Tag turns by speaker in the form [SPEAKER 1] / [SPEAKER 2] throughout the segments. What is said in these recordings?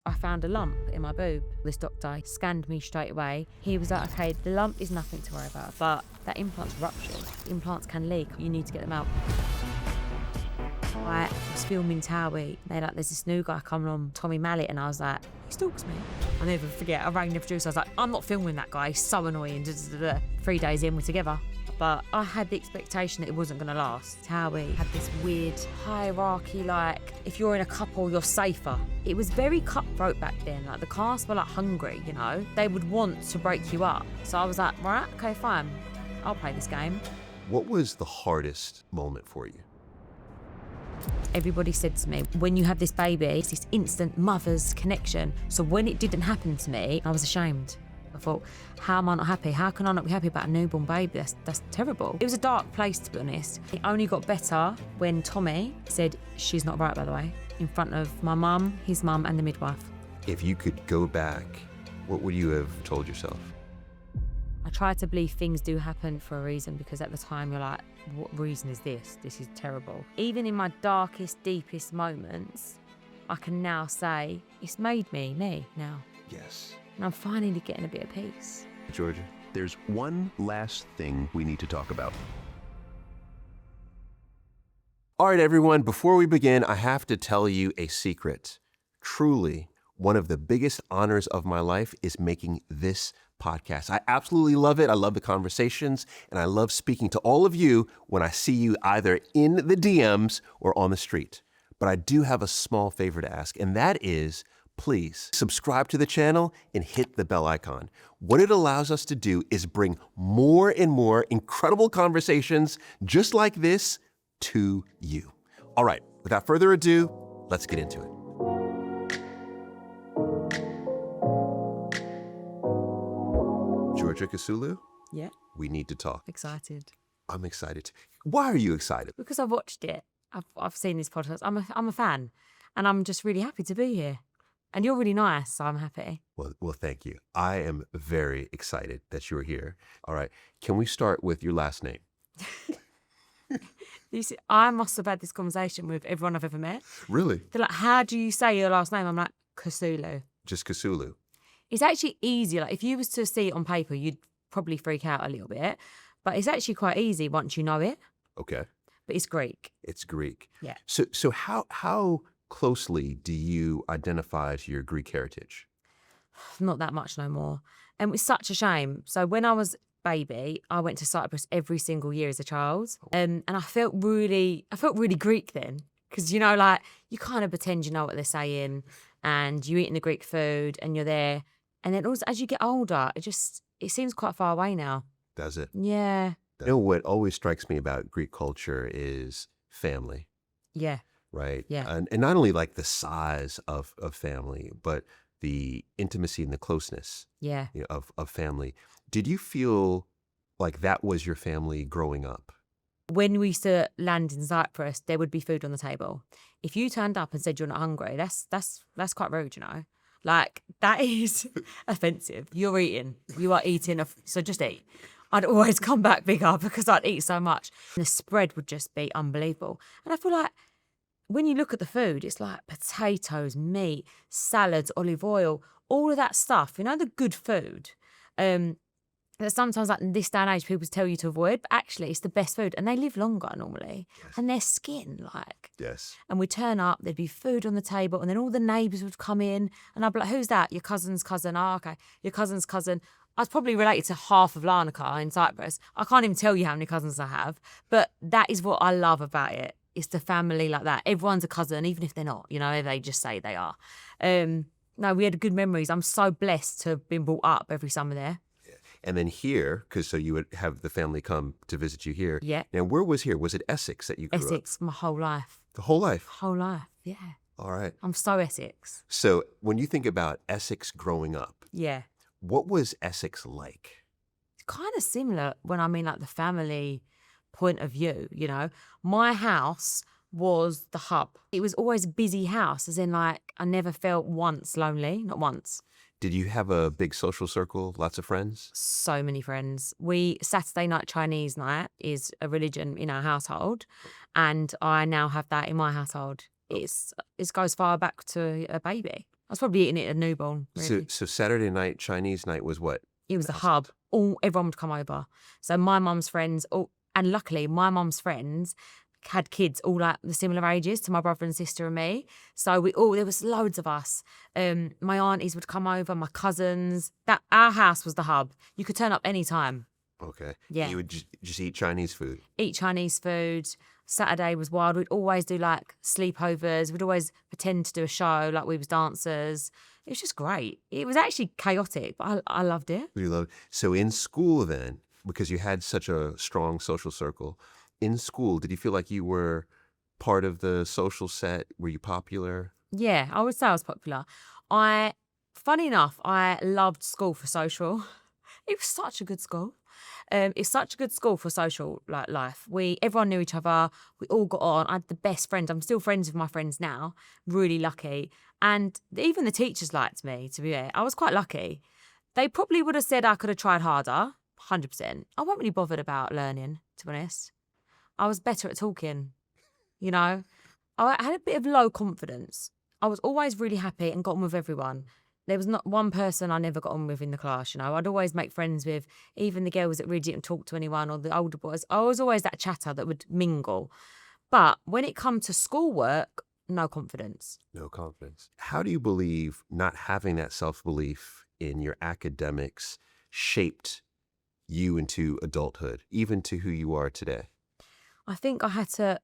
[SPEAKER 1] I found a lump in my boob. This doctor scanned me straight away. He was like, okay, the lump is nothing to worry about, but that implant's ruptured. Implants can leak. You need to get them out. I was filming TOWIE. There's this new guy coming on, Tommy Mallett, and I was like, he stalks me. I'll never forget, I rang the producer, I was like, I'm not filming that guy, he's so annoying. 3 days in, we're together. But I had the expectation that it wasn't gonna last. TOWIE had this weird hierarchy, like, if you're in a couple, you're safer. It was very cutthroat back then. Like, the cast were like hungry, you know? They would want to break you up. So I was like, right, okay, fine. I'll play this game.
[SPEAKER 2] What was the hardest moment for you?
[SPEAKER 1] Everybody said to me, when you have this baby, it's this instant mother's connection. So when it didn't happen to me, I was ashamed. I thought, how am I not happy? How can I not be happy about a newborn baby? That's terrible. It was a dark place, to be honest. It only got better when Tommy said, she's not right, by the way, in front of my mum, his mum, and the midwife.
[SPEAKER 2] If you could go back, what would you have told yourself?
[SPEAKER 1] I try to believe things do happen for a reason, because at the time you're like, what reason is this? This is terrible. Even in my darkest, deepest moments, I can now say, it's made me now.
[SPEAKER 2] Yes.
[SPEAKER 1] And I'm finally getting a bit of peace.
[SPEAKER 2] Georgia?
[SPEAKER 3] There's one last thing we need to talk about.
[SPEAKER 2] All right, everyone, before we begin, I have to tell you a secret. Truly, one of the biggest honors of my life is making this podcast. I absolutely love it. I love the conversations, and I love speaking to all of you when I see you either in the DMs or on the street. But I do have a small favor to ask, and that is, please subscribe to the channel and hit the bell icon. What it allows us to do is bring more and more incredible conversations just like this to you. All right, without further ado, let's get into it. Georgia Kousoulou,
[SPEAKER 1] Yeah.
[SPEAKER 2] we need to talk.
[SPEAKER 1] Excited.
[SPEAKER 2] I'm excited too. Why are you excited?
[SPEAKER 1] Because I watched it. I've seen this podcast. I'm a fan, and I'm just really happy to be here. And you're really nice, so I'm happy.
[SPEAKER 2] Well, thank you. I am very excited that you're here. All right, can we start with your last name?
[SPEAKER 1] You see, I must have had this conversation with everyone I've ever met.
[SPEAKER 2] Really?
[SPEAKER 1] They're like, how do you say your last name? I'm like, Kousoulou.
[SPEAKER 2] Just Kousoulou.
[SPEAKER 1] It's actually easier. Like, if you was to see it on paper, you'd probably freak out a little bit. But it's actually quite easy once you know it.
[SPEAKER 2] Okay.
[SPEAKER 1] But it's Greek.
[SPEAKER 2] It's Greek.
[SPEAKER 1] Yeah.
[SPEAKER 2] So how closely do you identify to your Greek heritage?
[SPEAKER 1] Not that much no more. And it was such a shame. So when I was baby, I went to Cyprus every single year as a child. And I felt really Greek then. Because, you know, like, you kind of pretend you know what they're saying, and you're eating the Greek food and you're there. And then also, as you get older, it seems quite far away now.
[SPEAKER 2] Does it?
[SPEAKER 1] Yeah.
[SPEAKER 2] You know, what always strikes me about Greek culture is family.
[SPEAKER 1] Yeah.
[SPEAKER 2] Right?
[SPEAKER 1] Yeah.
[SPEAKER 2] And not only like the size of family, but the intimacy and the closeness
[SPEAKER 1] Yeah.
[SPEAKER 2] of family. Did you feel like that was your family growing up?
[SPEAKER 1] When we used to land in Cyprus, there would be food on the table. If you turned up and said you're not hungry, that's quite rude, you know? Like, that is offensive. You're eating. You are eating, so just eat. I'd always come back bigger because I'd eat so much. And the spread would just be unbelievable. And I feel like when you look at the food, it's like potatoes, meat, salads, olive oil, all of that stuff, you know, the good food. That sometimes, like, in this day and age, people tell you to avoid, but actually it's the best food, and they live longer normally. Yes. And their skin, like.
[SPEAKER 2] Yes.
[SPEAKER 1] And we'd turn up, there'd be food on the table, and then all the neighbours would come in, and I'd be like, who's that? Your cousin's cousin. Oh, okay. Your cousin's cousin. I was probably related to half of Larnaca in Cyprus. I can't even tell you how many cousins I have, but that is what I love about it. It's the family like that. Everyone's a cousin, even if they're not, you know, they just say they are. No, we had good memories. I'm so blessed to have been brought up every summer there.
[SPEAKER 2] And then here, so you would have the family come to visit you here.
[SPEAKER 1] Yeah.
[SPEAKER 2] Now, where was here? Was it Essex that you grew up?
[SPEAKER 1] Essex, my whole life.
[SPEAKER 2] The whole life?
[SPEAKER 1] Whole life, yeah.
[SPEAKER 2] All right.
[SPEAKER 1] I'm so Essex.
[SPEAKER 2] So when you think about Essex growing up,
[SPEAKER 1] Yeah.
[SPEAKER 2] what was Essex like?
[SPEAKER 1] It's kind of similar when I mean like the family point of view, you know. My house was the hub. It was always a busy house, as in, like, I never felt once lonely, not once.
[SPEAKER 2] Did you have a big social circle, lots of friends?
[SPEAKER 1] So many friends. Saturday night Chinese night is a religion in our household, and I now have that in my household. It goes far back to a baby. I was probably eating it at a newborn, really.
[SPEAKER 2] So Saturday night, Chinese night was what?
[SPEAKER 1] It was the hub. Everyone would come over. So my mum's friends, and luckily my mum's friends had kids all like the similar ages to my brother and sister and me. So there was loads of us. My aunties would come over, my cousins. Our house was the hub. You could turn up any time.
[SPEAKER 2] Okay.
[SPEAKER 1] Yeah.
[SPEAKER 2] You would just eat Chinese food.
[SPEAKER 1] Eat Chinese food. Saturday was wild. We'd always do like sleepovers. We'd always pretend to do a show like we was dancers. It was just great. It was actually chaotic, but I loved it.
[SPEAKER 2] You love. So in school then, because you had such a strong social circle, in school, did you feel like you were part of the social set? Were you popular?
[SPEAKER 1] Yeah, I would say I was popular. Funny enough, I loved school for social. It was such a good school. It's such a good school for social life. Everyone knew each other. We all got on. I had the best friends. I'm still friends with my friends now. Really lucky. And even the teachers liked me, to be fair. I was quite lucky. They probably would have said I could have tried harder, 100%. I wasn't really bothered about learning, to be honest. I was better at talking, you know. I had a bit of low confidence. I was always really happy and got on with everyone. There was not one person I never got on with in the class, you know. I'd always make friends with even the girls that really didn't talk to anyone or the older boys. I was always that chatter that would mingle. But when it come to schoolwork, no confidence.
[SPEAKER 2] No confidence. How do you believe not having that self-belief in your academics shaped you into adulthood, even to who you are today?
[SPEAKER 1] I think I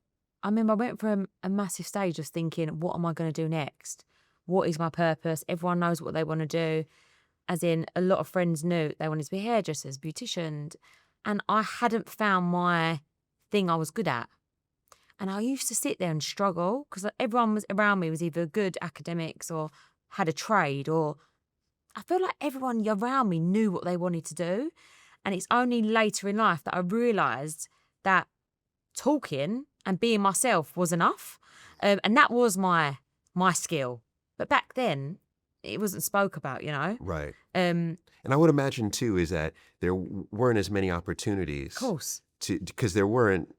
[SPEAKER 1] remember I went from a massive stage of thinking, what am I going to do next? What is my purpose? Everyone knows what they want to do. As in, a lot of friends knew they wanted to be hairdressers, beauticians. And I hadn't found my thing I was good at. And I used to sit there and struggle because everyone was around me was either good academics or had a trade, or I feel like everyone around me knew what they wanted to do. And it's only later in life that I realised that talking and being myself was enough. And that was my skill. But back then, it wasn't spoke about, you know?
[SPEAKER 2] Right.
[SPEAKER 1] And
[SPEAKER 2] I would imagine, too, is that there weren't as many opportunities.
[SPEAKER 1] Of course.
[SPEAKER 2] Because there weren't,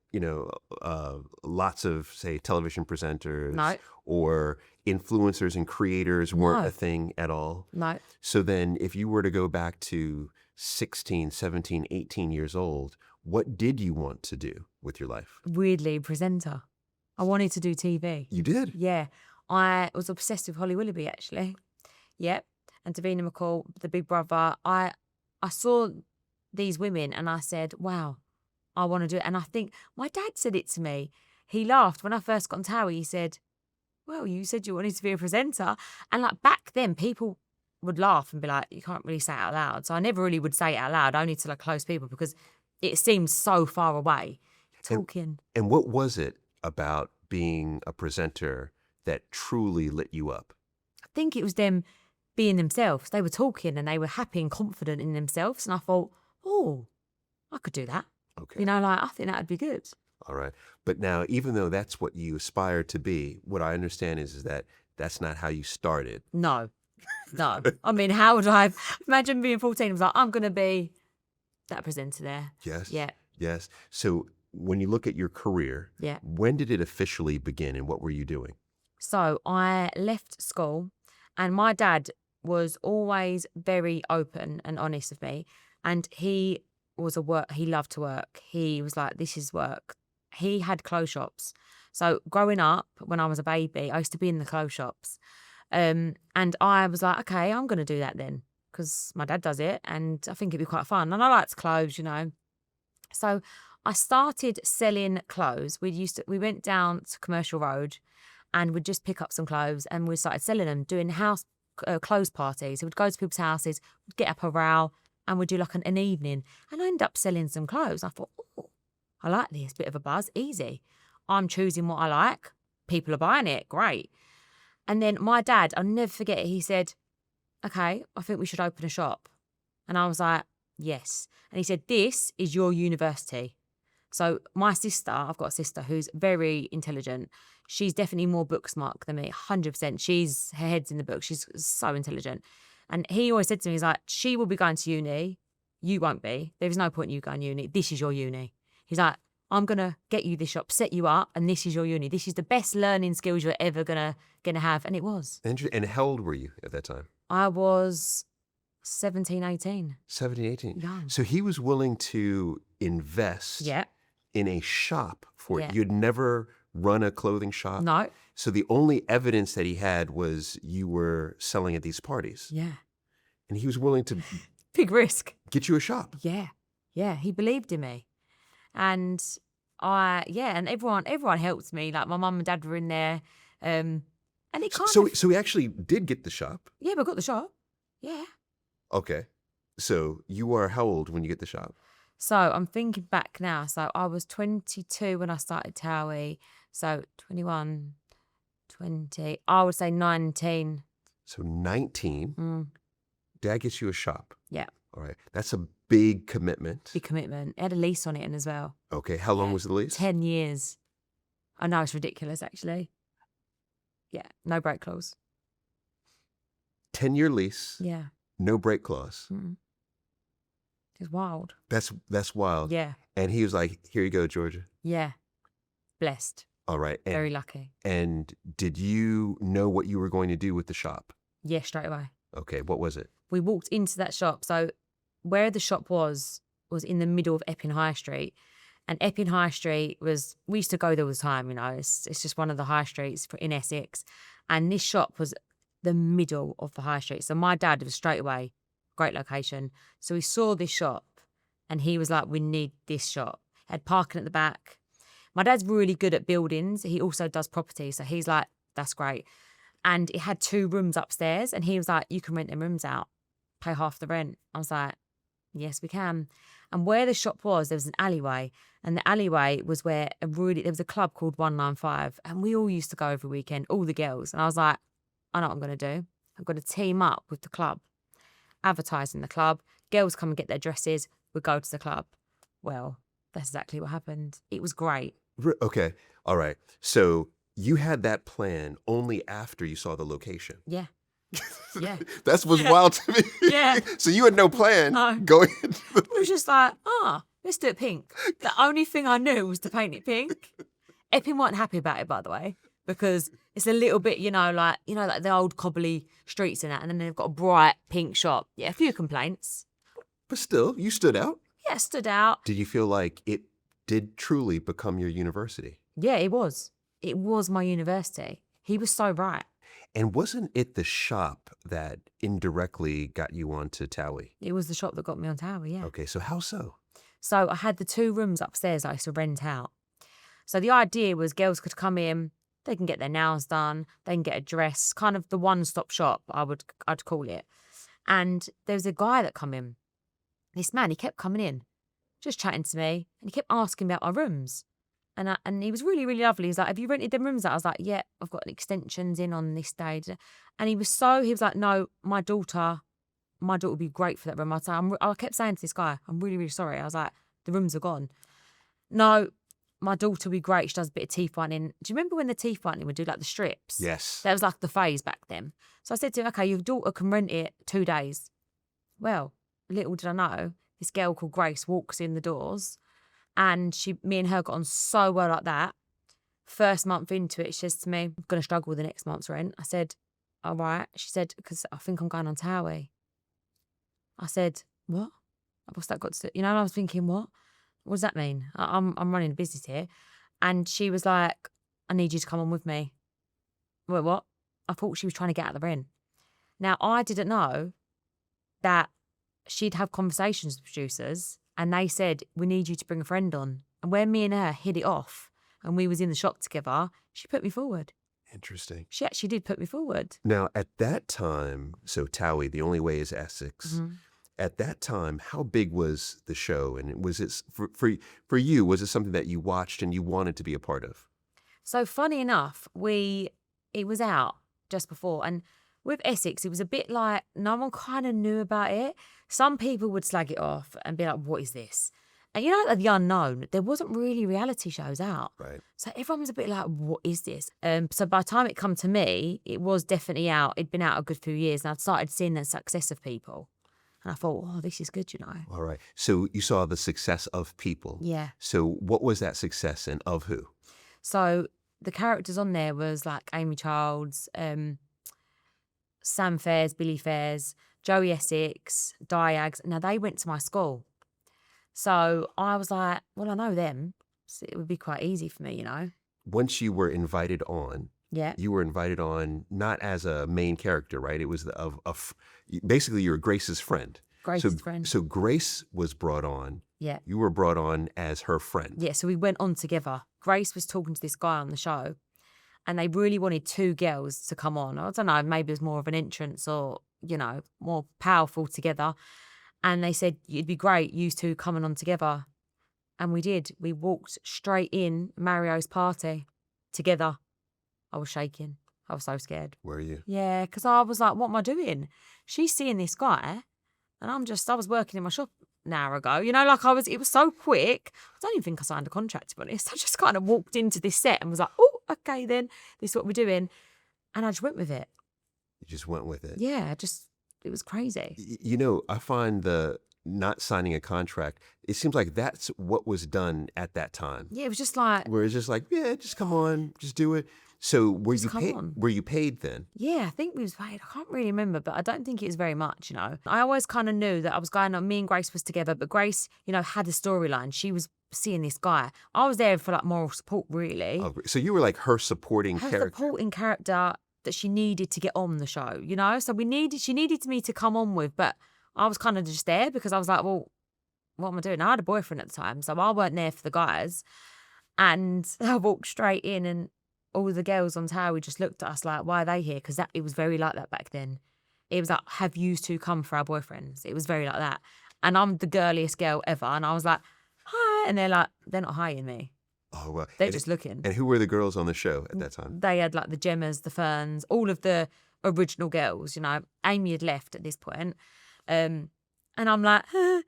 [SPEAKER 2] lots of, say, television presenters.
[SPEAKER 1] No.
[SPEAKER 2] Or influencers and creators weren't a thing at all.
[SPEAKER 1] No.
[SPEAKER 2] So then if you were to go back to 16, 17, 18 years old, what did you want to do with your life?
[SPEAKER 1] Weirdly, presenter. I wanted to do TV.
[SPEAKER 2] You did?
[SPEAKER 1] Yeah. I was obsessed with Holly Willoughby, actually. Yep. And Davina McCall, the Big Brother. I saw these women and I said, wow, I want to do it. And I think my dad said it to me. He laughed when I first got on TOWIE. He said, well, you said you wanted to be a presenter. And like back then, people would laugh and be like, you can't really say it out loud. So I never really would say it out loud, only to like close people because it seemed so far away. Talking.
[SPEAKER 2] And what was it about being a presenter that truly lit you up?
[SPEAKER 1] I think it was them being themselves. They were talking and they were happy and confident in themselves. And I thought, oh, I could do that.
[SPEAKER 2] Okay.
[SPEAKER 1] You know, like I think that would be good.
[SPEAKER 2] All right. But now, even though that's what you aspire to be, what I understand is that that's not how you started.
[SPEAKER 1] No. I mean, how would I imagine being 14? I was like, I'm going to be that presenter there.
[SPEAKER 2] Yes.
[SPEAKER 1] Yeah.
[SPEAKER 2] Yes. So when you look at your career,
[SPEAKER 1] Yeah.
[SPEAKER 2] when did it officially begin and what were you doing?
[SPEAKER 1] So I left school and my dad was always very open and honest with me. And he loved to work. He was like, this is work. He had clothes shops. So growing up, when I was a baby, I used to be in the clothes shops. And I was like, okay, I'm going to do that then because my dad does it and I think it'd be quite fun. And I liked clothes, you know. So I started selling clothes. We went down to Commercial Road and we'd just pick up some clothes and we started selling them, doing house clothes parties. So we'd go to people's houses, we'd get up a row and we'd do like an evening. And I ended up selling some clothes. I thought, oh, I like this, bit of a buzz, easy. I'm choosing what I like. People are buying it, great. And then my dad, I'll never forget it, he said, okay, I think we should open a shop. And I was like, yes. And he said, this is your university. So my sister, I've got a sister who's very intelligent. She's definitely more book smart than me, 100%. Her head's in the book. She's so intelligent. And he always said to me, he's like, she will be going to uni. You won't be. There is no point in you going to uni. This is your uni. He's like, I'm going to get you this shop, set you up, and this is your uni. This is the best learning skills you're ever gonna have. And it was.
[SPEAKER 2] And how old were you at that time?
[SPEAKER 1] I was 17, 18.
[SPEAKER 2] 17, 18.
[SPEAKER 1] Young.
[SPEAKER 2] So he was willing to invest
[SPEAKER 1] Yeah.
[SPEAKER 2] in a shop for
[SPEAKER 1] Yeah.
[SPEAKER 2] it. You'd never run a clothing shop?
[SPEAKER 1] No.
[SPEAKER 2] So the only evidence that he had was you were selling at these parties.
[SPEAKER 1] Yeah.
[SPEAKER 2] And he was willing to
[SPEAKER 1] Big risk.
[SPEAKER 2] get you a shop.
[SPEAKER 1] Yeah. Yeah. He believed in me. And and everyone helped me. Like my mum and dad were in there. And it kind of...
[SPEAKER 2] So he actually did get the shop?
[SPEAKER 1] Yeah, but I got the shop. Yeah.
[SPEAKER 2] Okay. So you were how old when you get the shop?
[SPEAKER 1] So I'm thinking back now. So I was 22 when I started TOWIE. So 21, 20, I would say 19.
[SPEAKER 2] So 19, Dad gets you a shop.
[SPEAKER 1] Yeah.
[SPEAKER 2] All right. That's a big commitment.
[SPEAKER 1] Big commitment. It had a lease on it as well.
[SPEAKER 2] Okay. How long was the lease?
[SPEAKER 1] 10 years. I know it's ridiculous, actually. Yeah. No break clause.
[SPEAKER 2] 10-year lease.
[SPEAKER 1] Yeah.
[SPEAKER 2] No break clause.
[SPEAKER 1] It's wild.
[SPEAKER 2] That's wild.
[SPEAKER 1] Yeah.
[SPEAKER 2] And he was like, here you go, Georgia.
[SPEAKER 1] Yeah. Blessed.
[SPEAKER 2] All right. And,
[SPEAKER 1] Very lucky.
[SPEAKER 2] And did you know what you were going to do with the shop?
[SPEAKER 1] Yeah, straight away.
[SPEAKER 2] Okay. What was it?
[SPEAKER 1] We walked into that shop. So where the shop was in the middle of Epping High Street. And Epping High Street we used to go there all the time, you know. It's just one of the high streets in Essex. And this shop was the middle of the high street. So my dad was straight away, great location. So he saw this shop and he was like, we need this shop. It had parking at the back. My dad's really good at buildings. He also does property. So he's like, that's great. And it had 2 rooms upstairs. And he was like, you can rent them rooms out, pay half the rent. I was like, yes, we can. And where the shop was, there was an alleyway. And the alleyway was where there was a club called 195. And we all used to go every weekend, all the girls. And I was like, I know what I'm going to do. I'm going to team up with the club, advertise in the club. Girls come and get their dresses. We go to the club. Well, that's exactly what happened. It was great.
[SPEAKER 2] Okay. All right. So you had that plan only after you saw the location.
[SPEAKER 1] Yeah. Yeah.
[SPEAKER 2] That's what's wild to me.
[SPEAKER 1] Yeah.
[SPEAKER 2] So you had no plan
[SPEAKER 1] No.
[SPEAKER 2] going into the...
[SPEAKER 1] It was just like, let's do it pink. The only thing I knew was to paint it pink. Epping weren't happy about it, by the way, because it's a little bit, like the old cobbly streets and that, and then they've got a bright pink shop. Yeah, a few complaints.
[SPEAKER 2] But still, you stood out.
[SPEAKER 1] Yeah, stood out.
[SPEAKER 2] Did you feel like it did truly become your university?
[SPEAKER 1] Yeah, it was. It was my university. He was so right.
[SPEAKER 2] And wasn't it the shop that indirectly got you onto TOWIE?
[SPEAKER 1] It was the shop that got me on TOWIE, yeah.
[SPEAKER 2] Okay, so how so?
[SPEAKER 1] So I had the 2 rooms upstairs I used to rent out. So the idea was girls could come in, they can get their nails done, they can get a dress, kind of the one-stop shop, I'd call it. And there was a guy that come in. This man, he kept coming in, just chatting to me, and he kept asking about our rooms. And he was really, really lovely. He was like, have you rented them rooms out? I was like, yeah, I've got extensions in on this day. And he was like, no, my daughter would be great for that room. I kept saying to this guy, I'm really, really sorry. I was like, the rooms are gone. No, my daughter would be great. She does a bit of teeth whitening. Do you remember when the teeth whitening would do like the strips?
[SPEAKER 2] Yes.
[SPEAKER 1] That was like the phase back then. So I said to him, okay, your daughter can rent it 2 days. Well, little did I know, this girl called Grace walks in the doors. And me and her got on so well like that. First month into it, she says to me, I'm going to struggle with the next month's rent. I said, all right. She said, because I think I'm going on TOWIE. I said, what? What's that got to do? And I was thinking, what? What does that mean? I'm running a business here. And she was like, I need you to come on with me. Wait, what? I thought she was trying to get out of the rent. Now, I didn't know that she'd have conversations with producers. And they said, we need you to bring a friend on. And when me and her hit it off and we was in the shop together, she put me forward.
[SPEAKER 2] Interesting.
[SPEAKER 1] She actually did put me forward.
[SPEAKER 2] Now, at that time, so TOWIE, The Only Way Is Essex, at that time, how big was the show? And was it, for you, was it something that you watched and you wanted to be a part of?
[SPEAKER 1] So funny enough, it was out just before. And with Essex, it was a bit like no one kind of knew about it. Some people would slag it off and be like, what is this? And like the unknown, there wasn't really reality shows out.
[SPEAKER 2] Right.
[SPEAKER 1] So everyone was a bit like, what is this? So by the time it come to me, it was definitely out. It'd been out a good few years and I'd started seeing the success of people. And I thought, oh, this is good, you know.
[SPEAKER 2] All right. So you saw the success of people.
[SPEAKER 1] Yeah.
[SPEAKER 2] So what was that success and of who?
[SPEAKER 1] So the characters on there was like Amy Childs, Sam Fairs, Billy Fairs, Joey Essex, Diags. Now, they went to my school. So I was like, well, I know them. So it would be quite easy for me, you know.
[SPEAKER 2] Once you were invited on,
[SPEAKER 1] Yeah.
[SPEAKER 2] you were invited on not as a main character, right? It was basically you were Grace's friend.
[SPEAKER 1] Grace's friend.
[SPEAKER 2] So Grace was brought on.
[SPEAKER 1] Yeah.
[SPEAKER 2] You were brought on as her friend.
[SPEAKER 1] Yeah, so we went on together. Grace was talking to this guy on the show, and they really wanted two girls to come on. I don't know, maybe it was more of an entrance or, you know, more powerful together. And they said, it'd be great, you two coming on together. And we did. We walked straight in Mario's party together. I was shaking. I was so scared.
[SPEAKER 2] Were you?
[SPEAKER 1] Yeah, because I was like, what am I doing? She's seeing this guy, and I was working in my shop an hour ago. You know, like it was so quick. I don't even think I signed a contract, to be honest. I just kind of walked into this set and was like, oh, okay, then this is what we're doing. And I just went with it.
[SPEAKER 2] You just went with it.
[SPEAKER 1] Yeah, it was crazy.
[SPEAKER 2] You know, I find the not signing a contract, it seems like that's what was done at that time.
[SPEAKER 1] Yeah, it was just like,
[SPEAKER 2] Where it's just like, yeah, just come on, just do it. So were you paid then?
[SPEAKER 1] yeah, I think we was paid. I can't really remember, but I don't think it was very much, you know. I always kind of knew that I was going on, me and Grace was together, but Grace, you know, had a storyline. She was seeing this guy. I was there for like moral support, really.
[SPEAKER 2] Oh, so you were like her supporting
[SPEAKER 1] Her
[SPEAKER 2] character.
[SPEAKER 1] supporting character that she needed to get on the show, you know? So she needed me to come on with, but I was kind of just there because I was like, well, what am I doing? I had a boyfriend at the time, so I weren't there for the guys. And I walked straight in and all the girls on TOWIE just looked at us like, why are they here? Because it was very like that back then. It was like, have you two come for our boyfriends? It was very like that. And I'm the girliest girl ever. And I was like, hi. And they're like, they're not hiring me.
[SPEAKER 2] Oh, well.
[SPEAKER 1] They're just looking.
[SPEAKER 2] And who were the girls on the show at that time?
[SPEAKER 1] They had like the Gemmas, the Ferns, all of the original girls, you know. Amy had left at this point. And I'm like, huh.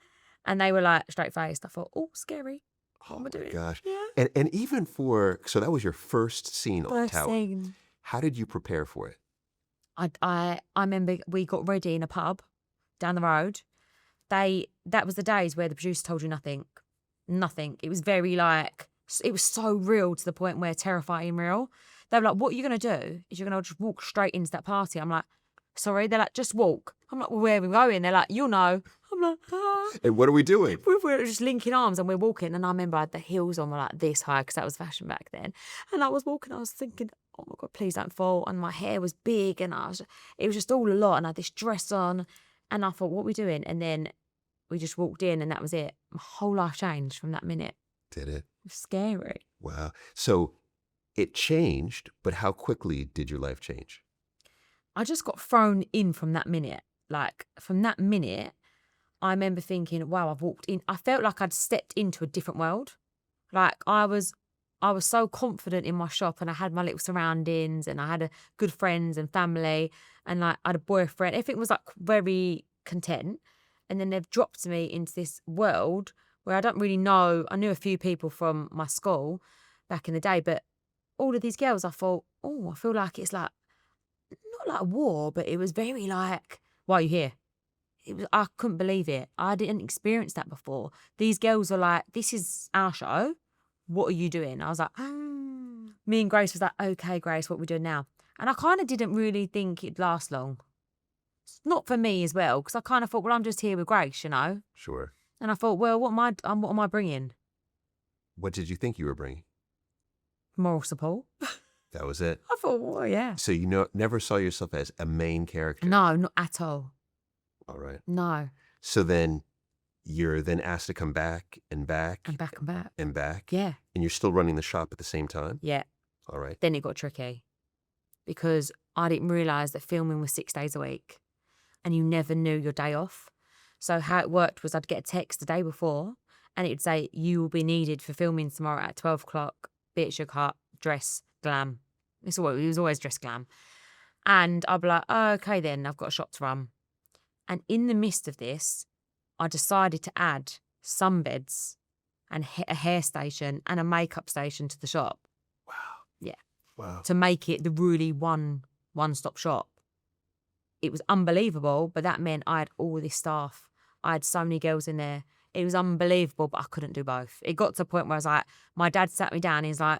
[SPEAKER 1] And they were like straight faced. I thought, oh, scary. What am I doing?
[SPEAKER 2] Gosh.
[SPEAKER 1] Yeah.
[SPEAKER 2] And even so that was your first scene on
[SPEAKER 1] First
[SPEAKER 2] TOWIE.
[SPEAKER 1] scene.
[SPEAKER 2] How did you prepare for it?
[SPEAKER 1] I remember we got ready in a pub down the road. That was the days where the producer told you nothing. Nothing. It was very like, it was so real to the point where terrifying real. They were like, what are you going to do? Is you're going to just walk straight into that party? I'm like, sorry. They're like, just walk. I'm like, well, where are we going? They're like, you'll know. I'm like, ah.
[SPEAKER 2] And what are we doing?
[SPEAKER 1] We're just linking arms and we're walking. And I remember I had the heels on, were like this high because that was fashion back then. And I was walking, I was thinking, oh my God, please don't fall. And my hair was big and it was just all a lot. And I had this dress on and I thought, what are we doing? And then we just walked in and that was it. My whole life changed from that minute.
[SPEAKER 2] Did it?
[SPEAKER 1] It was scary.
[SPEAKER 2] Wow. So it changed, but how quickly did your life change?
[SPEAKER 1] I just got thrown in from that minute. Like from that minute, I remember thinking, wow, I've walked in. I felt like I'd stepped into a different world. Like I was so confident in my shop and I had my little surroundings and I had good friends and family and like I had a boyfriend. Everything was like very content. And then they've dropped me into this world where I don't really know. I knew a few people from my school back in the day, but all of these girls, I thought, oh, I feel like it's like, not like a war, but it was very like, why are you here? I couldn't believe it. I didn't experience that before. These girls were like, this is our show. What are you doing? I was like, Me and Grace was like, okay, Grace, what are we doing now? And I kind of didn't really think it'd last long. Not for me as well, because I kind of thought, well, I'm just here with Grace, you know?
[SPEAKER 2] Sure.
[SPEAKER 1] And I thought, well, what am I bringing?
[SPEAKER 2] What did you think you were bringing?
[SPEAKER 1] Moral support.
[SPEAKER 2] That was it.
[SPEAKER 1] I thought, well, yeah.
[SPEAKER 2] So you never saw yourself as a main character?
[SPEAKER 1] No, not at all.
[SPEAKER 2] All right.
[SPEAKER 1] No.
[SPEAKER 2] So then you're then asked to come back and back.
[SPEAKER 1] And back and back.
[SPEAKER 2] And back.
[SPEAKER 1] Yeah.
[SPEAKER 2] And you're still running the shop at the same time?
[SPEAKER 1] Yeah.
[SPEAKER 2] All right.
[SPEAKER 1] Then it got tricky because I didn't realise that filming was 6 days a week and you never knew your day off. So how it worked was I'd get a text the day before and it'd say, you will be needed for filming tomorrow at 12 o'clock, be at your cut, dress, glam. It was always dress glam. And I'd be like, oh, okay then, I've got a shop to run. And in the midst of this, I decided to add sunbeds and a hair station and a makeup station to the shop.
[SPEAKER 2] Wow.
[SPEAKER 1] Yeah.
[SPEAKER 2] Wow.
[SPEAKER 1] To make it the really one-stop shop. It was unbelievable, but that meant I had all this staff I had so many girls in there. It was unbelievable, but I couldn't do both. It got to a point where I was like, my dad sat me down. He's like,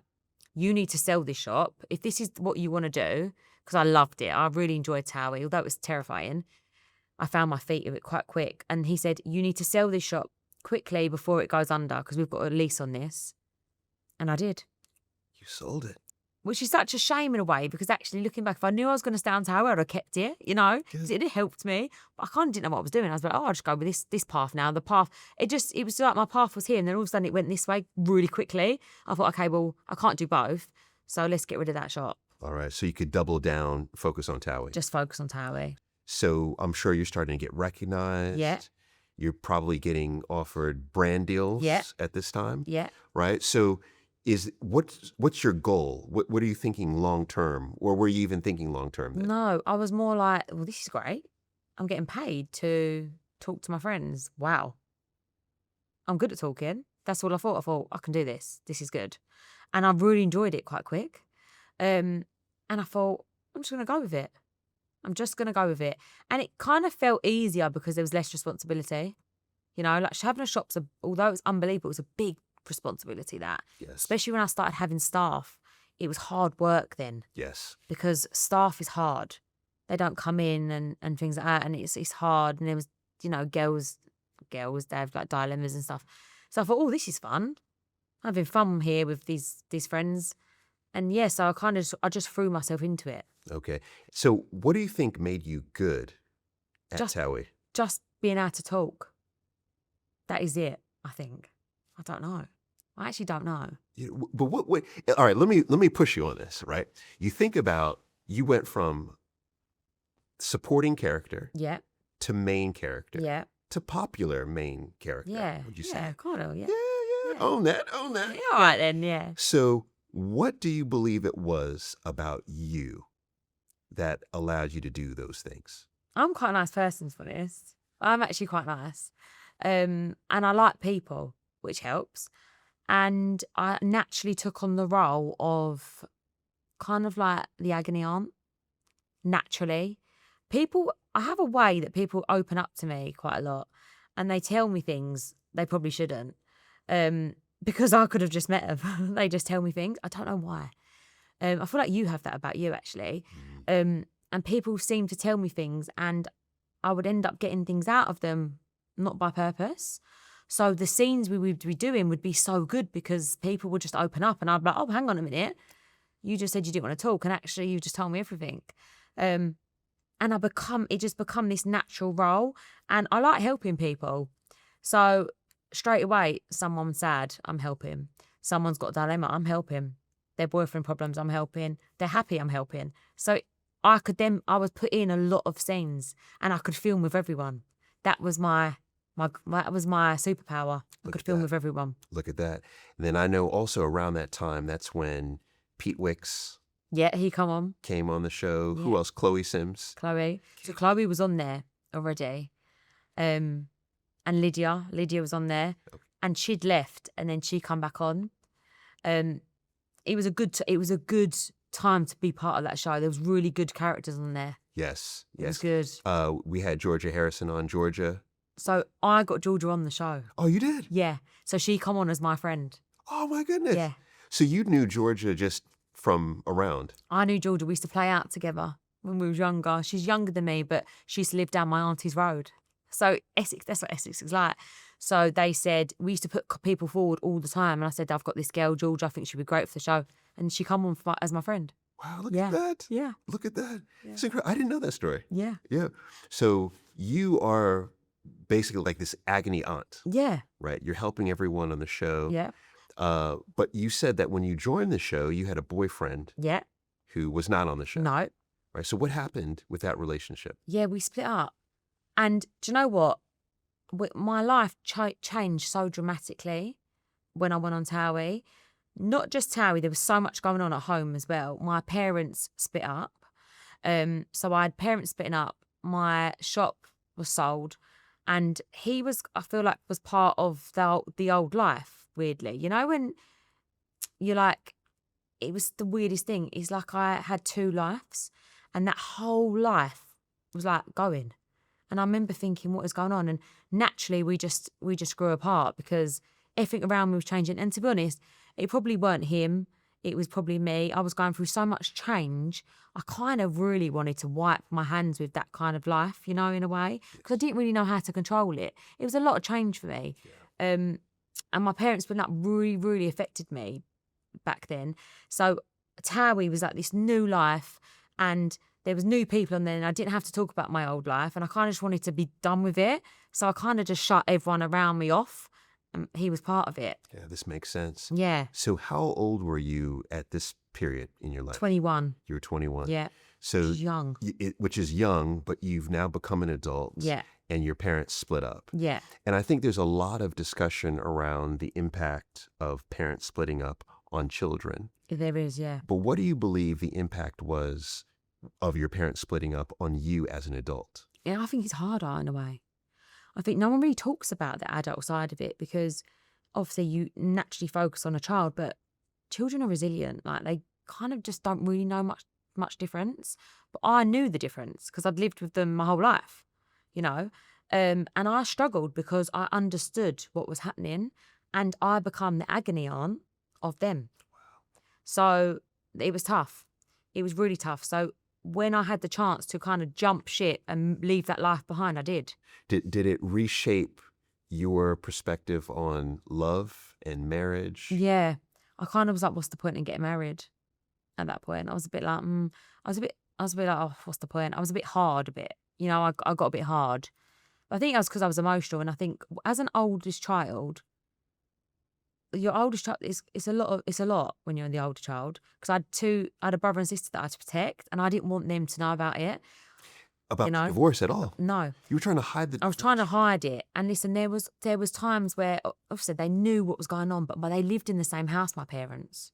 [SPEAKER 1] you need to sell this shop. If this is what you want to do, because I loved it. I really enjoyed TOWIE, although it was terrifying. I found my feet of it quite quick. And he said, you need to sell this shop quickly before it goes under because we've got a lease on this. And I did.
[SPEAKER 2] You sold it.
[SPEAKER 1] Which is such a shame in a way because actually looking back, if I knew I was going to stay on TOWIE, I'd have kept it, you know, because it had helped me. But I kind of didn't know what I was doing. I was like, oh, I'll just go with this path now. The path, it was like my path was here and then all of a sudden it went this way really quickly. I thought, okay, well, I can't do both. So let's get rid of that shop.
[SPEAKER 2] All right. So you could double down, focus on TOWIE.
[SPEAKER 1] Just focus on TOWIE.
[SPEAKER 2] So I'm sure you're starting to get recognized.
[SPEAKER 1] Yeah.
[SPEAKER 2] You're probably getting offered brand deals
[SPEAKER 1] Yeah.
[SPEAKER 2] at this time.
[SPEAKER 1] Yeah.
[SPEAKER 2] Right. So what's your goal? What are you thinking long term? Or were you even thinking long term then?
[SPEAKER 1] No, I was more like, well, this is great. I'm getting paid to talk to my friends. Wow. I'm good at talking. That's all I thought. I thought, I can do this. This is good. And I really enjoyed it quite quick. And I thought, I'm just going to go with it. I'm just going to go with it. And it kind of felt easier because there was less responsibility. You know, like having a shop's, although it was unbelievable, it was a big responsibility that.
[SPEAKER 2] Yes.
[SPEAKER 1] Especially when I started having staff. It was hard work then.
[SPEAKER 2] Yes.
[SPEAKER 1] Because staff is hard. They don't come in and things like that. And it's hard. And there was, you know, girls, they have like dilemmas and stuff. So I thought, oh, this is fun. I'm having fun here with these friends. And yeah, so I just threw myself into it.
[SPEAKER 2] Okay. So what do you think made you good at TOWIE?
[SPEAKER 1] Just being able to talk. That is it, I think. I don't know. I actually don't know.
[SPEAKER 2] But what all right, let me push you on this, right? You think about, you went from supporting character
[SPEAKER 1] Yeah.
[SPEAKER 2] to main character
[SPEAKER 1] Yeah.
[SPEAKER 2] to popular main character.
[SPEAKER 1] Yeah.
[SPEAKER 2] Would you say?
[SPEAKER 1] Yeah, kind of, yeah.
[SPEAKER 2] Yeah. Own that.
[SPEAKER 1] Yeah, all right then, yeah.
[SPEAKER 2] So what do you believe it was about you that allowed you to do those things?
[SPEAKER 1] I'm quite a nice person, for this. I'm actually quite nice. And I like people, which helps. And I naturally took on the role of kind of like the agony aunt, naturally. I have a way that people open up to me quite a lot and they tell me things they probably shouldn't. Because I could have just met them. They just tell me things. I don't know why. I feel like you have that about you, actually. And people seem to tell me things and I would end up getting things out of them, not by purpose. So the scenes we would be doing would be so good because people would just open up and I'd be like, oh, hang on a minute. You just said you didn't want to talk and actually you just told me everything. And it just become this natural role and I like helping people. So straight away, someone's sad, I'm helping. Someone's got a dilemma, I'm helping. Their boyfriend problems, I'm helping. They're happy, I'm helping. So I was put in a lot of scenes and I could film with everyone. That was my superpower. I could film with everyone.
[SPEAKER 2] Look at that. And then I know also around that time, that's when Pete Wicks
[SPEAKER 1] he come on.
[SPEAKER 2] came on the show.
[SPEAKER 1] Yeah.
[SPEAKER 2] Who else? Chloe Sims.
[SPEAKER 1] Chloe. So Chloe was on there already. And Lydia was on there.
[SPEAKER 2] Okay.
[SPEAKER 1] And she'd left and then she come back on. It was a good time to be part of that show. There was really good characters on there.
[SPEAKER 2] Yes.
[SPEAKER 1] It was good.
[SPEAKER 2] We had Georgia Harrison on. Georgia.
[SPEAKER 1] So I got Georgia on the show.
[SPEAKER 2] Oh, you did?
[SPEAKER 1] Yeah. So she come on as my friend.
[SPEAKER 2] Oh, my goodness.
[SPEAKER 1] Yeah.
[SPEAKER 2] So you knew Georgia just from around?
[SPEAKER 1] I knew Georgia. We used to play out together when we was younger. She's younger than me, but she used to live down my auntie's road. So Essex, that's what Essex is like. So they said, we used to put people forward all the time. And I said, I've got this girl, Georgia, I think she'd be great for the show. And she come on as my friend.
[SPEAKER 2] Wow, look at that.
[SPEAKER 1] Yeah.
[SPEAKER 2] Look at that.
[SPEAKER 1] Yeah.
[SPEAKER 2] It's incredible. I didn't know that story.
[SPEAKER 1] Yeah.
[SPEAKER 2] Yeah. So you are basically like this agony aunt,
[SPEAKER 1] Yeah.
[SPEAKER 2] right? You're helping everyone on the show.
[SPEAKER 1] Yeah.
[SPEAKER 2] But you said that when you joined the show, you had a boyfriend
[SPEAKER 1] Yeah.
[SPEAKER 2] who was not on the show.
[SPEAKER 1] No.
[SPEAKER 2] Right. So what happened with that relationship?
[SPEAKER 1] Yeah, we split up. And do you know what? My life changed so dramatically when I went on TOWIE. Not just TOWIE, there was so much going on at home as well. My parents split up. So I had parents splitting up. My shop was sold. And he was, I feel like, was part of the old life, weirdly. You know, when you're like, it was the weirdest thing. It's like I had two lives. And that whole life was like going. And I remember thinking, what is going on? And naturally, we just grew apart because everything around me was changing. And to be honest, it probably weren't him. It was probably me. I was going through so much change. I kind of really wanted to wipe my hands with that kind of life, you know, in a way, because I didn't really know how to control it. It was a lot of change for me. And my parents were like really, really affected me back then. So TOWIE was like this new life, and there was new people on there, and I didn't have to talk about my old life, and I kind of just wanted to be done with it. So I kind of just shut everyone around me off, and he was part of it.
[SPEAKER 2] Yeah, this makes sense.
[SPEAKER 1] Yeah.
[SPEAKER 2] So how old were you at this period in your life?
[SPEAKER 1] 21.
[SPEAKER 2] You were 21.
[SPEAKER 1] Yeah.
[SPEAKER 2] So
[SPEAKER 1] Young.
[SPEAKER 2] Which is young, but you've now become an adult.
[SPEAKER 1] Yeah.
[SPEAKER 2] And your parents split up.
[SPEAKER 1] Yeah.
[SPEAKER 2] And I think there's a lot of discussion around the impact of parents splitting up on children.
[SPEAKER 1] There is, yeah.
[SPEAKER 2] But what do you believe the impact was of your parents splitting up on you as an adult?
[SPEAKER 1] Yeah, I think it's harder in a way. I think no one really talks about the adult side of it because obviously you naturally focus on a child, but children are resilient. Like they kind of just don't really know much difference. But I knew the difference because I'd lived with them my whole life, you know. And I struggled because I understood what was happening, and I become the agony aunt of them. Wow. So it was tough. It was really tough. So when I had the chance to kind of jump ship and leave that life behind, I did.
[SPEAKER 2] Did it reshape your perspective on love and marriage?
[SPEAKER 1] Yeah. I kind of was like, what's the point in getting married at that point? I was a bit like, I was a bit like, oh, what's the point? I was a bit hard a bit. You know, I got a bit hard. But I think that was because I was emotional. And I think as an oldest child, your oldest child it's a lot when you're the older child. Because I had a brother and sister that I had to protect, and I didn't want them to know about it.
[SPEAKER 2] About divorce at all?
[SPEAKER 1] No.
[SPEAKER 2] You were trying to hide the...
[SPEAKER 1] I was trying to hide it. And listen, there was times where, obviously, they knew what was going on, but they lived in the same house, my parents.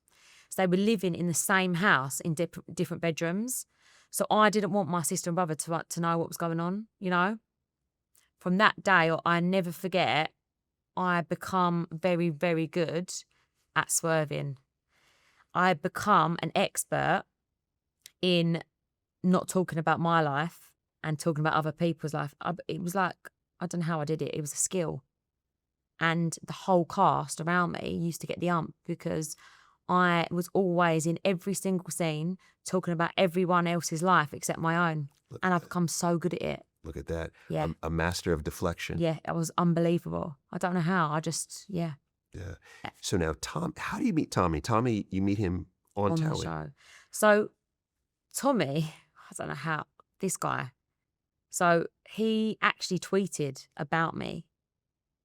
[SPEAKER 1] So they were living in the same house in different bedrooms. So I didn't want my sister and brother to know what was going on, you know. From that day, I never forget, I become very, very good at swerving. I become an expert in not talking about my life and talking about other people's life. It was like, I don't know how I did it. It was a skill. And the whole cast around me used to get the ump because I was always in every single scene talking about everyone else's life except my own. And I've become so good at it.
[SPEAKER 2] Look at that.
[SPEAKER 1] Yeah.
[SPEAKER 2] A master of deflection.
[SPEAKER 1] Yeah, it was unbelievable. I don't know how. I just, yeah.
[SPEAKER 2] Yeah. So now, Tom, how do you meet Tommy? Tommy, you meet him on
[SPEAKER 1] the
[SPEAKER 2] TOWIE.
[SPEAKER 1] show. So Tommy, I don't know how, this guy. So he actually tweeted about me.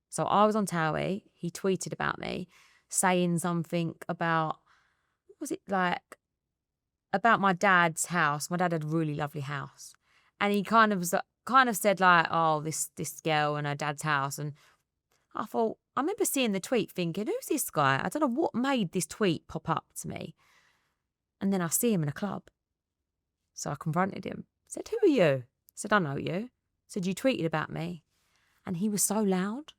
[SPEAKER 1] So I was on TOWIE. He tweeted about me, saying something about, what was it like? About my dad's house. My dad had a really lovely house. And he kind of said like, oh, this girl and her dad's house. And I thought, I remember seeing the tweet thinking, who's this guy? I don't know what made this tweet pop up to me. And then I see him in a club. So I confronted him. Said, who are you? Said, I know you. Said, you tweeted about me. And he was so loud.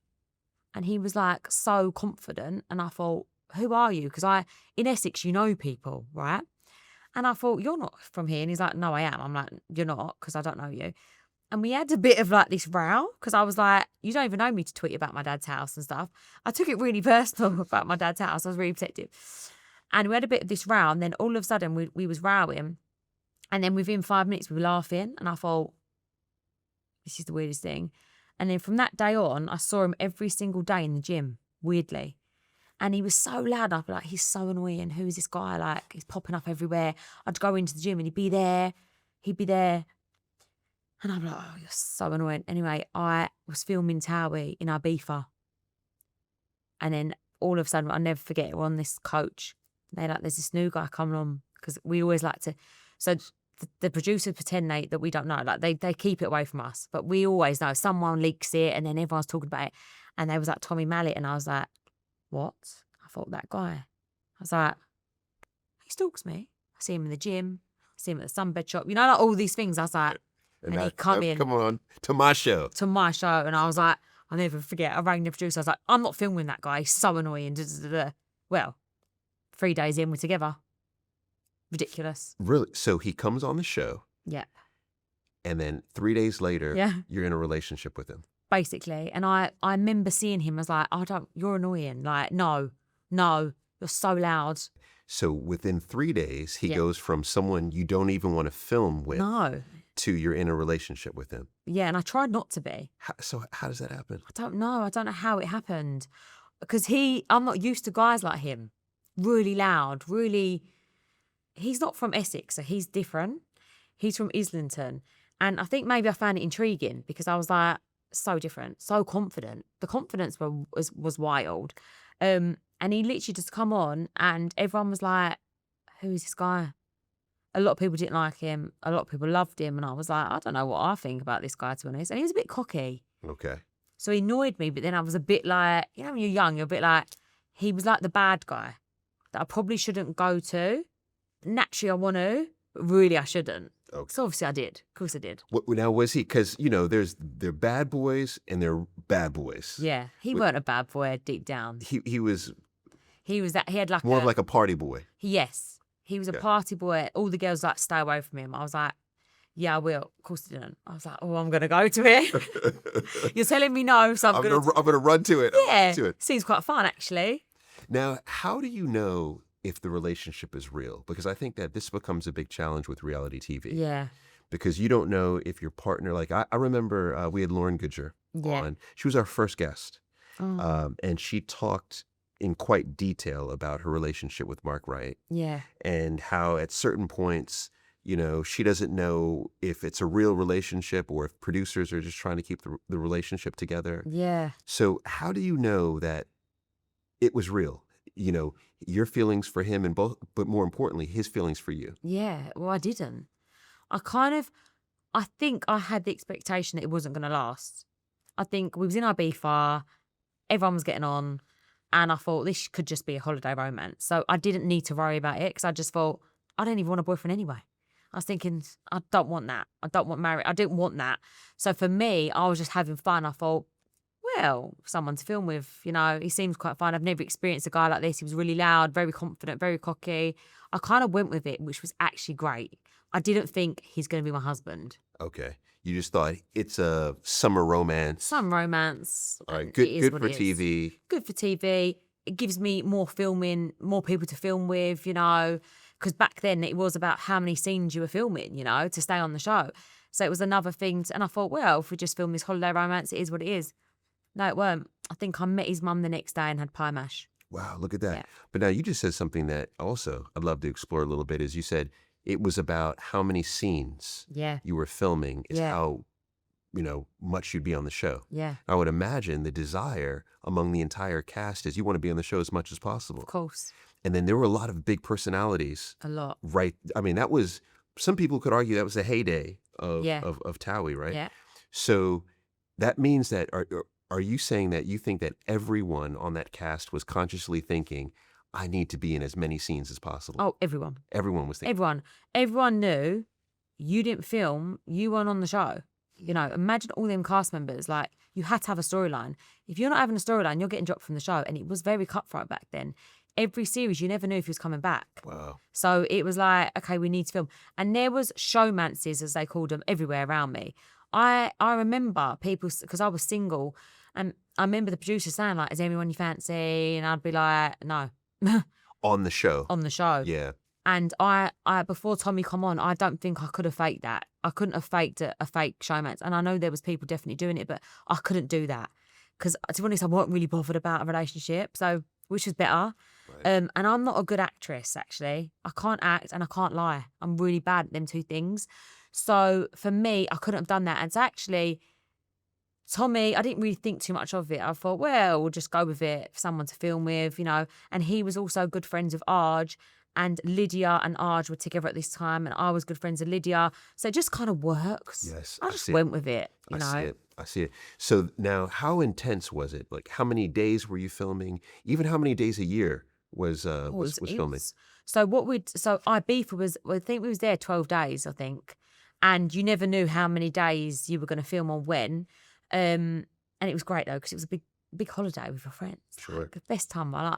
[SPEAKER 1] And he was like so confident. And I thought, who are you? Because in Essex, you know people, right? And I thought, you're not from here. And he's like, no, I am. I'm like, you're not, because I don't know you. And we had a bit of like this row, because I was like, you don't even know me to tweet about my dad's house and stuff. I took it really personal about my dad's house. I was really protective. And we had a bit of this row. And then all of a sudden we was rowing. And then within 5 minutes we were laughing. And I thought, this is the weirdest thing. And then from that day on, I saw him every single day in the gym, weirdly. And he was so loud. I'd be like, he's so annoying. Who is this guy? Like, he's popping up everywhere. I'd go into the gym and he'd be there. And I'm like, oh, you're so annoying. Anyway, I was filming TOWIE in Ibiza. And then all of a sudden, I'll never forget, we're on this coach. They're like, there's this new guy coming on. Because we always like to... So the producers pretend that we don't know. Like, they keep it away from us. But we always know. Someone leaks it and then everyone's talking about it. And they was like, Tommy Mallett. And I was like, what? I thought, that guy. I was like, he stalks me. I see him in the gym. I see him at the sunbed shop. You know, like all these things. I was like, and he come in.
[SPEAKER 2] Come on, to my show.
[SPEAKER 1] To my show. And I was like, I'll never forget. I rang the producer. I was like, I'm not filming that guy. He's so annoying. Well, 3 days in, we're together. Ridiculous.
[SPEAKER 2] Really? So he comes on the show.
[SPEAKER 1] Yeah.
[SPEAKER 2] And then 3 days later,
[SPEAKER 1] Yeah.
[SPEAKER 2] you're in a relationship with him.
[SPEAKER 1] Basically. And I remember seeing him as like, you're annoying. Like, no, you're so loud.
[SPEAKER 2] So within 3 days, he
[SPEAKER 1] Yeah.
[SPEAKER 2] goes from someone you don't even want to film with
[SPEAKER 1] No.
[SPEAKER 2] to you're in a relationship with him.
[SPEAKER 1] Yeah, and I tried not to be.
[SPEAKER 2] So how does that happen?
[SPEAKER 1] I don't know. I don't know how it happened. Because I'm not used to guys like him. Really loud, really. He's not from Essex, so he's different. He's from Islington. And I think maybe I found it intriguing because I was like, so different, so confident. The confidence was wild. And he literally just come on and everyone was like, who is this guy? A lot of people didn't like him. A lot of people loved him. And I was like, I don't know what I think about this guy, to be honest. And he was a bit cocky.
[SPEAKER 2] Okay.
[SPEAKER 1] So he annoyed me, but then I was a bit like, you know, when you're young, you're a bit like, he was like the bad guy that I probably shouldn't go to. Naturally, I want to, but really I shouldn't.
[SPEAKER 2] Okay.
[SPEAKER 1] So obviously I did. Of course I did.
[SPEAKER 2] Now, was he, because, you know, they're bad boys and they're bad boys.
[SPEAKER 1] Yeah. He weren't a bad boy deep down.
[SPEAKER 2] He was
[SPEAKER 1] He was that, he had like
[SPEAKER 2] more of like a party boy.
[SPEAKER 1] Yes. He was a party boy. All the girls like, stay away from him. I was like, yeah, I will. Of course I didn't. I was like, oh, I'm going to go to it. You're telling me no, so I'm going
[SPEAKER 2] to run to it.
[SPEAKER 1] Yeah.
[SPEAKER 2] To it.
[SPEAKER 1] Seems quite fun, actually.
[SPEAKER 2] Now, how do you know if the relationship is real? Because I think that this becomes a big challenge with reality TV.
[SPEAKER 1] Yeah.
[SPEAKER 2] Because you don't know if your partner, like I remember we had Lauren Goodger on. She was our first guest.
[SPEAKER 1] Oh.
[SPEAKER 2] And she talked in quite detail about her relationship with Mark Wright.
[SPEAKER 1] Yeah.
[SPEAKER 2] And how at certain points, you know, she doesn't know if it's a real relationship or if producers are just trying to keep the relationship together.
[SPEAKER 1] Yeah.
[SPEAKER 2] So how do you know that it was real? You know, your feelings for him and both, but more importantly, his feelings for you.
[SPEAKER 1] Yeah. Well, I didn't. I think I had the expectation that it wasn't going to last. I think we was in Ibiza, everyone was getting on, and I thought this could just be a holiday romance. So I didn't need to worry about it because I just thought, I don't even want a boyfriend anyway. I was thinking, I don't want that. I don't want marriage. I didn't want that. So for me, I was just having fun. I thought, well, someone to film with, you know, he seems quite fun. I've never experienced a guy like this. He was really loud, very confident, very cocky. I kind of went with it, which was actually great. I didn't think he's going to be my husband.
[SPEAKER 2] Okay. You just thought it's a summer romance.
[SPEAKER 1] Some romance.
[SPEAKER 2] All right. Good for TV.
[SPEAKER 1] Good for TV. It gives me more filming, more people to film with, you know, because back then it was about how many scenes you were filming, you know, to stay on the show. So it was another thing. And I thought, well, if we just film this holiday romance, it is what it is. No, it weren't. I think I met his mum the next day and had pie mash.
[SPEAKER 2] Wow, look at that.
[SPEAKER 1] Yeah.
[SPEAKER 2] But now you just said something that also I'd love to explore a little bit. Is you said it was about how many scenes you were filming is how, you know, much you'd be on the show.
[SPEAKER 1] Yeah.
[SPEAKER 2] I would imagine the desire among the entire cast is you want to be on the show as much as possible.
[SPEAKER 1] Of course.
[SPEAKER 2] And then there were a lot of big personalities.
[SPEAKER 1] A lot.
[SPEAKER 2] Right. I mean, that was, some people could argue that was the heyday of TOWIE, right?
[SPEAKER 1] Yeah.
[SPEAKER 2] So that means that, are you saying that you think that everyone on that cast was consciously thinking, I need to be in as many scenes as possible?
[SPEAKER 1] Oh, everyone.
[SPEAKER 2] Everyone was thinking.
[SPEAKER 1] Everyone knew you didn't film, you weren't on the show. You know, imagine all them cast members, like, you had to have a storyline. If you're not having a storyline, you're getting dropped from the show. And it was very cutthroat back then. Every series, you never knew if he was coming back.
[SPEAKER 2] Wow.
[SPEAKER 1] So it was like, okay, we need to film. And there was showmances, as they called them, everywhere around me. I remember people, because I was single, and I remember the producer saying, like, is there anyone you fancy? And I'd be like, no.
[SPEAKER 2] On the show.
[SPEAKER 1] On the show.
[SPEAKER 2] Yeah.
[SPEAKER 1] And I before Tommy come on, I don't think I could have faked that. I couldn't have faked a fake showmance. And I know there was people definitely doing it, but I couldn't do that. Because, to be honest, I wasn't really bothered about a relationship. So, which was better. Right. And I'm not a good actress, actually. I can't act and I can't lie. I'm really bad at them two things. So, for me, I couldn't have done that. And so actually, Tommy, I didn't really think too much of it. I thought, well, we'll just go with it for someone to film with, you know. And he was also good friends with Arj. And Lydia and Arj were together at this time, and I was good friends with Lydia. So it just kind of works.
[SPEAKER 2] Yes,
[SPEAKER 1] I just went with it, you know.
[SPEAKER 2] I see it. So now, how intense was it? Like, how many days were you filming? Even how many days a year was filming?
[SPEAKER 1] So Ibiza was, I think we was there 12 days, I think. And you never knew how many days you were going to film on when. And it was great, though, because it was a big holiday with your friends.
[SPEAKER 2] Sure.
[SPEAKER 1] Like, the best time of my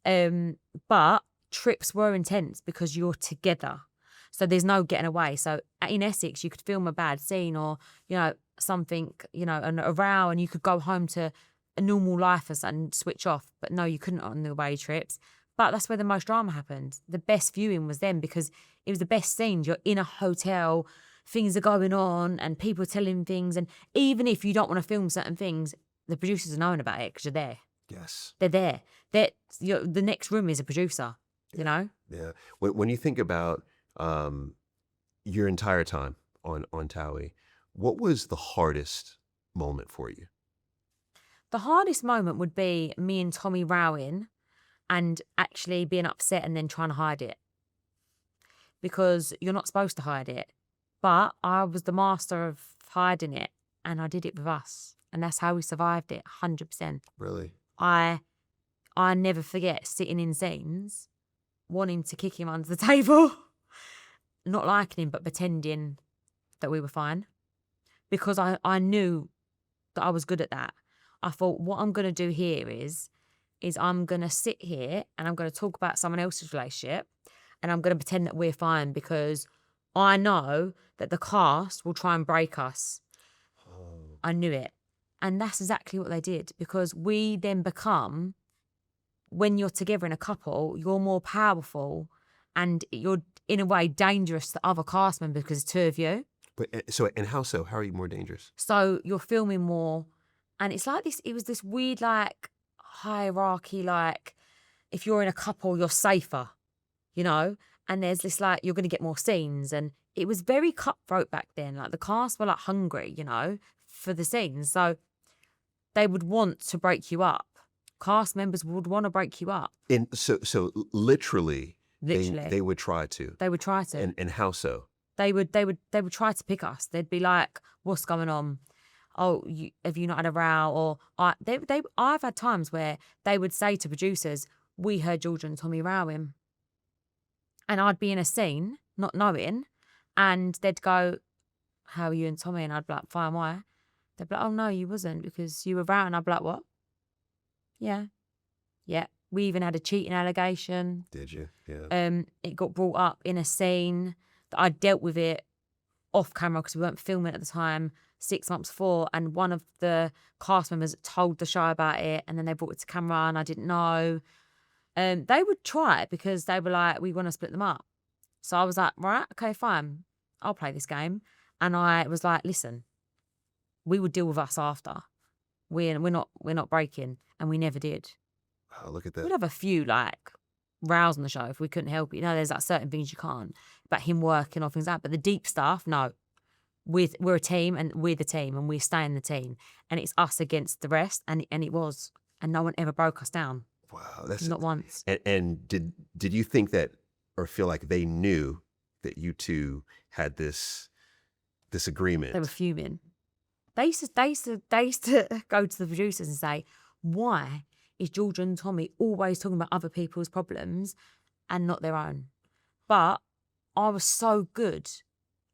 [SPEAKER 1] life. But trips were intense because you're together. So there's no getting away. So in Essex, you could film a bad scene or, something, a row, and you could go home to a normal life and switch off. But no, you couldn't on the away trips. But that's where the most drama happened. The best viewing was then because it was the best scenes. You're in a hotel, things are going on and people are telling things. And even if you don't want to film certain things, the producers are knowing about it because you're there.
[SPEAKER 2] Yes.
[SPEAKER 1] They're there. The next room is a producer,
[SPEAKER 2] Yeah. When you think about your entire time on TOWIE, what was the hardest moment for you?
[SPEAKER 1] The hardest moment would be me and Tommy rowing and actually being upset and then trying to hide it. Because you're not supposed to hide it. But I was the master of hiding it and I did it with us. And that's how we survived it, 100%.
[SPEAKER 2] Really?
[SPEAKER 1] I never forget sitting in scenes, wanting to kick him under the table, not liking him, but pretending that we were fine. Because I knew that I was good at that. I thought, what I'm going to do here is I'm going to sit here and I'm going to talk about someone else's relationship and I'm going to pretend that we're fine because I know that the cast will try and break us. Oh. I knew it. And that's exactly what they did because we then become, when you're together in a couple, you're more powerful and you're in a way dangerous to other cast members because it's two of you.
[SPEAKER 2] But and how so? How are you more dangerous?
[SPEAKER 1] So you're filming more and it's like this, it was this weird like hierarchy, like if you're in a couple, you're safer, and there's this like, you're going to get more scenes and it was very cutthroat back then. Like the cast were like hungry, for the scenes. So they would want to break you up. Cast members would want to break you up.
[SPEAKER 2] And so literally. They would try to.
[SPEAKER 1] They would try to.
[SPEAKER 2] And how so?
[SPEAKER 1] They would try to pick us. They'd be like, "What's going on? Oh, have you not had a row?" Or I've had times where they would say to producers, "We heard Georgia and Tommy rowing," and I'd be in a scene not knowing, and they'd go, "How are you and Tommy?" And I'd be like, "Fine, why?" They'd be like, "Oh no, you wasn't because you were rowing." I'd be like, "What?" Yeah. We even had a cheating allegation.
[SPEAKER 2] Did you? Yeah.
[SPEAKER 1] It got brought up in a scene that I dealt with it off camera because we weren't filming at the time 6 months before. And one of the cast members told the show about it and then they brought it to camera and I didn't know. They would try it because they were like, we want to split them up. So I was like, right, okay, fine. I'll play this game. And I was like, listen, we would deal with us after. We're not breaking. And we never did.
[SPEAKER 2] Oh, look at that.
[SPEAKER 1] We'd have a few like rows on the show if we couldn't help it. There's like certain things you can't. About him working or things like that. But the deep stuff, no. We're a team and we're the team and we stay in the team. And it's us against the rest. And it was. And no one ever broke us down.
[SPEAKER 2] Wow. That's
[SPEAKER 1] not once.
[SPEAKER 2] And did you think that or feel like they knew that you two had this agreement?
[SPEAKER 1] They were fuming. They used to go to the producers and say, why is Georgia and Tommy always talking about other people's problems and not their own? But I was so good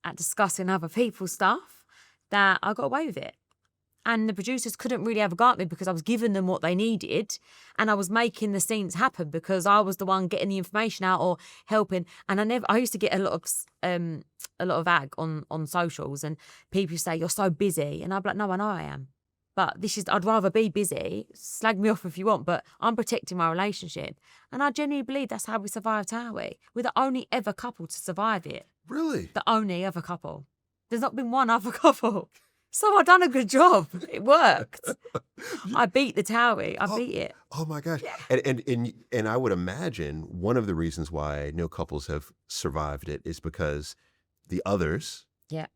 [SPEAKER 1] at discussing other people's stuff that I got away with it. And the producers couldn't really have a go at me because I was giving them what they needed and I was making the scenes happen because I was the one getting the information out or helping. And I used to get a lot of ag on socials and people say, you're so busy. And I'd be like, no, I know I am. But I'd rather be busy, slag me off if you want, but I'm protecting my relationship. And I genuinely believe that's how we survived TOWIE. We're the only ever couple to survive it.
[SPEAKER 2] Really?
[SPEAKER 1] The only other couple. There's not been one other couple. So I've done a good job. It worked. I beat the TOWIE. I beat it.
[SPEAKER 2] Oh my gosh. Yeah. And I would imagine one of the reasons why no couples have survived it is because the others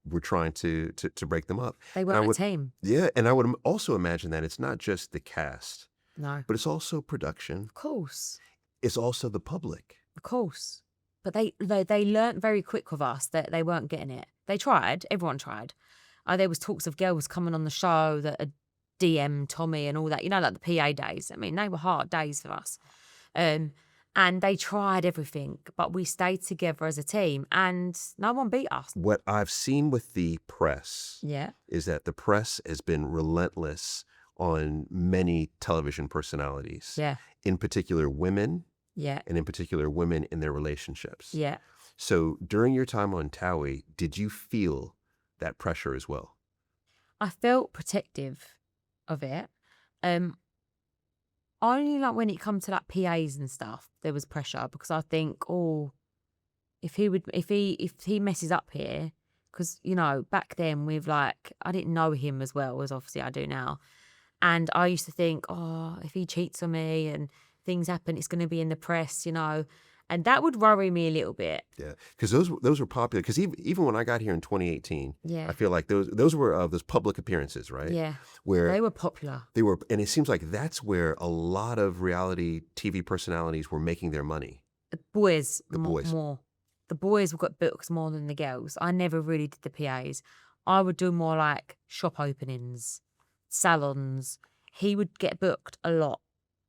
[SPEAKER 2] were trying to break them up.
[SPEAKER 1] They weren't a team.
[SPEAKER 2] Yeah. And I would also imagine that it's not just the cast.
[SPEAKER 1] No.
[SPEAKER 2] But it's also production.
[SPEAKER 1] Of course.
[SPEAKER 2] It's also the public.
[SPEAKER 1] Of course. But they learnt very quick with us that they weren't getting it. They tried. Everyone tried. There was talks of girls coming on the show that had DM Tommy and all that, like the PA days. I mean, they were hard days for us. And they tried everything, but we stayed together as a team and no one beat us.
[SPEAKER 2] What I've seen with the press is that the press has been relentless on many television personalities.
[SPEAKER 1] Yeah.
[SPEAKER 2] In particular, women.
[SPEAKER 1] Yeah.
[SPEAKER 2] And in particular, women in their relationships.
[SPEAKER 1] Yeah.
[SPEAKER 2] So during your time on TOWIE, did you feel that pressure as well?
[SPEAKER 1] I felt protective of it. Only like when it comes to like PAs and stuff, there was pressure because I think, oh, if he messes up here, because you know back then with like I didn't know him as well as obviously I do now, and I used to think, oh, if he cheats on me and things happen, it's going to be in the press, you know, and that would worry me a little bit.
[SPEAKER 2] Yeah, because those were popular. Because even when I got here in 2018,
[SPEAKER 1] Yeah.
[SPEAKER 2] I feel like those were those public appearances, right?
[SPEAKER 1] Yeah,
[SPEAKER 2] Where
[SPEAKER 1] they were popular.
[SPEAKER 2] they were, and it seems like that's where a lot of reality TV personalities were making their money.
[SPEAKER 1] The boys,
[SPEAKER 2] boys.
[SPEAKER 1] more. The boys got books more than the girls. I never really did the PAs. I would do more like shop openings, salons. He would get booked a lot.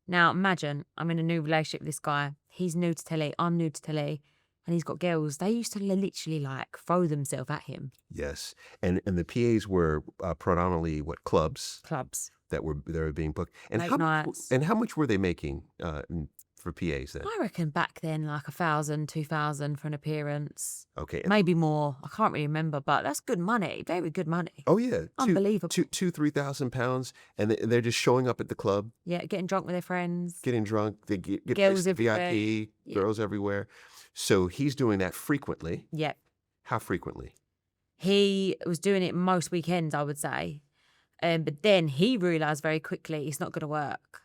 [SPEAKER 1] Now imagine I'm in a new relationship with this guy. He's new to telly. I'm new to telly, and he's got girls. They used to literally like throw themselves at him.
[SPEAKER 2] Yes, and the PAs were predominantly clubs
[SPEAKER 1] Clubs.
[SPEAKER 2] that were being booked. And
[SPEAKER 1] Late
[SPEAKER 2] how
[SPEAKER 1] nights.
[SPEAKER 2] and how much were they making for PAs then?
[SPEAKER 1] I reckon back then like 1,000, 2,000 for an appearance.
[SPEAKER 2] Okay.
[SPEAKER 1] Maybe more. I can't really remember, but that's good money. Very good money.
[SPEAKER 2] Oh yeah,
[SPEAKER 1] Unbelievable.
[SPEAKER 2] 3,000 pounds, and they're just showing up at the club,
[SPEAKER 1] Yeah, getting drunk with their friends.
[SPEAKER 2] getting drunk. They get
[SPEAKER 1] Girls
[SPEAKER 2] placed
[SPEAKER 1] everywhere.
[SPEAKER 2] VIP,
[SPEAKER 1] Yeah.
[SPEAKER 2] girls everywhere. So he's doing that frequently.
[SPEAKER 1] Yeah.
[SPEAKER 2] How frequently?
[SPEAKER 1] He was doing it most weekends, I would say. But then he realised very quickly it's not going to work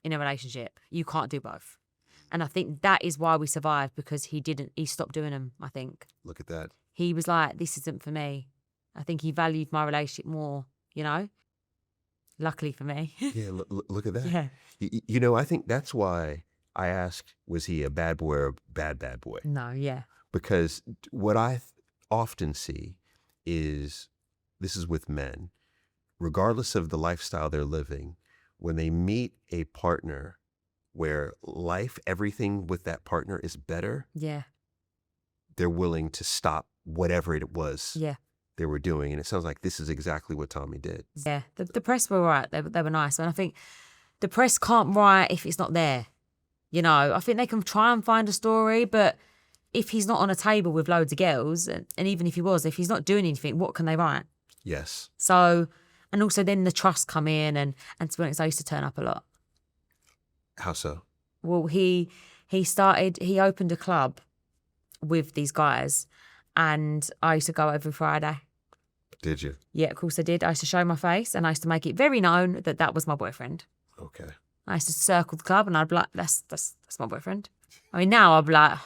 [SPEAKER 1] in a relationship. You can't do both. And I think that is why we survived, because he stopped doing them, I think.
[SPEAKER 2] Look at that.
[SPEAKER 1] He was like, this isn't for me. I think he valued my relationship more, you know? Luckily for me.
[SPEAKER 2] Yeah, look at that.
[SPEAKER 1] Yeah.
[SPEAKER 2] You know, I think that's why I asked, was he a bad boy or a bad boy?
[SPEAKER 1] No, yeah.
[SPEAKER 2] Because what I often see is, this is with men, regardless of the lifestyle they're living, when they meet a partner where everything with that partner is better,
[SPEAKER 1] Yeah.
[SPEAKER 2] they're willing to stop whatever it was
[SPEAKER 1] Yeah.
[SPEAKER 2] they were doing. And it sounds like this is exactly what Tommy did.
[SPEAKER 1] Yeah. The press were right. They were nice. And I think the press can't write if it's not there. You know, I think they can try and find a story, but if he's not on a table with loads of girls, and even if he's not doing anything, what can they write?
[SPEAKER 2] Yes.
[SPEAKER 1] So, and also then the trust come in, and to be honest, I used to turn up a lot.
[SPEAKER 2] How so?
[SPEAKER 1] Well, he opened a club with these guys, and I used to go every Friday.
[SPEAKER 2] Did you?
[SPEAKER 1] Yeah, of course I did. I used to show my face, and I used to make it very known that that was my boyfriend.
[SPEAKER 2] Okay.
[SPEAKER 1] I used to circle the club, and I'd be like, that's my boyfriend. I mean, now I'd be like,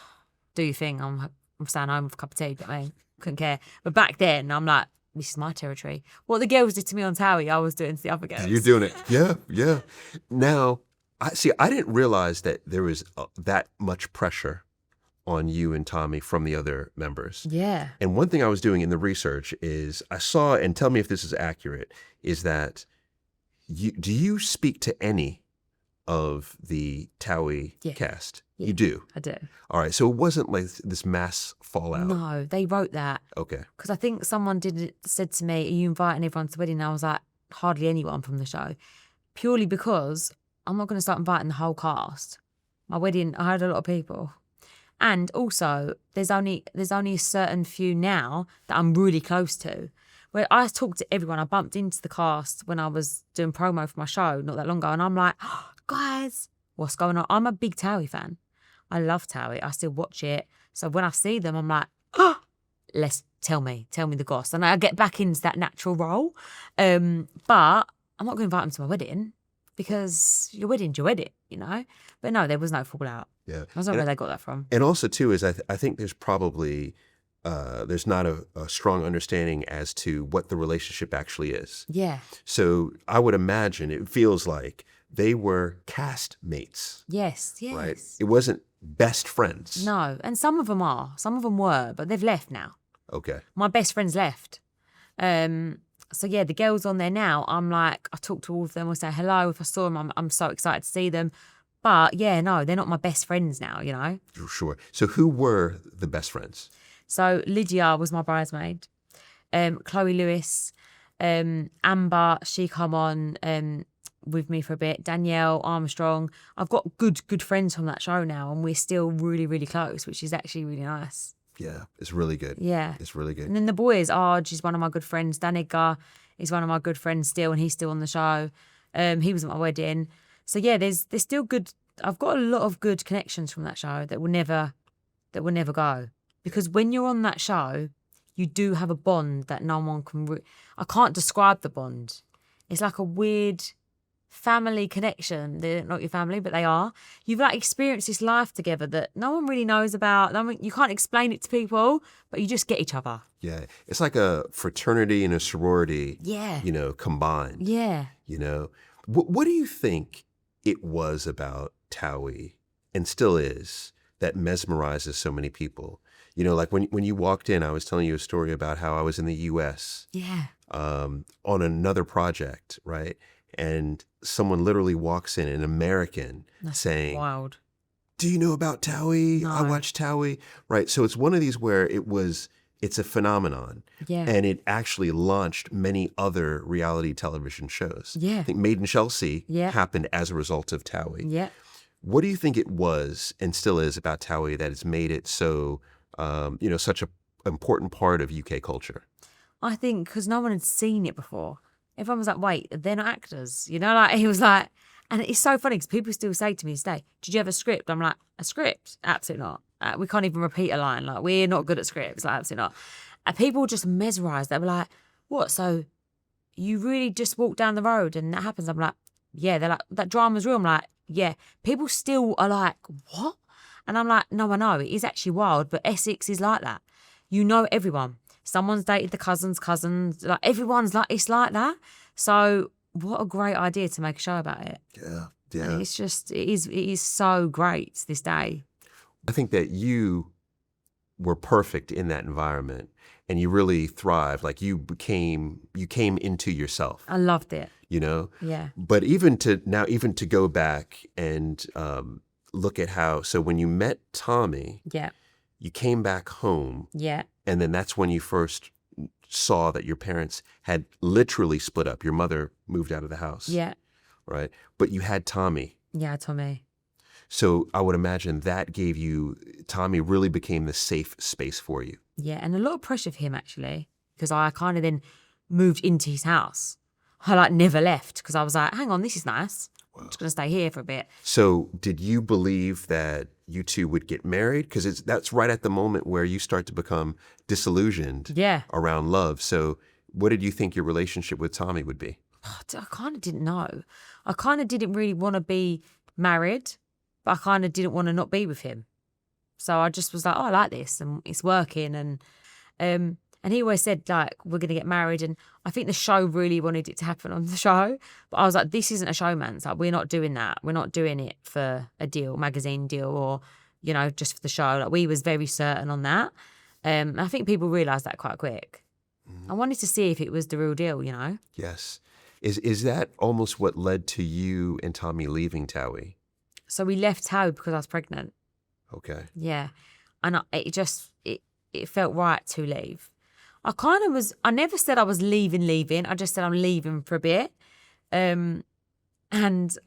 [SPEAKER 1] do your thing. I'm staying home with a cup of tea. But I couldn't care. But back then, I'm like, this is my territory. What the girls did to me on TOWIE, I was doing to the other girls.
[SPEAKER 2] You're doing it. Yeah, yeah. Now, I didn't realize that there was that much pressure on you and Tommy from the other members.
[SPEAKER 1] Yeah.
[SPEAKER 2] And one thing I was doing in the research is I saw, and tell me if this is accurate, is that do you speak to any of the TOWIE cast?
[SPEAKER 1] Yeah.
[SPEAKER 2] You do?
[SPEAKER 1] I do.
[SPEAKER 2] All right. So it wasn't like this mass fallout.
[SPEAKER 1] No, they wrote that.
[SPEAKER 2] Okay.
[SPEAKER 1] Because I think someone said to me, are you inviting everyone to the wedding? And I was like, hardly anyone from the show. Purely because I'm not going to start inviting the whole cast. My wedding, I had a lot of people. And also, there's only a certain few now that I'm really close to. Where I talked to everyone, I bumped into the cast when I was doing promo for my show not that long ago, and I'm like, oh, guys, what's going on? I'm a big TOWIE fan. I love TOWIE. I still watch it. So when I see them, I'm like, oh, tell me the goss. And I get back into that natural role. But I'm not going to invite them to my wedding because your wedding's your wedding, you know? But no, there was no fallout.
[SPEAKER 2] Yeah.
[SPEAKER 1] I don't know where they got that from.
[SPEAKER 2] And also, too, is I think there's probably, there's not a strong understanding as to what the relationship actually is.
[SPEAKER 1] Yeah.
[SPEAKER 2] So I would imagine it feels like they were castmates.
[SPEAKER 1] Yes.
[SPEAKER 2] Right? It wasn't best friends.
[SPEAKER 1] No. And some of them are. Some of them were, but they've left now.
[SPEAKER 2] Okay.
[SPEAKER 1] My best friends left. So yeah, the girls on there now, I'm like, I talk to all of them, I say hello. If I saw them, I'm so excited to see them. But yeah, no, they're not my best friends now, you know?
[SPEAKER 2] Sure. So who were the best friends?
[SPEAKER 1] So Lydia was my bridesmaid. Chloe Lewis, Amber, she come on. with me for a bit. Danielle Armstrong. I've got good friends from that show now, and we're still really, really close, which is actually really nice.
[SPEAKER 2] Yeah, it's really good.
[SPEAKER 1] Yeah.
[SPEAKER 2] It's really good.
[SPEAKER 1] And then the boys, Arj is one of my good friends. Dan Edgar is one of my good friends still, and he's still on the show. He was at my wedding. So yeah, there's still good. I've got a lot of good connections from that show that will never go. Because when you're on that show, you do have a bond that no one can. I can't describe the bond. It's like a weird family connection. They're not your family, but they are. You've like experienced this life together that no one really knows about. You can't explain it to people, but you just get each other.
[SPEAKER 2] Yeah, it's like a fraternity and a sorority.
[SPEAKER 1] Yeah.
[SPEAKER 2] Combined.
[SPEAKER 1] Yeah.
[SPEAKER 2] What do you think it was about TOWIE, and still is, that mesmerizes so many people? Like when you walked in, I was telling you a story about how I was in the U.S.
[SPEAKER 1] Yeah.
[SPEAKER 2] On another project, right? And someone literally walks in, an American, saying,
[SPEAKER 1] Wild.
[SPEAKER 2] "Do you know about TOWIE?
[SPEAKER 1] No.
[SPEAKER 2] I watch TOWIE." Right. So it's one of these where it's a phenomenon.
[SPEAKER 1] Yeah.
[SPEAKER 2] And it actually launched many other reality television shows.
[SPEAKER 1] Yeah.
[SPEAKER 2] I think Made in Chelsea
[SPEAKER 1] Yeah.
[SPEAKER 2] happened as a result of TOWIE.
[SPEAKER 1] Yeah.
[SPEAKER 2] What do you think it was and still is about TOWIE that has made it so, such an important part of UK culture?
[SPEAKER 1] I think because no one had seen it before. Everyone was like, wait, they're not actors. Like he was like, and it's so funny because people still say to me today, did you have a script? I'm like, a script? Absolutely not. We can't even repeat a line. Like, we're not good at scripts. Like, absolutely not. And people just mesmerised. They were like, what? So you really just walk down the road and that happens? I'm like, yeah. They're like, that drama's real. I'm like, yeah. People still are like, what? And I'm like, no, I know. It is actually wild, but Essex is like that. Everyone. Someone's dated the cousin's cousins. Like, everyone's like, it's like that. So what a great idea to make a show about it.
[SPEAKER 2] Yeah.
[SPEAKER 1] And it's just, it is so great this day.
[SPEAKER 2] I think that you were perfect in that environment and you really thrived. Like you came into yourself.
[SPEAKER 1] I loved it.
[SPEAKER 2] Yeah. But even to go back and look at how, so when you met Tommy,
[SPEAKER 1] yeah,
[SPEAKER 2] you came back home.
[SPEAKER 1] Yeah.
[SPEAKER 2] And then that's when you first saw that your parents had literally split up. Your mother moved out of the house.
[SPEAKER 1] Yeah.
[SPEAKER 2] Right. But you had Tommy.
[SPEAKER 1] Yeah, Tommy.
[SPEAKER 2] So I would imagine that Tommy really became the safe space for you.
[SPEAKER 1] Yeah, and a lot of pressure for him actually, because I kind of then moved into his house. I never left because I was like, hang on, this is nice. Wow. I'm just going to stay here for a bit.
[SPEAKER 2] So did you believe that you two would get married? Because that's right at the moment where you start to become disillusioned around love. So what did you think your relationship with Tommy would be?
[SPEAKER 1] I kind of didn't know. I kind of didn't really want to be married, but I kind of didn't want to not be with him. So I just was like, oh, I like this and it's working. And he always said, like, we're going to get married. And I think the show really wanted it to happen on the show. But I was like, this isn't a showman's. Like, we're not doing that. We're not doing it for a deal, magazine deal, or, just for the show. Like, we was very certain on that. I think people realised that quite quick. Mm-hmm. I wanted to see if it was the real deal,
[SPEAKER 2] Yes. Is that almost what led to you and Tommy leaving TOWIE?
[SPEAKER 1] So we left TOWIE because I was pregnant.
[SPEAKER 2] Okay.
[SPEAKER 1] Yeah. And it felt right to leave. I never said I was leaving. I just said I'm leaving for a bit. And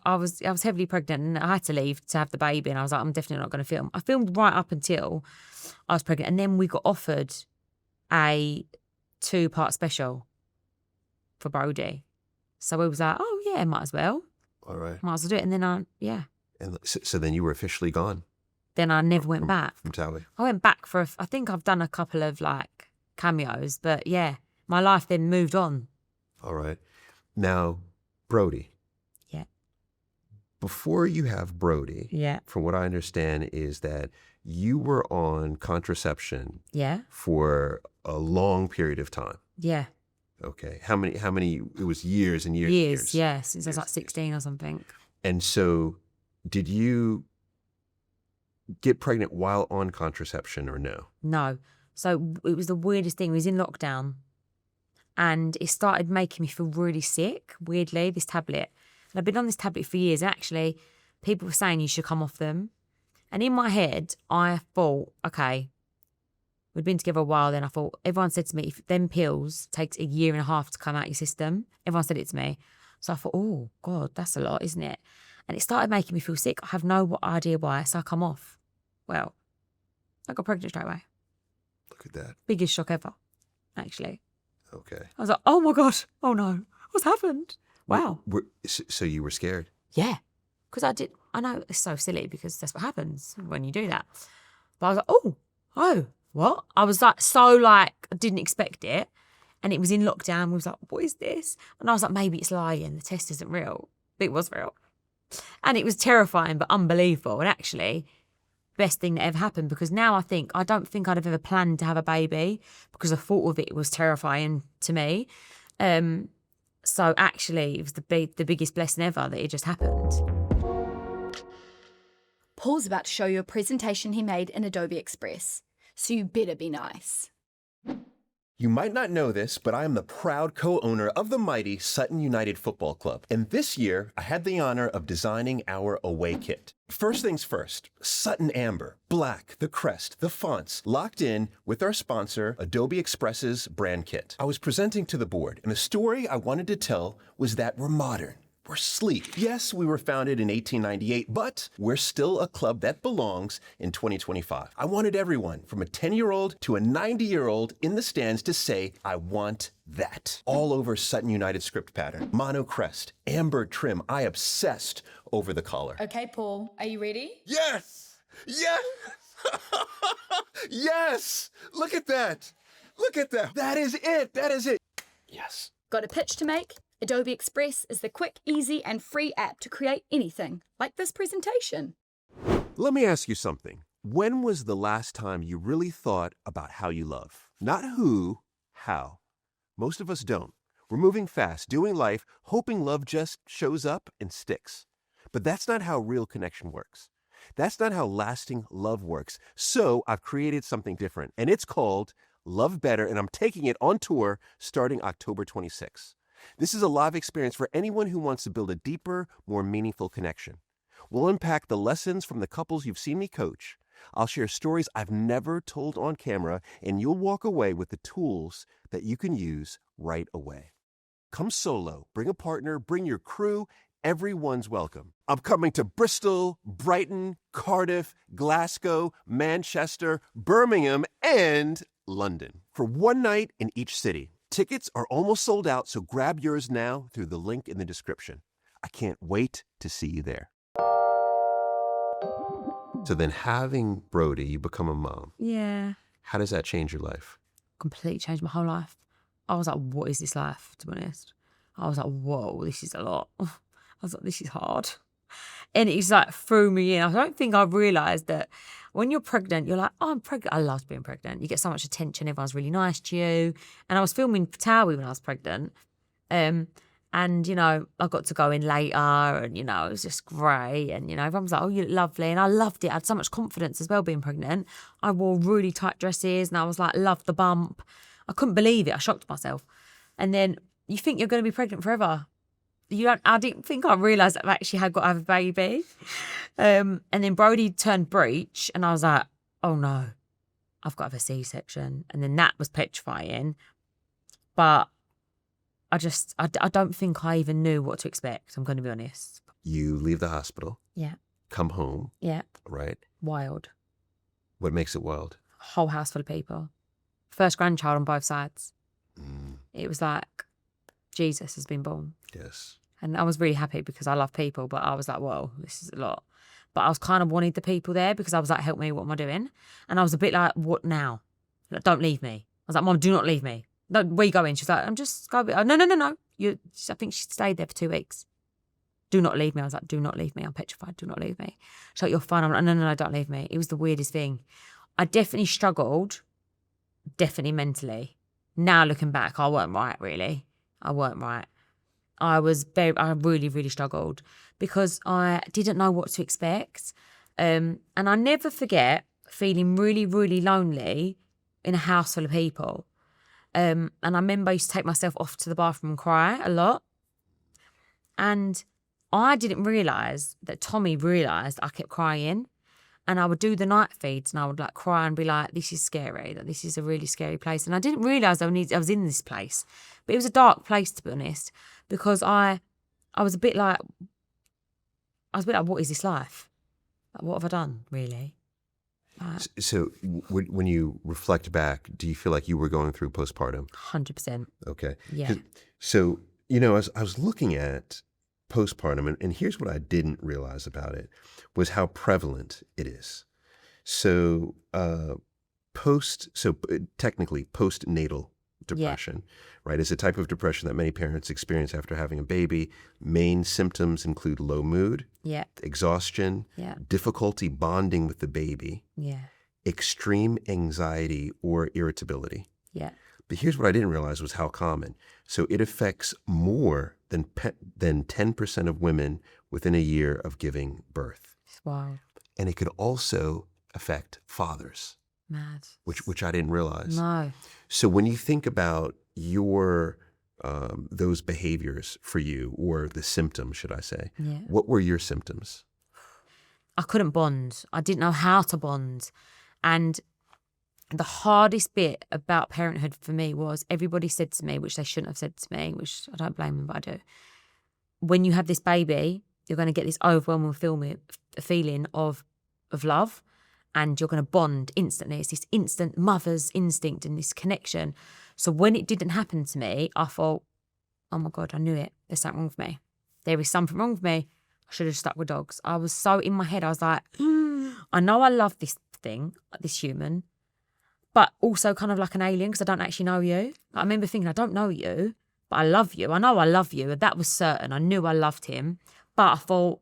[SPEAKER 1] I was heavily pregnant and I had to leave to have the baby. And I was like, I'm definitely not going to film. I filmed right up until I was pregnant. And then we got offered a 2-part special for Brody. So we was like, oh yeah, might as well.
[SPEAKER 2] All right.
[SPEAKER 1] Might as well do it. And then
[SPEAKER 2] And so then you were officially gone.
[SPEAKER 1] Then I never went back.
[SPEAKER 2] From TOWIE.
[SPEAKER 1] I went back I think I've done a couple of cameos, but yeah, my life then moved on.
[SPEAKER 2] All right. Now, Brody.
[SPEAKER 1] Yeah.
[SPEAKER 2] Before you have Brody, from what I understand is that you were on contraception for a long period of time.
[SPEAKER 1] Yeah.
[SPEAKER 2] Okay. How many, it was years and years.
[SPEAKER 1] Years, yeah, since I was 16 or something.
[SPEAKER 2] And so did you get pregnant while on contraception or no?
[SPEAKER 1] No. So it was the weirdest thing. We was in lockdown and it started making me feel really sick, weirdly, this tablet. And I've been on this tablet for years. And actually, people were saying you should come off them. And in my head, I thought, okay, we'd been together a while then. I thought, everyone said to me, if them pills takes 1.5 years to come out your system. Everyone said it to me. So I thought, oh, God, that's a lot, isn't it? And it started making me feel sick. I have no idea why. So I come off. Well, I got pregnant straight away.
[SPEAKER 2] Look at that.
[SPEAKER 1] Biggest shock ever, actually.
[SPEAKER 2] Okay.
[SPEAKER 1] I was like, oh, my God. Oh, no. What's happened? Wow.
[SPEAKER 2] So you were scared?
[SPEAKER 1] Yeah. Because I know it's so silly because that's what happens when you do that. But I was like, oh, what? I was like, I didn't expect it. And it was in lockdown. We was like, what is this? And I was like, maybe it's lying. The test isn't real. But it was real. And it was terrifying, but unbelievable. And actually, best thing that ever happened, because now I don't think I'd have ever planned to have a baby because the thought of it was terrifying to me. So actually, it was the biggest blessing ever that it just happened.
[SPEAKER 4] Paul's about to show you a presentation he made in Adobe Express, so you better be nice.
[SPEAKER 2] You might not know this, but I am the proud co-owner of the mighty Sutton United Football Club. And this year, I had the honor of designing our away kit. First things first, Sutton Amber, black, the crest, the fonts, locked in with our sponsor, Adobe Express's brand kit. I was presenting to the board, and the story I wanted to tell was that we're modern. We're sleek. Yes, we were founded in 1898, but we're still a club that belongs in 2025. I wanted everyone from a 10-year-old to a 90-year-old in the stands to say, I want that. All over Sutton United script pattern. Mono crest, amber trim. I obsessed over the collar.
[SPEAKER 4] Okay, Paul, are you ready?
[SPEAKER 2] Yes! Yes! Yes! Look at that! Look at that! That is it! That is it! Yes.
[SPEAKER 4] Got a pitch to make? Adobe Express is the quick, easy, and free app to create anything, like this presentation.
[SPEAKER 2] Let me ask you something. When was the last time you really thought about how you love? Not who, how. Most of us don't. We're moving fast, doing life, hoping love just shows up and sticks. But that's not how real connection works. That's not how lasting love works. So I've created something different, and it's called Love Better, and I'm taking it on tour starting October 26th. This is a live experience for anyone who wants to build a deeper, more meaningful connection. We'll unpack the lessons from the couples you've seen me coach. I'll share stories I've never told on camera, and you'll walk away with the tools that you can use right away. Come solo, bring a partner, bring your crew. Everyone's welcome. I'm coming to Bristol, Brighton, Cardiff, Glasgow, Manchester, Birmingham, and London for one night in each city. Tickets are almost sold out, so grab yours now through the link in the description. I can't wait to see you there. So then having Brody, you become a mom.
[SPEAKER 1] Yeah.
[SPEAKER 2] How does that change your life?
[SPEAKER 1] Completely changed my whole life. I was like, what is this life, to be honest? I was like, whoa, this is a lot. I was like, this is hard. And it's like threw me in. I don't think I realised that when you're pregnant, you're like, oh, I'm pregnant. I loved being pregnant. You get so much attention. Everyone's really nice to you. And I was filming TOWIE when I was pregnant. And, you know, I got to go in later and, you know, it was just great. And, you know, everyone was like, oh, you look lovely. And I loved it. I had so much confidence as well being pregnant. I wore really tight dresses and I was like, loved the bump. I couldn't believe it. I shocked myself. And then you think you're going to be pregnant forever. I didn't think I realised that I've actually got to have a baby. And then Brody turned breech and I was like, oh no, I've got to have a C-section. And then that was petrifying. But I don't think I even knew what to expect, I'm going to be honest.
[SPEAKER 2] You leave the hospital.
[SPEAKER 1] Yeah.
[SPEAKER 2] Come home.
[SPEAKER 1] Yeah.
[SPEAKER 2] Right?
[SPEAKER 1] Wild.
[SPEAKER 2] What makes it wild?
[SPEAKER 1] Whole house full of people. First grandchild on both sides. It was like, Jesus has been born.
[SPEAKER 2] Yes.
[SPEAKER 1] And I was really happy because I love people, but I was like, whoa, this is a lot. But I was kind of wanted the people there because I was like, help me, what am I doing? And I was a bit like, what now? Like, don't leave me. I was like, Mom, do not leave me. No, where are you going? She's like, I'm just going. Oh, no. I think she stayed there for 2 weeks. Do not leave me. I was like, do not leave me. I'm petrified. Do not leave me. She's like, you're fine. I'm like, no, don't leave me. It was the weirdest thing. I definitely struggled, definitely mentally. Now looking back, I weren't right, really. I weren't right. I really, really struggled because I didn't know what to expect. And I never forget feeling really, really lonely in a house full of people. And I remember I used to take myself off to the bathroom and cry a lot. And I didn't realise that Tommy realised I kept crying. And I would do the night feeds and I would like cry and be like, this is scary, that this is a really scary place. And I didn't realise I was in this place. But it was a dark place, to be honest, because I I was a bit like, what is this life? Like, what have I done, really?
[SPEAKER 2] So when you reflect back, do you feel like you were going through postpartum?
[SPEAKER 1] 100%.
[SPEAKER 2] Okay.
[SPEAKER 1] Yeah.
[SPEAKER 2] So, as I was looking at postpartum, and here's what I didn't realize about it, was how prevalent it is. So, technically postnatal depression, right, is a type of depression that many parents experience after having a baby. Main symptoms include low mood, exhaustion, difficulty bonding with the baby, extreme anxiety or irritability. But here's what I didn't realize was how common. So it affects more than 10% of women within a year of giving birth.
[SPEAKER 1] Wow.
[SPEAKER 2] And it could also affect fathers.
[SPEAKER 1] Mad.
[SPEAKER 2] Which I didn't realize.
[SPEAKER 1] No.
[SPEAKER 2] So when you think about your those behaviors for you, or the symptoms, should I say, what were your symptoms?
[SPEAKER 1] I couldn't bond. I didn't know how to bond. And the hardest bit about parenthood for me was everybody said to me, which they shouldn't have said to me, which I don't blame them, but I do. When you have this baby, you're going to get this overwhelming feeling of love, and you're going to bond instantly. It's this instant mother's instinct and this connection. So when it didn't happen to me, I thought, oh my God, I knew it. There's something wrong with me. There is something wrong with me. I should have stuck with dogs. I was so in my head. I was like, I know I love this thing, this human, but also kind of like an alien because I don't actually know you. I remember thinking, I don't know you, but I love you. I know I love you. That was certain. I knew I loved him. But I thought,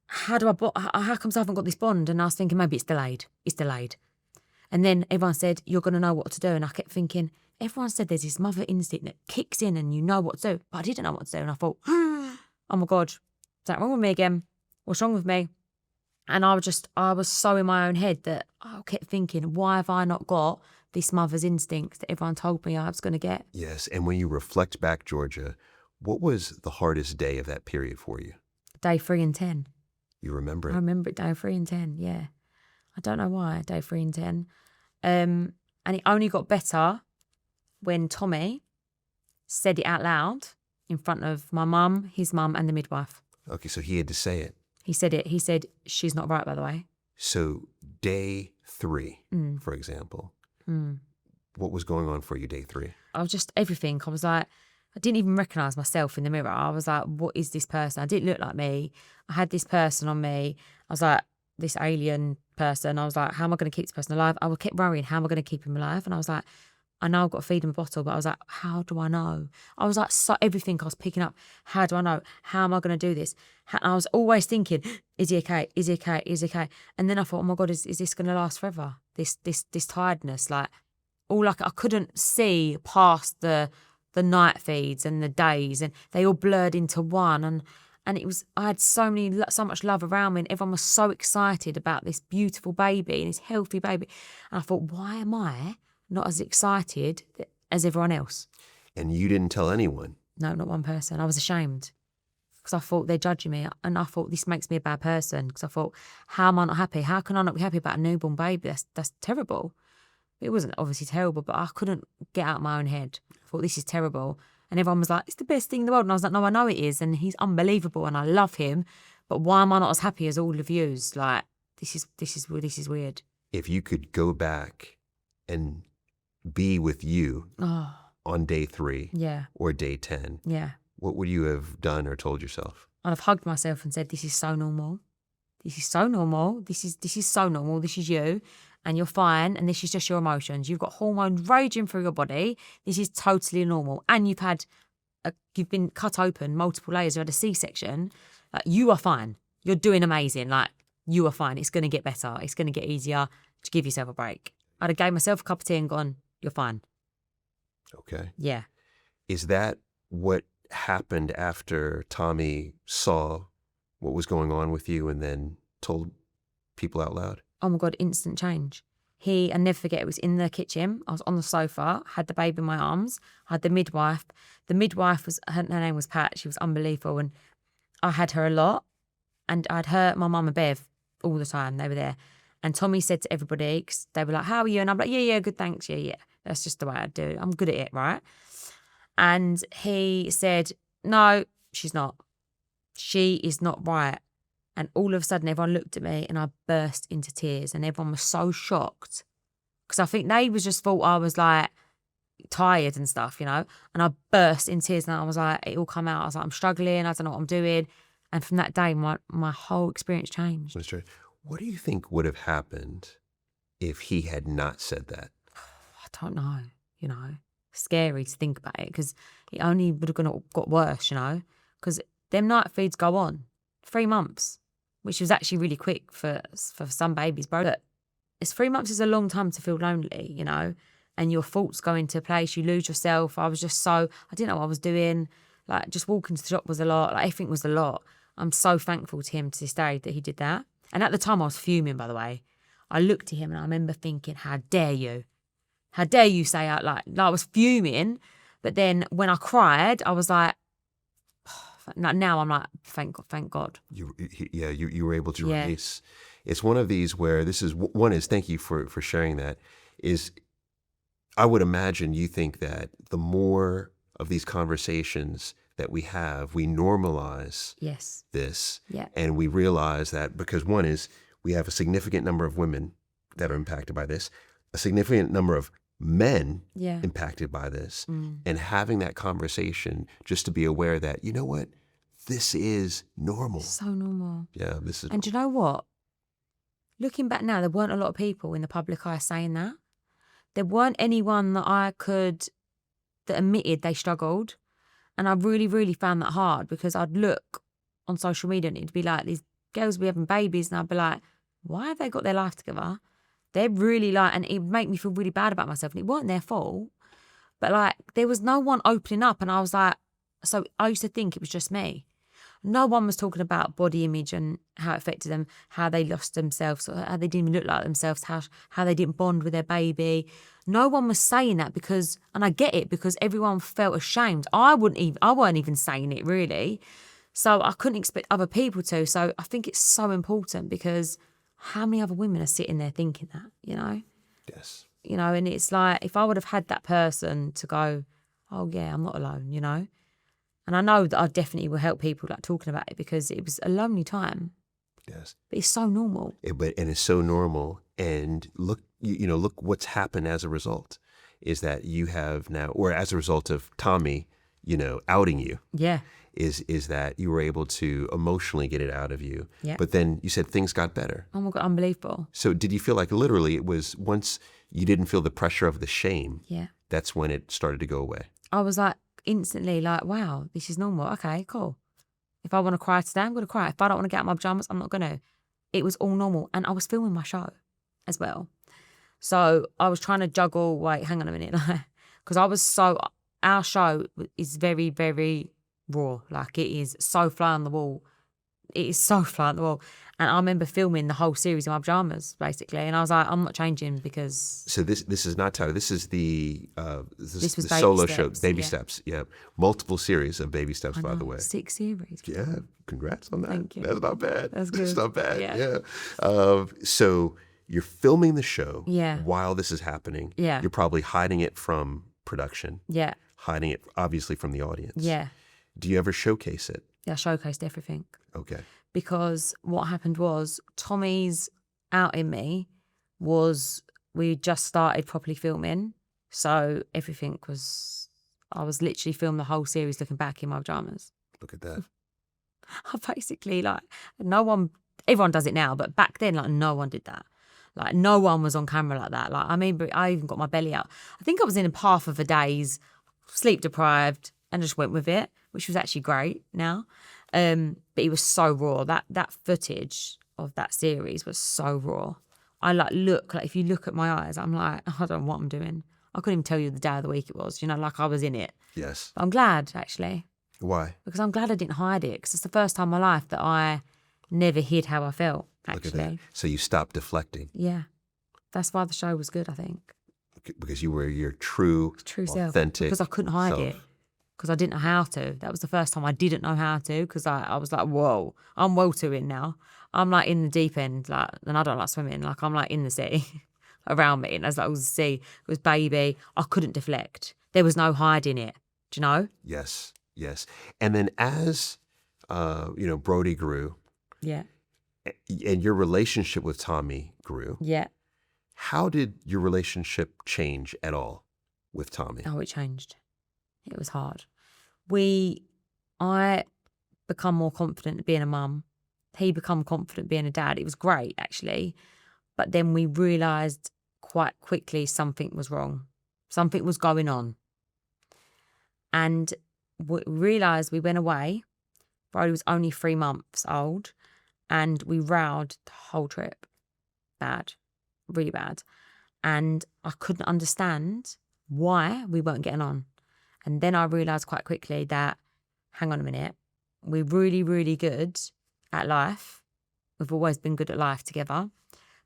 [SPEAKER 1] how come I haven't got this bond? And I was thinking, maybe it's delayed. It's delayed. And then everyone said, you're going to know what to do. And I kept thinking, everyone said there's this mother instinct that kicks in and you know what to do. But I didn't know what to do. And I thought, oh my God, is that wrong with me again? What's wrong with me? And I was so in my own head that I kept thinking, why have I not got this mother's instinct that everyone told me I was going to get?
[SPEAKER 2] Yes. And when you reflect back, Georgia, what was the hardest day of that period for you?
[SPEAKER 1] Day 3 and 10.
[SPEAKER 2] You remember it?
[SPEAKER 1] I remember it day 3 and 10, yeah. I don't know why, day 3 and 10. And it only got better when Tommy said it out loud in front of my mum, his mum, and the midwife.
[SPEAKER 2] Okay, so he had to say it.
[SPEAKER 1] He said it. He said, she's not right, by the way.
[SPEAKER 2] So day 3, for example, what was going on for you day 3?
[SPEAKER 1] I was just everything. I was like, I didn't even recognise myself in the mirror. I was like, what is this person? I didn't look like me. I had this person on me. I was like, this alien person. I was like, how am I going to keep this person alive? I kept worrying, how am I going to keep him alive? And I was like, I know I've got to feed him a bottle, but I was like, how do I know? I was like, so everything I was picking up, how do I know? How am I going to do this? And I was always thinking, is he okay? Is he okay? Is he okay? And then I thought, oh my God, is this going to last forever? This tiredness, like I couldn't see past the night feeds and the days, and they all blurred into one. And it was, I had so much love around me, and everyone was so excited about this beautiful baby and this healthy baby. And I thought, why am I not as excited as everyone else?
[SPEAKER 2] And you didn't tell anyone? No,
[SPEAKER 1] not one person. I was ashamed because I thought they're judging me, and I thought this makes me a bad person because I thought, how am I not happy? How can I not be happy about a newborn baby? That's terrible. It wasn't obviously terrible, but I couldn't get out of my own head. I thought, this is terrible. And everyone was like, it's the best thing in the world. And I was like, no, I know it is. And he's unbelievable and I love him. But why am I not as happy as all of yous? Like, this is weird.
[SPEAKER 2] If you could go back and be with you on day 3 or day 10, what would you have done or told yourself?
[SPEAKER 1] I'd have hugged myself and said, this is so normal. This is so normal. This is so normal. This is you. And you're fine, and this is just your emotions. You've got hormones raging through your body. This is totally normal. And you've been cut open, multiple layers, you had a C-section. Like, you are fine. You're doing amazing. Like, you are fine. It's going to get better. It's going to get easier. To give yourself a break. I'd have gave myself a cup of tea and gone, you're fine.
[SPEAKER 2] Okay.
[SPEAKER 1] Yeah.
[SPEAKER 2] Is that what happened after Tommy saw what was going on with you and then told people out loud?
[SPEAKER 1] Oh my God, instant change. I'll never forget, it was in the kitchen. I was on the sofa, had the baby in my arms. I had the midwife. The midwife her name was Pat. She was unbelievable. And I had her a lot. And I'd her, my mum and Bev all the time. They were there. And Tommy said to everybody, because they were like, how are you? And I'm like, yeah, good, thanks. Yeah. That's just the way I do it. I'm good at it, right? And he said, no, she's not. She is not right. And all of a sudden, everyone looked at me and I burst into tears and everyone was so shocked. Because I think they was just thought I was like tired and stuff, you know. And I burst in tears and I was like, it all come out. I was like, I'm struggling. I don't know what I'm doing. And from that day, my whole experience changed.
[SPEAKER 2] That's true. What do you think would have happened if he had not said that?
[SPEAKER 1] I don't know, you know. Scary to think about it because it only would have got worse, you know. Because them night feeds go on 3 months, which was actually really quick for some babies, bro. But 3 months is a long time to feel lonely, you know, and your thoughts go into place, you lose yourself. I was just I didn't know what I was doing. Like, just walking to the shop was a lot. Like, everything was a lot. I'm so thankful to him to this day that he did that. And at the time, I was fuming, by the way. I looked at him and I remember thinking, how dare you? How dare you say out like I was fuming. But then when I cried, I was like, now I'm like, thank God.
[SPEAKER 2] You were able to release. It's one of these where one is, thank you for sharing that, is I would imagine you think that the more of these conversations that we have, we normalize this.
[SPEAKER 1] Yeah.
[SPEAKER 2] And we realize that because one is we have a significant number of women that are impacted by this, a significant number of men impacted by this, and having that conversation just to be aware that, you know what, this is normal.
[SPEAKER 1] So normal.
[SPEAKER 2] Yeah, this is.
[SPEAKER 1] And do you know what? Looking back now, there weren't a lot of people in the public eye saying that. There weren't anyone that that admitted they struggled. And I really, really found that hard because I'd look on social media and it'd be like, these girls be having babies, and I'd be like, why have they got their life together? They're really like, and it would make me feel really bad about myself. And it wasn't their fault. But like, there was no one opening up. And I was like, so I used to think it was just me. No one was talking about body image and how it affected them, how they lost themselves, how they didn't even look like themselves, how they didn't bond with their baby. No one was saying that because, and I get it, because everyone felt ashamed. I weren't even saying it really. So I couldn't expect other people to. So I think it's so important because how many other women are sitting there thinking that, you know?
[SPEAKER 2] Yes.
[SPEAKER 1] You know, and it's like, if I would have had that person to go, oh yeah, I'm not alone, you know? And I know that I definitely will help people like talking about it because it was a lonely time.
[SPEAKER 2] Yes.
[SPEAKER 1] But it's so normal.
[SPEAKER 2] And it's so normal. And look, look what's happened as a result is that you have now, or as a result of Tommy, outing you.
[SPEAKER 1] Yeah.
[SPEAKER 2] Is that you were able to emotionally get it out of you.
[SPEAKER 1] Yeah.
[SPEAKER 2] But then you said things got better.
[SPEAKER 1] Oh my God, unbelievable.
[SPEAKER 2] So did you feel like literally it was once you didn't feel the pressure of the shame, that's when it started to go away?
[SPEAKER 1] I was like instantly like, wow, this is normal. Okay, cool. If I want to cry today, I'm going to cry. If I don't want to get out of my pajamas, I'm not going to. It was all normal. And I was filming my show as well. So I was trying to juggle, wait, hang on a minute. Because our show is very, very raw. Like, it is so fly on the wall. It is so fly on the wall. And I remember filming the whole series in my pajamas, basically. And I was like, I'm not changing because...
[SPEAKER 2] So this is not TOWIE. This is the
[SPEAKER 1] Baby
[SPEAKER 2] solo show,
[SPEAKER 1] Steps,
[SPEAKER 2] Baby Steps. Yeah. Multiple series of Baby Steps, by the way.
[SPEAKER 1] 6 series.
[SPEAKER 2] Yeah. Congrats on that.
[SPEAKER 1] Thank you.
[SPEAKER 2] That's not bad.
[SPEAKER 1] That's good.
[SPEAKER 2] That's not bad.
[SPEAKER 1] Yeah.
[SPEAKER 2] So you're filming the show while this is happening.
[SPEAKER 1] Yeah.
[SPEAKER 2] You're probably hiding it from production.
[SPEAKER 1] Yeah.
[SPEAKER 2] Hiding it, obviously, from the audience.
[SPEAKER 1] Yeah.
[SPEAKER 2] Do you ever showcase it?
[SPEAKER 1] Yeah, I showcased everything.
[SPEAKER 2] Okay.
[SPEAKER 1] Because what happened was Tommy's outing me was we just started properly filming. So everything I was literally filming the whole series looking back in my pajamas.
[SPEAKER 2] Look at that.
[SPEAKER 1] I basically everyone does it now, but back then, like, no one did that. Like, no one was on camera like that. Like, I mean, I even got my belly out. I think I was in half of a daze, sleep deprived, and just went with it, which was actually great now. But it was so raw. That footage of that series was so raw. I if you look at my eyes, I'm like, I don't know what I'm doing. I couldn't even tell you the day of the week it was, like I was in it.
[SPEAKER 2] Yes.
[SPEAKER 1] But I'm glad, actually.
[SPEAKER 2] Why?
[SPEAKER 1] Because I'm glad I didn't hide it, because it's the first time in my life that I never hid how I felt, actually.
[SPEAKER 2] Look at that. So you stopped deflecting.
[SPEAKER 1] Yeah. That's why the show was good, I think.
[SPEAKER 2] Because you were your true
[SPEAKER 1] self.
[SPEAKER 2] Authentic
[SPEAKER 1] Because I couldn't hide
[SPEAKER 2] self.
[SPEAKER 1] it. Because I didn't know how to. That was the first time I didn't know how to, because I was like, whoa, I'm well too in now. I'm like in the deep end, like, and I don't like swimming. Like, I'm like in the sea around me. And as it was the sea, it was baby. I couldn't deflect. There was no hiding it. Do you know?
[SPEAKER 2] Yes. Yes. And then as, Brody grew
[SPEAKER 1] Yeah.
[SPEAKER 2] and your relationship with Tommy grew,
[SPEAKER 1] Yeah.
[SPEAKER 2] how did your relationship change at all with Tommy?
[SPEAKER 1] Oh, it changed. It was hard. I become more confident being a mum. He become confident being a dad. It was great, actually. But then we realised quite quickly something was wrong. Something was going on. And we realised we went away. Brody was only 3 months old. And we rowed the whole trip. Bad. Really bad. And I couldn't understand why we weren't getting on. And then I realised quite quickly that, hang on a minute, we're really, really good at life. We've always been good at life together.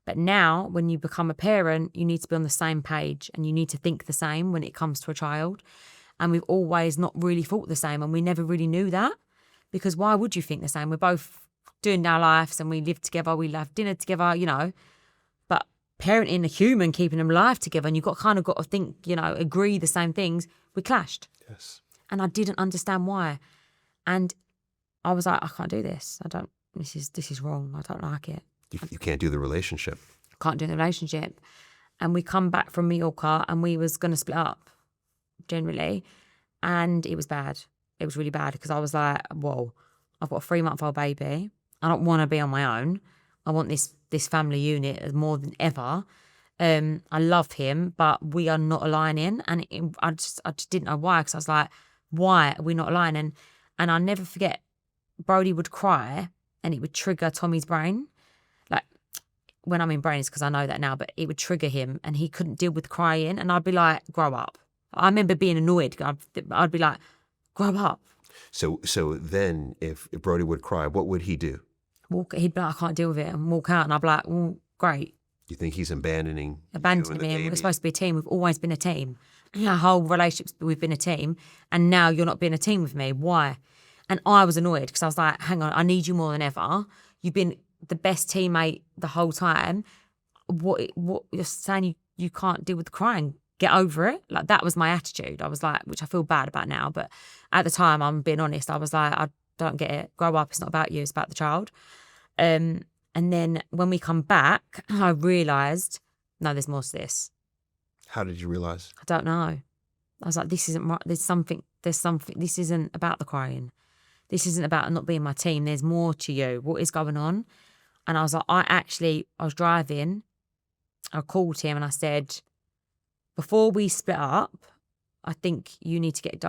[SPEAKER 1] But now, when you become a parent, you need to be on the same page and you need to think the same when it comes to a child. And we've always not really thought the same, and we never really knew that, because why would you think the same? We're both doing our lives and we live together, we have dinner together, But parenting a human, keeping them alive together, and you've got to think, agree the same things. We clashed.
[SPEAKER 2] Yes.
[SPEAKER 1] And I didn't understand why. And I was like, I can't do this. This is wrong. I don't like it.
[SPEAKER 2] You can't do the relationship.
[SPEAKER 1] Can't do the relationship. And we come back from Mallorca and we was going to split up, generally. And it was bad. It was really bad, because I was like, whoa, I've got a 3-month-old baby. I don't want to be on my own. I want this family unit more than ever. I love him, but we are not aligning. And I just didn't know why, because I was like, why are we not aligning? And I'll never forget, Brody would cry and it would trigger Tommy's brain. Like, when I mean brain, it's because I know that now, but it would trigger him and he couldn't deal with crying. And I'd be like, grow up. I remember being annoyed. I'd be like, grow up.
[SPEAKER 2] So then if Brody would cry, what would he do?
[SPEAKER 1] He'd be like, I can't deal with it, and walk out. And I'd be like, well, great.
[SPEAKER 2] You think he's abandoning you and the
[SPEAKER 1] Me.
[SPEAKER 2] baby?
[SPEAKER 1] We're supposed to be a team. We've always been a team. Our whole relationships, we've been a team. And now you're not being a team with me. Why? And I was annoyed, because I was like, hang on, I need you more than ever. You've been the best teammate the whole time. What you're saying, you can't deal with crying. Get over it. Like, that was my attitude. I was like, which I feel bad about now. But at the time, I'm being honest, I was like, I don't get it. Grow up. It's not about you. It's about the child. And then when we come back, I realised, no, there's more to this.
[SPEAKER 2] How did you realize?
[SPEAKER 1] I don't know. I was like, this isn't right. There's something. This isn't about the crying. This isn't about not being my team. There's more to you. What is going on? And I was like, I was driving. I called him and I said, before we split up, I think you need to get,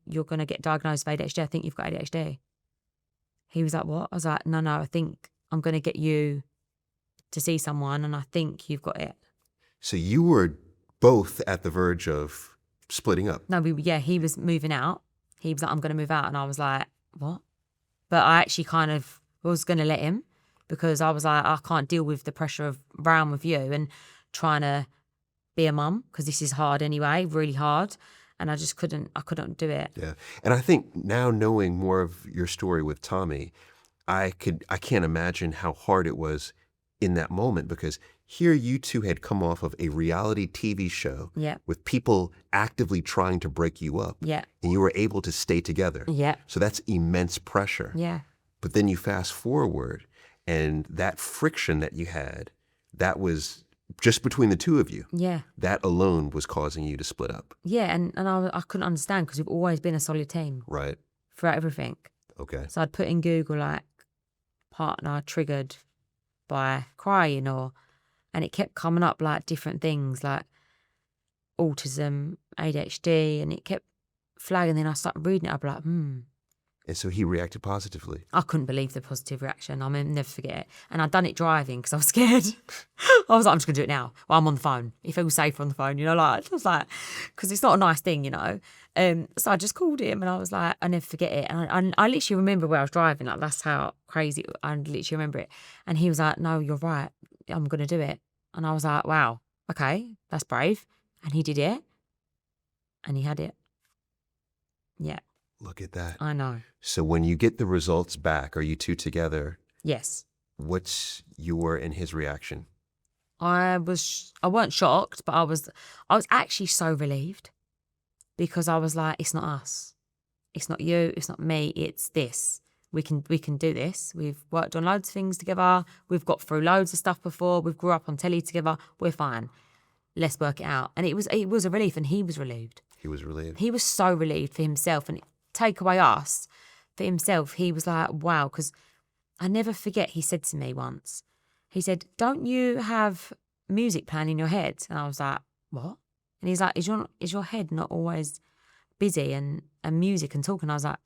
[SPEAKER 1] you're going to get diagnosed with ADHD. I think you've got ADHD. He was like, what? I was like, no, I think I'm going to get you to see someone and I think you've got it.
[SPEAKER 2] So you were both at the verge of splitting up.
[SPEAKER 1] No, he was moving out. He was like, I'm going to move out. And I was like, what? But I actually kind of was going to let him, because I was like, I can't deal with the pressure of around with you and trying to be a mum, because this is hard anyway, really hard. And I just couldn't do it.
[SPEAKER 2] Yeah. And I think now, knowing more of your story with Tommy, I can't imagine how hard it was in that moment, because here you two had come off of a reality TV show with people actively trying to break you up.
[SPEAKER 1] Yeah.
[SPEAKER 2] And you were able to stay together.
[SPEAKER 1] Yeah.
[SPEAKER 2] So that's immense pressure.
[SPEAKER 1] Yeah.
[SPEAKER 2] But then you fast forward, and that friction that you had, that was just between the two of you.
[SPEAKER 1] Yeah.
[SPEAKER 2] That alone was causing you to split up.
[SPEAKER 1] Yeah, and I couldn't understand, because we've always been a solid team.
[SPEAKER 2] Right.
[SPEAKER 1] Throughout everything.
[SPEAKER 2] Okay.
[SPEAKER 1] So I'd put in Google, like, partner triggered by crying, and it kept coming up like different things like autism, ADHD, and it kept flagging. Then I started reading it, I'd be like,
[SPEAKER 2] And so he reacted positively.
[SPEAKER 1] I couldn't believe the positive reaction. I mean, never forget it. And I'd done it driving because I was scared. I was like, I'm just going to do it now. Well, I'm on the phone. It feels safer on the phone, like, I was like, because it's not a nice thing, So I just called him and I was like, I never forget it. And I literally remember where I was driving. Like, that's how crazy, I literally remember it. And he was like, no, you're right. I'm going to do it. And I was like, wow, okay, that's brave. And he did it. And he had it. Yeah.
[SPEAKER 2] Look at that.
[SPEAKER 1] I know.
[SPEAKER 2] So when you get the results back, are you two together?
[SPEAKER 1] Yes.
[SPEAKER 2] What's your and his reaction?
[SPEAKER 1] I weren't shocked, but I was actually so relieved, because I was like, it's not us. it's not you, it's not me, it's this. We can do this. We've worked on loads of things together. We've got through loads of stuff before. We've grew up on telly together. We're fine. Let's work it out. And it was a relief, and he was relieved.
[SPEAKER 2] He was relieved.
[SPEAKER 1] He was so relieved for himself, and take away us for himself. He was like, wow, because I never forget. He said to me once, he said, "Don't you have music playing in your head?" And I was like, "What?" And he's like, "Is your head not always busy and music and talking?" I was like,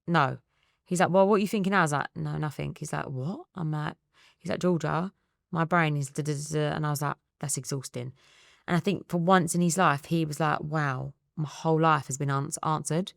[SPEAKER 1] "No." He's like, "Well, what are you thinking now?" I was like, "No, nothing." He's like, "What?" I'm like, he's like, "Georgia, my brain is da-da-da-da." And I was like, that's exhausting. And I think for once in his life, he was like, wow, my whole life has been answered.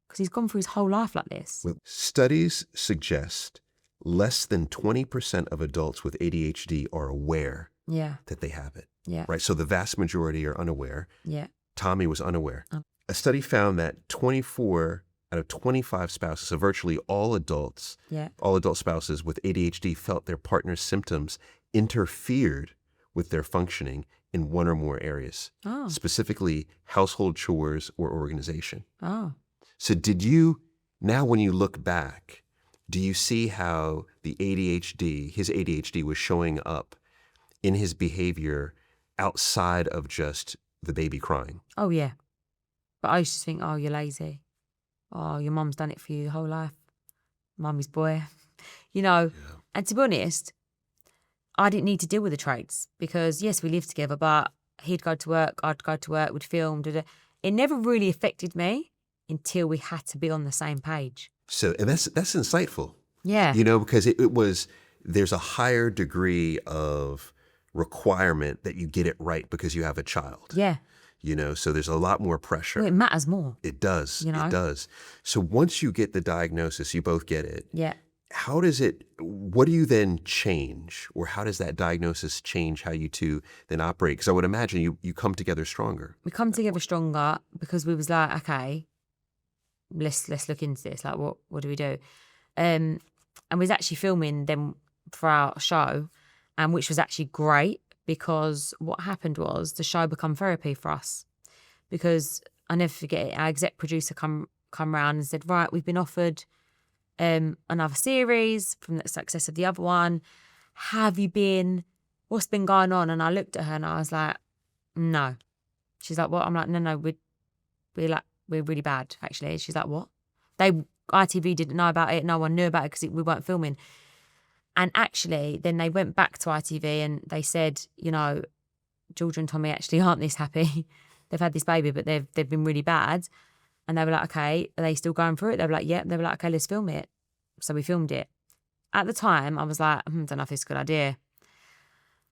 [SPEAKER 1] Because he's gone through his whole life like this.
[SPEAKER 2] Well, studies suggest less than 20% of adults with ADHD are aware
[SPEAKER 1] Yeah,
[SPEAKER 2] that they have it.
[SPEAKER 1] yeah,
[SPEAKER 2] Right? So the vast majority are unaware.
[SPEAKER 1] yeah.
[SPEAKER 2] Tommy was unaware. A study found that 24 out of 25 spouses, so virtually all adult spouses with ADHD felt their partner's symptoms interfered with their functioning in one or more areas, specifically household chores or organization.
[SPEAKER 1] Oh.
[SPEAKER 2] So now when you look back, do you see how his ADHD was showing up in his behavior outside of just the baby crying?
[SPEAKER 1] Oh, yeah. But I used to think, oh, you're lazy. Oh, your mum's done it for you the whole life. Mummy's boy. And to be honest, I didn't need to deal with the traits because, yes, we lived together, but he'd go to work, I'd go to work, we'd film. It never really affected me until we had to be on the same page.
[SPEAKER 2] So, and that's insightful.
[SPEAKER 1] Yeah.
[SPEAKER 2] Because there's a higher degree of requirement that you get it right because you have a child.
[SPEAKER 1] Yeah.
[SPEAKER 2] So there's a lot more pressure.
[SPEAKER 1] Well, it matters more.
[SPEAKER 2] It does. It does. So once you get the diagnosis, you both get it.
[SPEAKER 1] Yeah.
[SPEAKER 2] What do you then change? Or how does that diagnosis change how you two then operate? Because I would imagine you come together stronger.
[SPEAKER 1] We come together stronger because we was like, okay, let's look into this. Like, what do we do? And we was actually filming them for our show, and which was actually great because what happened was the show become therapy for us. Because I never forget it, our exec producer come round and said, right, we've been offered another series from the success of the other one. Have you been? What's been going on? And I looked at her and I was like, no. She's like, what? I'm like, no, we're really bad, actually. She's like, what? ITV didn't know about it. No one knew about it because we weren't filming. And actually, then they went back to ITV and they said, Georgia and Tommy actually aren't this happy. They've had this baby, but they've been really bad. And they were like, okay, are they still going through it? They were like, yeah. They were like, okay, let's film it. So we filmed it. At the time, I was like, I don't know if it's a good idea.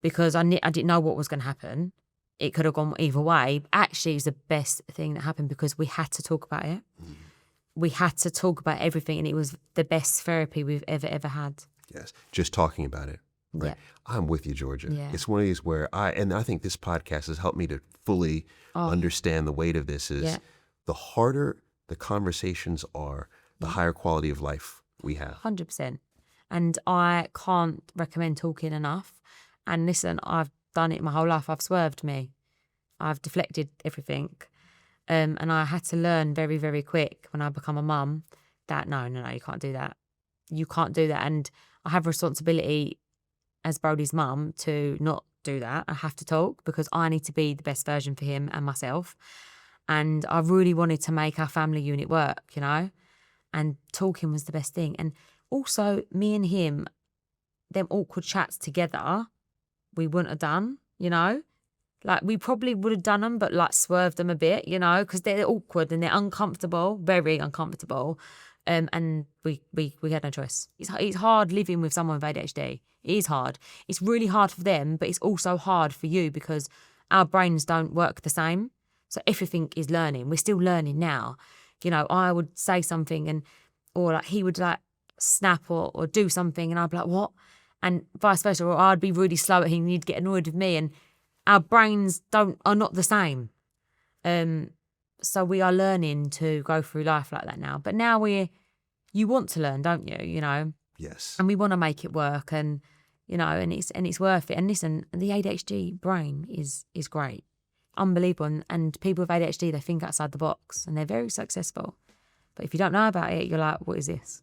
[SPEAKER 1] Because I didn't know what was going to happen. It could have gone either way. Actually, it was the best thing that happened because we had to talk about it. We had to talk about everything, and it was the best therapy we've ever had.
[SPEAKER 2] Yes, just talking about it. Right?
[SPEAKER 1] Yeah.
[SPEAKER 2] I'm with you, Georgia.
[SPEAKER 1] Yeah.
[SPEAKER 2] It's one of these where I think this podcast has helped me to fully understand the weight of this. The harder the conversations are, the higher quality of life we have.
[SPEAKER 1] 100%. And I can't recommend talking enough. And listen, I've done it my whole life. I've swerved me. I've deflected everything. And I had to learn very, very quick when I become a mum that no, you can't do that. You can't do that. And I have a responsibility as Brody's mum to not do that. I have to talk because I need to be the best version for him and myself. And I really wanted to make our family unit work, and talking was the best thing. And also me and him, them awkward chats together, we wouldn't have done, Like we probably would have done them, but like swerved them a bit, because they're awkward and they're uncomfortable, very uncomfortable. And we had no choice. It's hard living with someone with ADHD. It is hard. It's really hard for them, but it's also hard for you because our brains don't work the same. So everything is learning. We're still learning now. I would say something or like he would like snap or do something and I'd be like, what? And vice versa. Or I'd be really slow at him and he'd get annoyed with me, and our brains are not the same. So we are learning to go through life like that now. But now you want to learn, don't you?
[SPEAKER 2] Yes.
[SPEAKER 1] And we want to make it work, and and it's worth it. And listen, the ADHD brain is great, unbelievable. And people with ADHD, they think outside the box, and they're very successful. But if you don't know about it, you're like, what is this?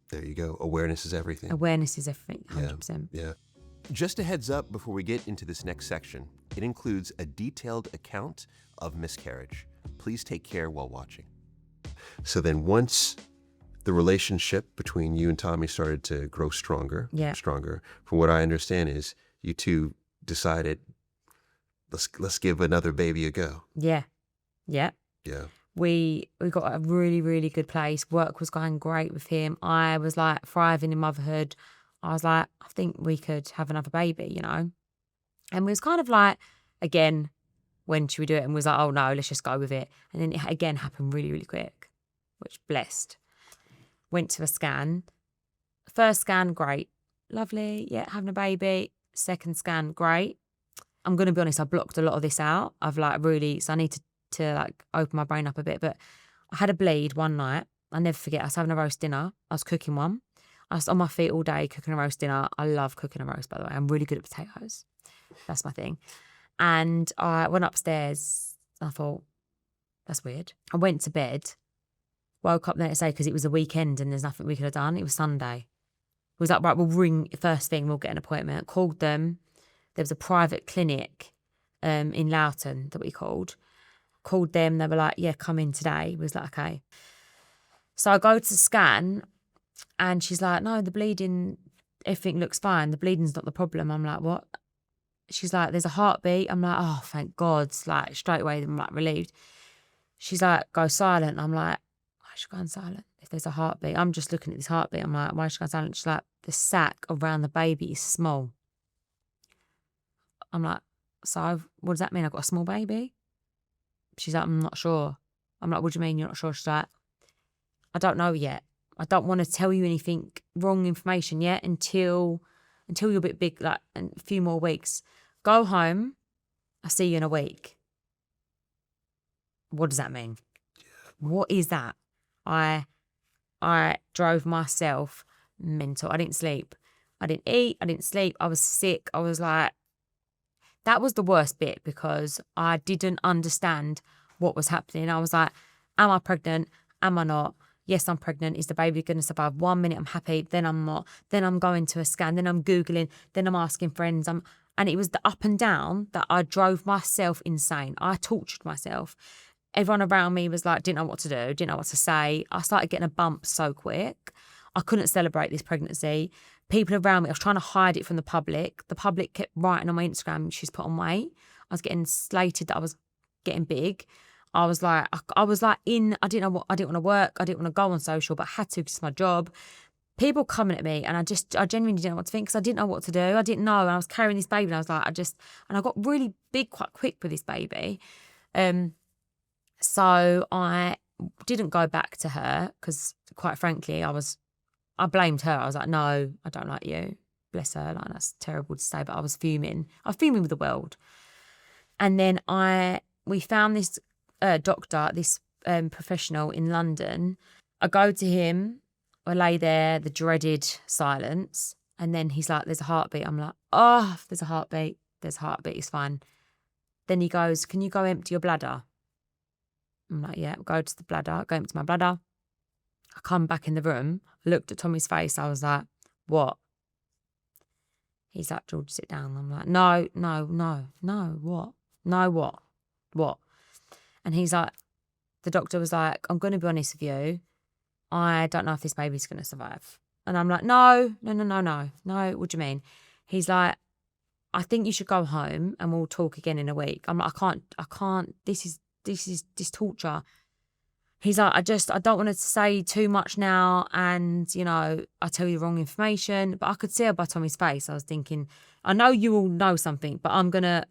[SPEAKER 2] There you go. Awareness is everything.
[SPEAKER 1] Awareness is everything, 100%.
[SPEAKER 2] Yeah. Just a heads up before we get into this next section, it includes a detailed account of miscarriage. Please take care while watching. So then once the relationship between you and Tommy started to grow stronger, from what I understand is you two decided, let's give another baby a go.
[SPEAKER 1] Yeah. We got a really, really good place. Work was going great with him. I was like thriving in motherhood. I was like, I think we could have another baby, you know? And we was kind of like, again, when should we do it? And we was like, oh no, let's just go with it. And then it again happened really, really quick, which blessed. Went to a scan. First scan, great. Lovely. Yeah, having a baby. Second scan, great. I'm going to be honest, I blocked a lot of this out. I've like really, so I need to like open my brain up a bit. But I had a bleed one night. I'll never forget. I was having a roast dinner. I was cooking one. I was on my feet all day cooking a roast dinner. I love cooking a roast, by the way. I'm really good at potatoes. That's my thing. And I went upstairs. I thought, that's weird. I went to bed. Woke up the next day because it was a weekend and there's nothing we could have done. It was Sunday. It was like, right, we'll ring first thing. We'll get an appointment. Called them. There was a private clinic in Loughton that we called. Called them. They were like, yeah, come in today. We was like, okay. So I go to scan and she's like, no, the bleeding, everything looks fine. The bleeding's not the problem. I'm like, what? She's like, there's a heartbeat. I'm like, oh, thank God. Like, straight away, I'm like relieved. She's like, go silent. I'm like, why is she going silent? If there's a heartbeat, I'm just looking at this heartbeat. I'm like, why is she going silent? She's like, the sac around the baby is small. I'm like, so what does that mean? I've got a small baby? She's like, I'm not sure. I'm like, what do you mean you're not sure? She's like, I don't know yet. I don't want to tell you anything wrong information yet until you're a bit big, like a few more weeks. Go home. I'll see you in a week. What does that mean? What is that? I drove myself mental. I didn't sleep. I didn't eat. I didn't sleep. I was sick. I was like, that was the worst bit because I didn't understand what was happening. I was like, am I pregnant? Am I not? Yes, I'm pregnant. Is the baby going to survive? 1 minute I'm happy, then I'm not. Then I'm going to a scan. Then I'm Googling. Then I'm asking friends. And it was the up and down that I drove myself insane. I tortured myself. Everyone around me was like, didn't know what to do, didn't know what to say. I started getting a bump so quick. I couldn't celebrate this pregnancy. People around me, I was trying to hide it from the public. The public kept writing on my Instagram, she's put on weight. I was getting slated that I was getting big. I was like, I didn't want to work. I didn't want to go on social, but I had to because it's my job. People coming at me and I genuinely didn't know what to think because I didn't know what to do. I didn't know. And I was carrying this baby and I was like, and I got really big quite quick with this baby. So I didn't go back to her because quite frankly, I blamed her. I was like, no, I don't like you. Bless her. Like, that's terrible to say, but I was fuming. I was fuming with the world. And then we found this doctor, this professional in London. I go to him, I lay there, the dreaded silence, and then he's like, there's a heartbeat. I'm like, oh, if there's a heartbeat, it's fine. Then he goes, can you go empty your bladder? I'm like, yeah, go to the bladder, go empty my bladder. I come back in the room, I looked at Tommy's face, I was like, what? He's like, George, sit down. I'm like, no, what? No, what? What? And he's like, the doctor was like, I'm going to be honest with you. I don't know if this baby's going to survive. And I'm like, no. What do you mean? He's like, I think you should go home and we'll talk again in a week. I'm like, I can't. This is torture. He's like, I don't want to say too much now and, I tell you wrong information. But I could see it by Tommy's face. I was thinking, I know you all know something, but I'm going to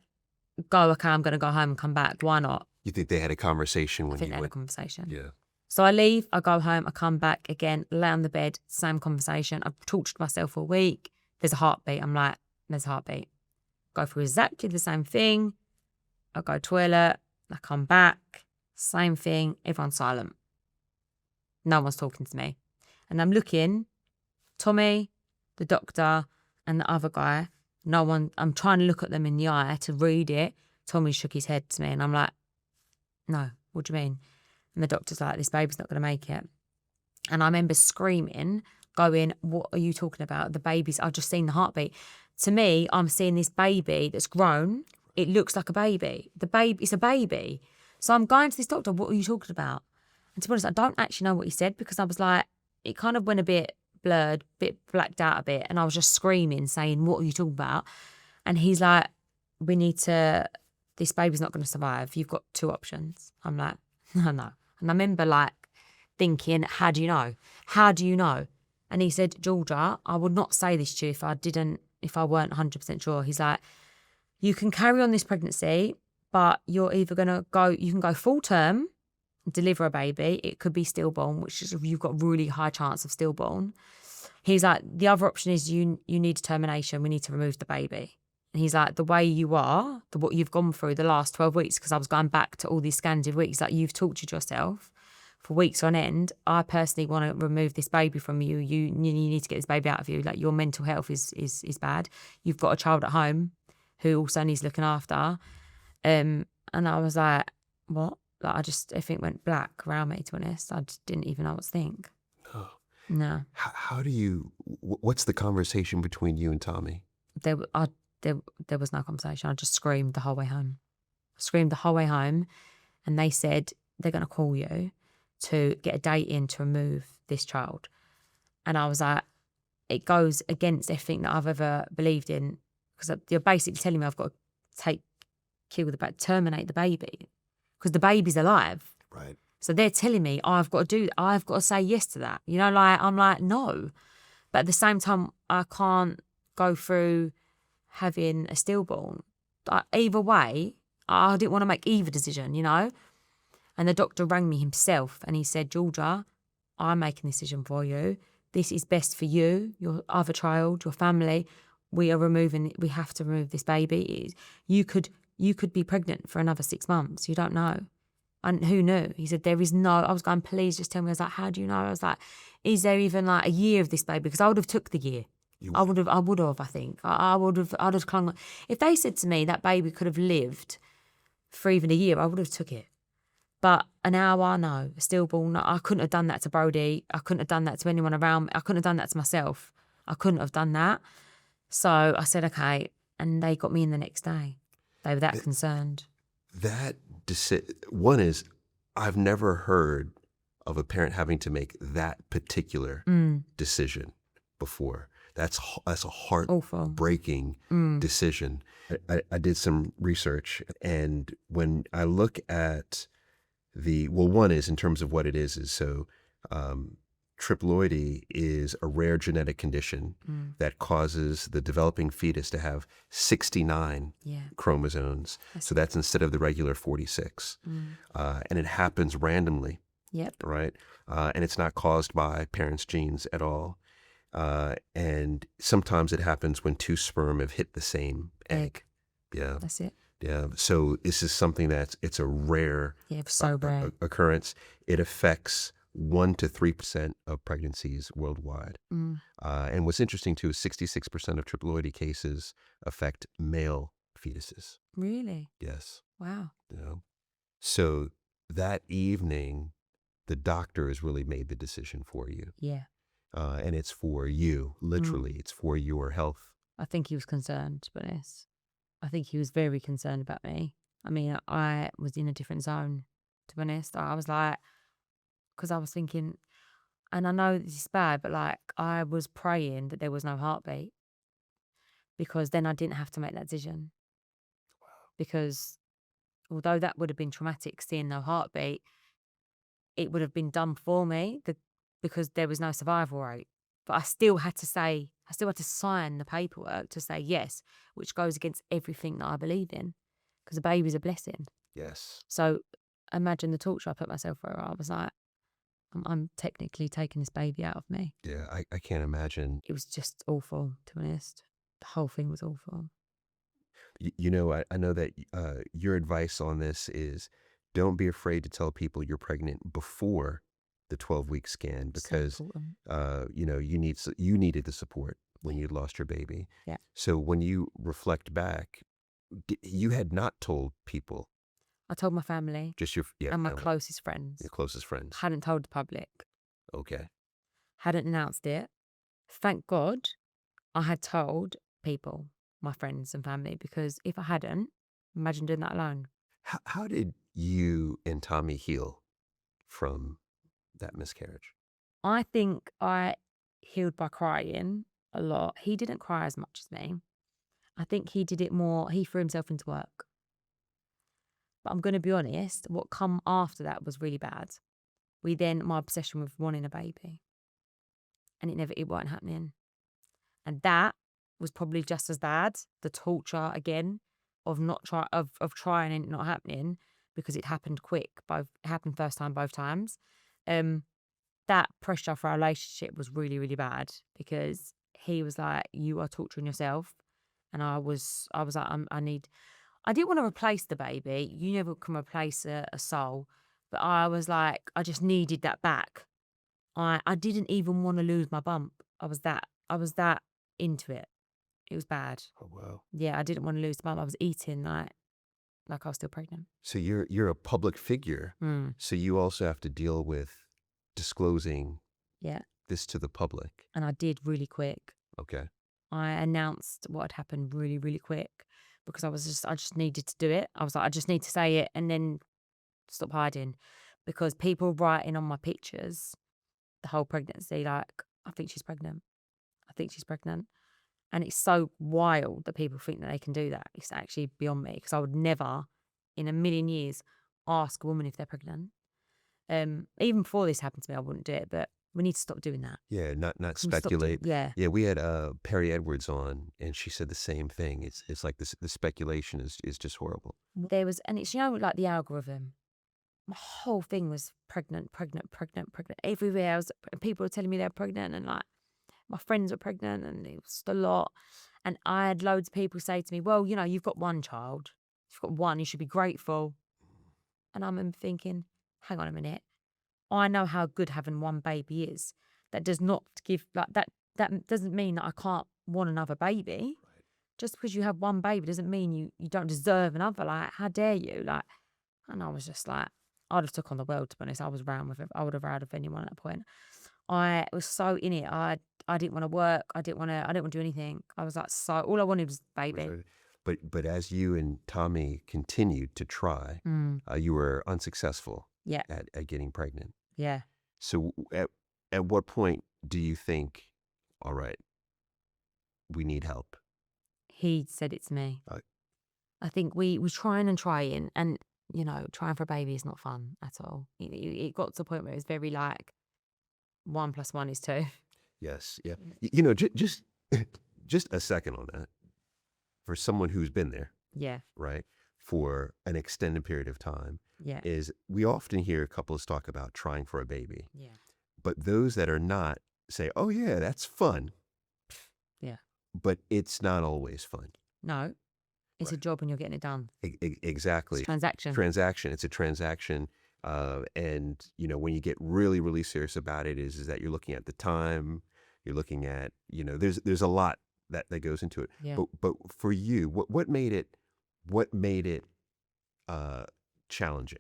[SPEAKER 1] go, okay, I'm going to go home and come back. Why not?
[SPEAKER 2] You think they had a conversation when
[SPEAKER 1] I think
[SPEAKER 2] you
[SPEAKER 1] they had
[SPEAKER 2] went?
[SPEAKER 1] a conversation.
[SPEAKER 2] Yeah.
[SPEAKER 1] So I leave, I go home, I come back again, lay on the bed, same conversation. I've tortured myself for a week. There's a heartbeat. I'm like, there's a heartbeat. Go through exactly the same thing. I go toilet, I come back, same thing. Everyone's silent. No one's talking to me. And I'm looking, Tommy, the doctor, and the other guy, no one, I'm trying to look at them in the eye to read it. Tommy shook his head to me and I'm like, no, what do you mean? And the doctor's like, this baby's not going to make it. And I remember screaming, going, what are you talking about? The baby's, I've just seen the heartbeat. To me, I'm seeing this baby that's grown. It looks like a baby. It's a baby. So I'm going to this doctor, what are you talking about? And to be honest, I don't actually know what he said because I was like, it kind of went a bit blurred, bit blacked out a bit. And I was just screaming, saying, what are you talking about? And he's like, this baby's not going to survive. You've got 2 options. I'm like, no. And I remember like thinking, how do you know? How do you know? And he said, Georgia, I would not say this to you if I weren't 100% sure. He's like, you can carry on this pregnancy, but you're either going to you can go full term, deliver a baby. It could be stillborn, which is, you've got really high chance of stillborn. He's like, the other option is you need a termination. We need to remove the baby. And he's like, the way you are, what you've gone through the last 12 weeks, because I was going back to all these scandal weeks, like you've tortured yourself for weeks on end. I personally want to remove this baby from you. You need to get this baby out of you. Like your mental health is bad. You've got a child at home who also needs looking after. And I was like, what? Like everything went black around me, to be honest. I just didn't even know what to think.
[SPEAKER 2] No.
[SPEAKER 1] No.
[SPEAKER 2] How do you, what's the conversation between you and Tommy?
[SPEAKER 1] There was no conversation. I just screamed the whole way home. And they said, they're going to call you to get a date in to remove this child. And I was like, it goes against everything that I've ever believed in, because you're basically telling me I've got to terminate the baby, because the baby's alive.
[SPEAKER 2] Right.
[SPEAKER 1] So they're telling me I've got to say yes to that. You know, like, I'm like, no. But at the same time, I can't go through having a stillborn. Either way, I didn't want to make either decision, you know. And the doctor rang me himself and he said, Georgia, I'm making a decision for you. This is best for you, your other child, your family. We have to remove this baby. You could be pregnant for another 6 months. You don't know. And who knew? He said, I was going, please just tell me. I was like, how do you know? I was like, is there even like a year of this baby? Because I would have took the year. I would have, I think. I'd have clung. If they said to me that baby could have lived for even a year, I would have took it. But an hour, no. A stillborn, no. I couldn't have done that to Brody. I couldn't have done that to anyone around me. I couldn't have done that to myself. I couldn't have done that. So I said, okay. And they got me in the next day. They were that concerned.
[SPEAKER 2] One is, I've never heard of a parent having to make that particular decision before. That's a heartbreaking decision. I did some research, and when I look at one is in terms of what it is so triploidy is a rare genetic condition that causes the developing fetus to have 69 chromosomes. So that's instead of the regular 46. And it happens randomly.
[SPEAKER 1] Yep.
[SPEAKER 2] Right? And it's not caused by parents' genes at all. And sometimes it happens when 2 sperm have hit the same egg. Yeah.
[SPEAKER 1] That's it.
[SPEAKER 2] Yeah. So this is something it's a rare,
[SPEAKER 1] rare
[SPEAKER 2] occurrence. It affects 1 to 3% of pregnancies worldwide. And what's interesting too is 66% of triploidy cases affect male fetuses.
[SPEAKER 1] Really?
[SPEAKER 2] Yes.
[SPEAKER 1] Wow.
[SPEAKER 2] You know? So that evening, the doctor has really made the decision for you.
[SPEAKER 1] Yeah.
[SPEAKER 2] And it's for you, literally. It's for your health.
[SPEAKER 1] I think he was concerned, to be honest. I think he was very concerned about me. I mean, I was in a different zone, to be honest. I was like, because I was thinking, and I know this is bad, but like I was praying that there was no heartbeat, because then I didn't have to make that decision. Wow. Because although that would have been traumatic, seeing no heartbeat, it would have been done for me because there was no survival rate. But I still had to sign the paperwork to say yes, which goes against everything that I believe in, because a baby's a blessing.
[SPEAKER 2] Yes.
[SPEAKER 1] So imagine the torture I put myself through. I was like, I'm technically taking this baby out of me.
[SPEAKER 2] Yeah, I can't imagine.
[SPEAKER 1] It was just awful, to be honest. The whole thing was awful.
[SPEAKER 2] You know, I know that your advice on this is don't be afraid to tell people you're pregnant before the 12-week scan, because you know, you needed the support when you'd lost your baby.
[SPEAKER 1] Yeah.
[SPEAKER 2] So when you reflect back, you had not told people.
[SPEAKER 1] I told my family.
[SPEAKER 2] Just your
[SPEAKER 1] and my
[SPEAKER 2] family.
[SPEAKER 1] closest friends.
[SPEAKER 2] Your closest friends.
[SPEAKER 1] I hadn't told the public.
[SPEAKER 2] Okay.
[SPEAKER 1] Hadn't announced it. Thank God I had told people, my friends and family, because if I hadn't, imagine doing that alone.
[SPEAKER 2] How did you and Tommy heal from that miscarriage?
[SPEAKER 1] I think I healed by crying a lot. He didn't cry as much as me. I think he did it more, he threw himself into work. But I'm going to be honest, what come after that was really bad. My obsession with wanting a baby. And it wasn't happening. And that was probably just as bad, the torture again of trying and it not happening, because it happened quick. It happened first time both times. That pressure for our relationship was really, really bad, because he was like, you are torturing yourself. And I was like, I didn't want to replace the baby. You never can replace a soul. But I was like, I just needed that back. I didn't even want to lose my bump. I was that into it. It was bad.
[SPEAKER 2] Oh, wow.
[SPEAKER 1] Yeah, I didn't want to lose the bump. I was eating like I was still pregnant.
[SPEAKER 2] So you're a public figure.
[SPEAKER 1] Mm.
[SPEAKER 2] So you also have to deal with disclosing
[SPEAKER 1] Yeah.
[SPEAKER 2] this to the public.
[SPEAKER 1] And I did really quick.
[SPEAKER 2] Okay.
[SPEAKER 1] I announced what had happened really, really quick, because I just needed to do it. I was like, I just need to say it and then stop hiding, because people writing on my pictures the whole pregnancy, like, I think she's pregnant. I think she's pregnant. And it's so wild that people think that they can do that. It's actually beyond me, because I would never in a million years ask a woman if they're pregnant. Even before this happened to me, I wouldn't do it, but we need to stop doing that.
[SPEAKER 2] Yeah, not
[SPEAKER 1] Can we stop
[SPEAKER 2] speculate.
[SPEAKER 1] yeah.
[SPEAKER 2] Yeah, we had Perry Edwards on, and she said the same thing. It's like the speculation is just horrible.
[SPEAKER 1] There was, and it's, like the algorithm. My whole thing was pregnant. Everywhere people were telling me they're pregnant, and like my friends were pregnant, and it was a lot. And I had loads of people say to me, well, you've got one child. You've got one, you should be grateful. And I'm thinking, hang on a minute. I know how good having one baby is. That does not give, like, that doesn't mean that I can't want another baby. Right. Just because you have one baby doesn't mean you don't deserve another. Like, how dare you? Like, and I was just like, I'd have took on the world, to be honest. I was round with it. I would have round with anyone at that point. I was so in it. I didn't want to work. I didn't want to do anything. I was like, all I wanted was baby.
[SPEAKER 2] But as you and Tommy continued to try, you were unsuccessful.
[SPEAKER 1] Yeah.
[SPEAKER 2] At getting pregnant.
[SPEAKER 1] Yeah.
[SPEAKER 2] So at what point do you think, all right, we need help?
[SPEAKER 1] He said it to me. I think we were trying, and trying for a baby is not fun at all. It got to a point where it was very like 1 + 1 is 2.
[SPEAKER 2] Yes. Yeah. Just a second on that. For someone who's been there.
[SPEAKER 1] Yeah.
[SPEAKER 2] Right. For an extended period of time.
[SPEAKER 1] Yeah.
[SPEAKER 2] Is we often hear couples talk about trying for a baby.
[SPEAKER 1] Yeah.
[SPEAKER 2] But those that are not say, oh yeah, that's fun.
[SPEAKER 1] Yeah.
[SPEAKER 2] But it's not always fun.
[SPEAKER 1] No. It's a job when you're getting it done.
[SPEAKER 2] Exactly.
[SPEAKER 1] It's a transaction.
[SPEAKER 2] It's a transaction. And when you get really, really serious about it is that you're looking at the time, you're looking at, there's a lot that goes into it.
[SPEAKER 1] Yeah.
[SPEAKER 2] But for you, what made it challenging?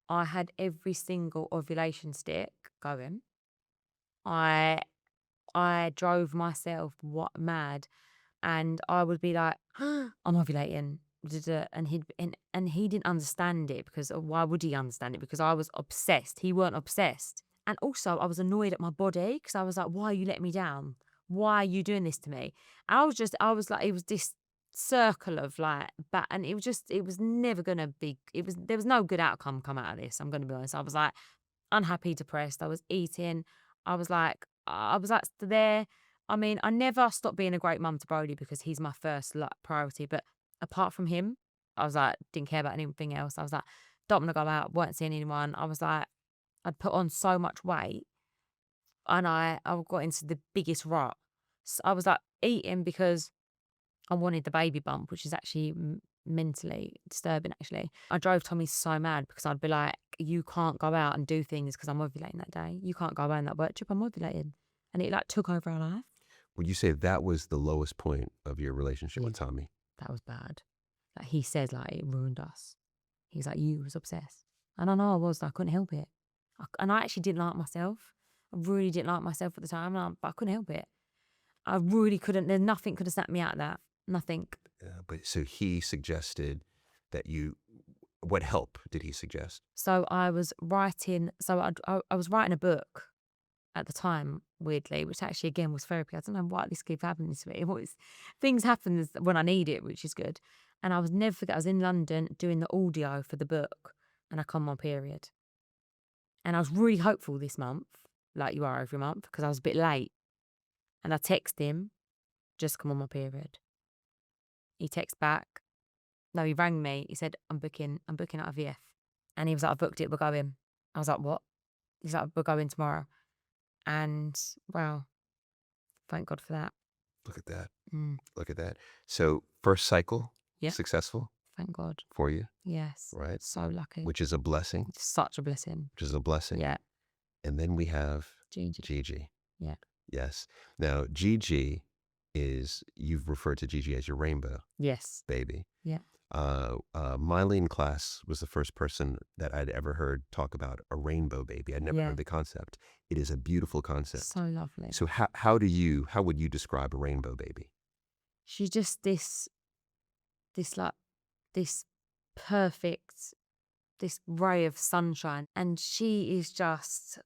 [SPEAKER 1] I had every single ovulation stick going. I drove myself mad, and I would be like, I'm ovulating, and he didn't understand it, because why would he understand it? Because I was obsessed. He weren't obsessed. And also I was annoyed at my body, because I was like, why are you letting me down? Why are you doing this to me? I was like, it was this circle of like, and it was never gonna be, there was no good outcome come out of this. I'm gonna be honest. I was like unhappy, depressed. I was eating. I was like there. I mean, I never stopped being a great mum to Brody, because he's my first priority. But apart from him, I was like, didn't care about anything else. I was like, don't want to go out, weren't seeing anyone. I was like, I'd put on so much weight, and I got into the biggest rut. So I was like eating because I wanted the baby bump, which is actually mentally disturbing, actually. I drove Tommy so mad, because I'd be like, you can't go out and do things because I'm ovulating that day. You can't go away on that work trip, I'm ovulating. And it like took over our life.
[SPEAKER 2] Would you say that was the lowest point of your relationship with Tommy?
[SPEAKER 1] That was bad. Like, he said, like, it ruined us. He's like, you was obsessed. And I know I was. I couldn't help it. And I actually didn't like myself. I really didn't like myself at the time, but I couldn't help it. I really couldn't. There's nothing could have snapped me out of that. Nothing.
[SPEAKER 2] But so he suggested that what help did he suggest?
[SPEAKER 1] So I was writing. I was writing a book at the time, weirdly, which actually again was therapy. I don't know why this keeps happening to me. Things happen when I need it, which is good. And I was never forget. I was in London doing the audio for the book, and I come on my period. And I was really hopeful this month, like you are every month, because I was a bit late. And I text him, just come on my period. He texts back. No, he rang me. He said, I'm booking out a VF. And he was like, I've booked it, we're going. I was like, what? He's like, we're going tomorrow. And, well, thank God for that.
[SPEAKER 2] Look at that.
[SPEAKER 1] Mm.
[SPEAKER 2] Look at that. So first cycle,
[SPEAKER 1] Yeah.
[SPEAKER 2] successful
[SPEAKER 1] Thank God.
[SPEAKER 2] for you,
[SPEAKER 1] Yes.
[SPEAKER 2] right?
[SPEAKER 1] So lucky.
[SPEAKER 2] Which is a blessing.
[SPEAKER 1] Such a blessing.
[SPEAKER 2] Which is a blessing.
[SPEAKER 1] Yeah.
[SPEAKER 2] And then we have
[SPEAKER 1] Gigi.
[SPEAKER 2] Gigi.
[SPEAKER 1] Yeah.
[SPEAKER 2] Yes. Now, Gigi you've referred to Gigi as your rainbow
[SPEAKER 1] Yes.
[SPEAKER 2] baby.
[SPEAKER 1] Yeah.
[SPEAKER 2] Mylene Class was the first person that I'd ever heard talk about a rainbow baby. I'd never
[SPEAKER 1] Yeah.
[SPEAKER 2] heard the concept. It is a beautiful concept.
[SPEAKER 1] So lovely.
[SPEAKER 2] So how would you describe a rainbow baby?
[SPEAKER 1] She's just this perfect, this ray of sunshine. And she is just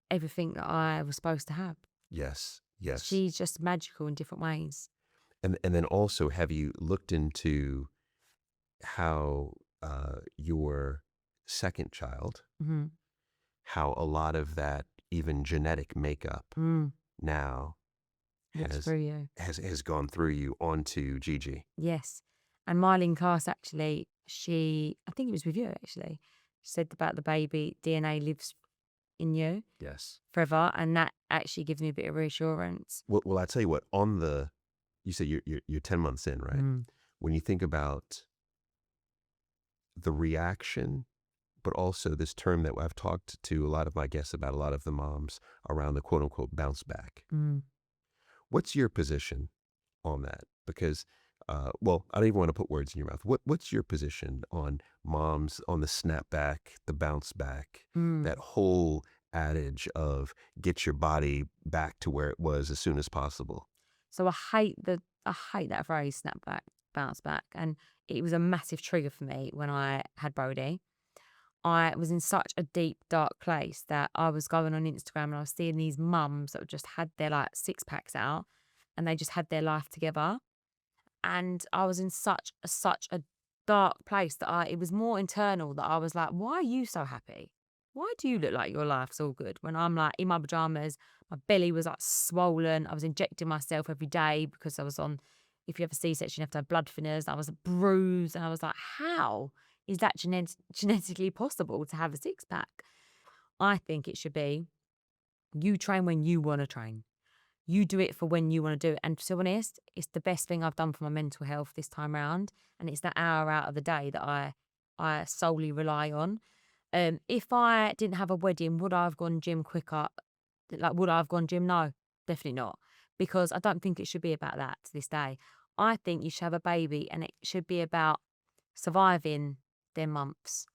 [SPEAKER 1] everything that I was supposed to have.
[SPEAKER 2] Yes. Yes.
[SPEAKER 1] She's just magical in different ways.
[SPEAKER 2] And then also, have you looked into how your second child,
[SPEAKER 1] Mm-hmm.
[SPEAKER 2] how a lot of that even genetic makeup now
[SPEAKER 1] Looks through you.
[SPEAKER 2] has gone through you onto Gigi?
[SPEAKER 1] Yes. And Mylene Class actually, I think it was with you actually, she said about the baby, DNA lives in you
[SPEAKER 2] Yes.
[SPEAKER 1] forever. And that actually gives me a bit of reassurance.
[SPEAKER 2] Well, I tell you what, you say you're 10 months in, right?
[SPEAKER 1] Mm.
[SPEAKER 2] When you think about the reaction, but also this term that I've talked to a lot of my guests about, a lot of the moms around the quote unquote bounce back.
[SPEAKER 1] Mm.
[SPEAKER 2] What's your position on that? Because, well, I don't even want to put words in your mouth. What's your position on moms, on the snapback, the bounce back, that whole adage of get your body back to where it was as soon as possible?
[SPEAKER 1] So I hate that phrase, snapback, bounce back. And it was a massive trigger for me when I had Brody. I was in such a deep, dark place that I was going on Instagram and I was seeing these mums that just had their like 6-packs out and they just had their life together. And I was in such a dark place that it was more internal, that I was like, why are you so happy? Why do you look like your life's all good? When I'm like in my pajamas, my belly was like swollen. I was injecting myself every day because I was on, if you have a C-section, you have to have blood thinners. I was bruised and I was like, how is that genetically possible to have a 6-pack? I think it should be, you train when you want to train. You do it for when you want to do it. And to be honest, it's the best thing I've done for my mental health this time round. And it's that hour out of the day that I solely rely on. If I didn't have a wedding, would I have gone gym quicker? Like, would I have gone gym? No, definitely not. Because I don't think it should be about that to this day. I think you should have a baby and it should be about surviving their months.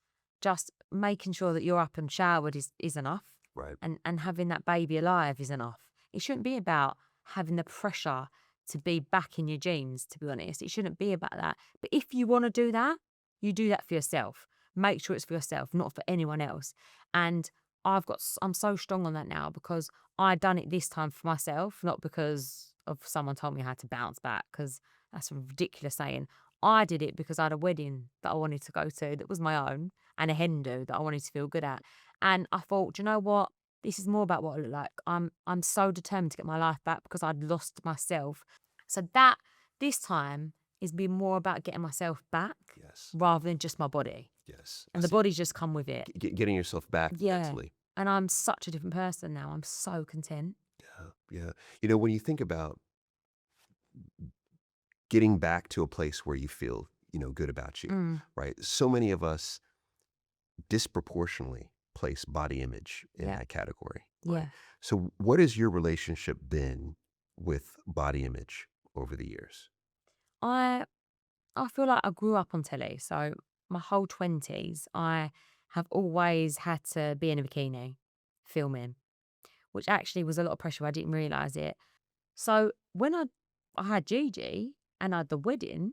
[SPEAKER 1] Just making sure that you're up and showered is enough.
[SPEAKER 2] Right.
[SPEAKER 1] And having that baby alive is enough. It shouldn't be about having the pressure to be back in your jeans, to be honest. It shouldn't be about that. But if you want to do that, you do that for yourself. Make sure it's for yourself, not for anyone else. And I'm so strong on that now because I done it this time for myself, not because of someone told me how to bounce back, because that's a ridiculous saying. I did it because I had a wedding that I wanted to go to that was my own and a hen do that I wanted to feel good at. And I thought, do you know what? This is more about what I look like. I'm so determined to get my life back because I'd lost myself. So that this time is being more about getting myself back,
[SPEAKER 2] Yes.
[SPEAKER 1] rather than just my body.
[SPEAKER 2] Yes.
[SPEAKER 1] And the body's just come with it.
[SPEAKER 2] Getting yourself back
[SPEAKER 1] Yeah.
[SPEAKER 2] mentally.
[SPEAKER 1] And I'm such a different person now. I'm so content.
[SPEAKER 2] Yeah. You know, when you think about getting back to a place where you feel, good about you, right? So many of us disproportionately place body image in
[SPEAKER 1] Yeah.
[SPEAKER 2] that category. Right?
[SPEAKER 1] Yeah.
[SPEAKER 2] So what has your relationship been with body image over the years?
[SPEAKER 1] I feel like I grew up on telly. So my whole 20s, I have always had to be in a bikini filming. which actually was a lot of pressure. I didn't realise it. So when I had Gigi and I had the wedding,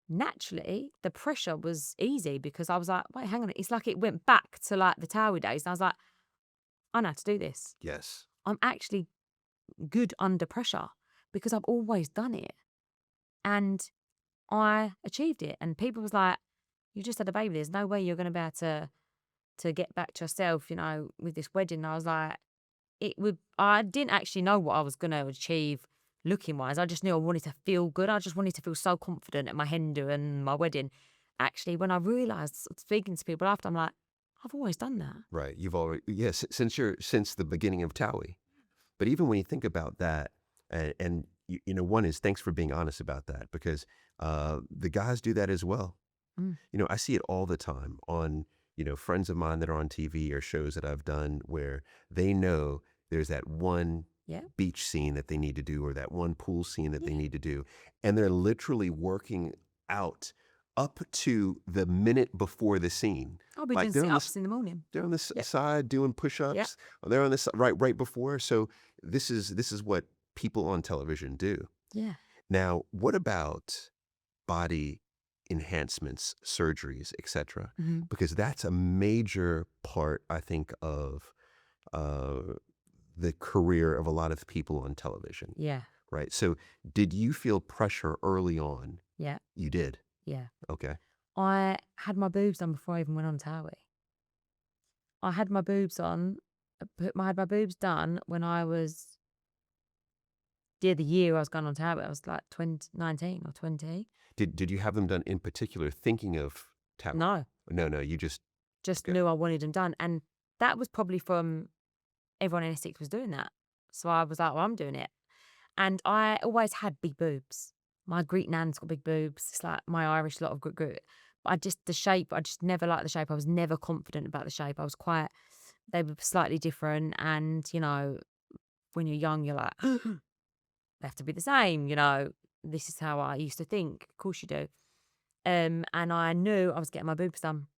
[SPEAKER 1] naturally the pressure was easy because I was like, wait, hang on. It's like it went back to like the TOWIE days. And I was like, I know how to do this.
[SPEAKER 2] Yes.
[SPEAKER 1] I'm actually good under pressure because I've always done it. And I achieved it. And people was like, you just had a baby. There's no way you're going to be able to get back to yourself, you know, with this wedding. And I was like, I didn't actually know what I was going to achieve looking wise. I just knew I wanted to feel good. I just wanted to feel so confident at my Hindu and my wedding. Actually, when I realised, speaking to people after, I'm like, I've always done that.
[SPEAKER 2] Right. You've already, yes, since the beginning of TOWIE. But even when you think about that, and you know, one is thanks for being honest about that, because the guys do that as well.
[SPEAKER 1] Mm.
[SPEAKER 2] You know, I see it all the time on, you know, friends of mine that are on TV or shows that I've done where they know there's that one
[SPEAKER 1] Yeah.
[SPEAKER 2] beach scene that they need to do or that one pool scene that they need to do. And they're literally working out up to the minute before the scene.
[SPEAKER 1] I'll be
[SPEAKER 2] Like,
[SPEAKER 1] doing
[SPEAKER 2] they're on
[SPEAKER 1] sit-ups
[SPEAKER 2] the
[SPEAKER 1] in the morning.
[SPEAKER 2] They're on the side doing push-ups.
[SPEAKER 1] Yep.
[SPEAKER 2] Or they're on this right before. So this is what people on television do.
[SPEAKER 1] Yeah.
[SPEAKER 2] Now, what about body enhancements, surgeries, etc.?
[SPEAKER 1] Mhm.
[SPEAKER 2] Because that's a major part, I think, of the career of a lot of people on television,
[SPEAKER 1] Yeah.
[SPEAKER 2] right? So did you feel pressure early on?
[SPEAKER 1] Yeah.
[SPEAKER 2] You did.
[SPEAKER 1] Yeah.
[SPEAKER 2] Okay.
[SPEAKER 1] I had my boobs done before I even went on TOWIE. I had my boobs on, I had my boobs done when I was, the year I was going on TOWIE. I was like 19 or 20.
[SPEAKER 2] Did you have them done in particular thinking of TOWIE?
[SPEAKER 1] No,
[SPEAKER 2] No, you just okay.
[SPEAKER 1] knew I wanted them done. And that was probably from everyone in Essex was doing that. So I was like, well, I'm doing it. And I always had big boobs. My Greek nan's got big boobs. It's like my Irish lot of Greek. But the shape, I just never liked the shape. I was never confident about the shape. I was they were slightly different. And, you know, when you're young, you're like, they have to be the same. You know, this is how I used to think. Of course you do. And I knew I was getting my boobs done.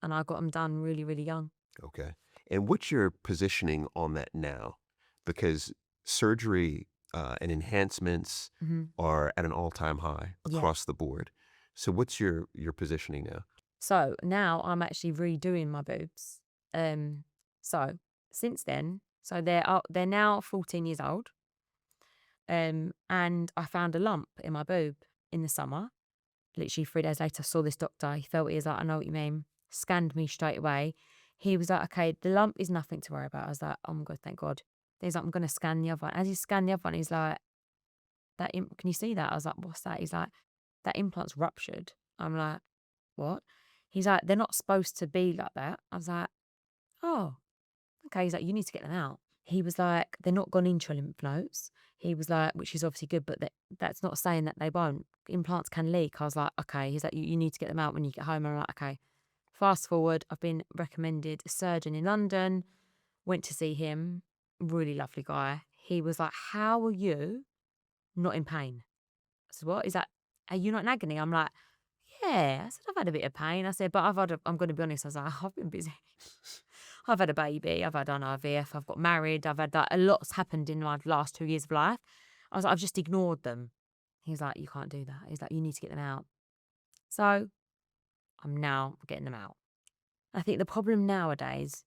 [SPEAKER 1] And I got them done really, really young.
[SPEAKER 2] Okay. And what's your positioning on that now? Because surgery and enhancements are at an all-time high across the board. So what's your positioning now?
[SPEAKER 1] So now I'm actually redoing my boobs. So since then, so they're now 14 years old. And I found a lump in my boob in the summer. Literally 3 days later, I saw this doctor. He felt it. He's like, I know what you mean. Scanned me straight away. He was like, okay, the lump is nothing to worry about. I was like, oh my God, thank God. He's like, I'm going to scan the other one. As he scanned the other one, he's like, can you see that? I was like, what's that? He's like, that implant's ruptured. I'm like, what? He's like, they're not supposed to be like that. I was like, oh, okay. He's like, you need to get them out. He was like, they're not gone into your lymph nodes. He was like, which is obviously good, but that's not saying that they won't. Implants can leak. I was like, okay. He's like, you need to get them out when you get home. I'm like, okay. Fast forward, I've been recommended a surgeon in London, went to see him, really lovely guy. He was like, how are you not in pain? I said, what? He's like, are you not in agony? I'm like, yeah. I said, I've had a bit of pain. I said, but I'm going to be honest. I was like, I've been busy. I've had a baby. I've had an IVF. I've got married. I've had a lot's happened in my last 2 years of life. I was like, I've just ignored them. He's like, you can't do that. He's like, you need to get them out. So I'm now getting them out. I think the problem nowadays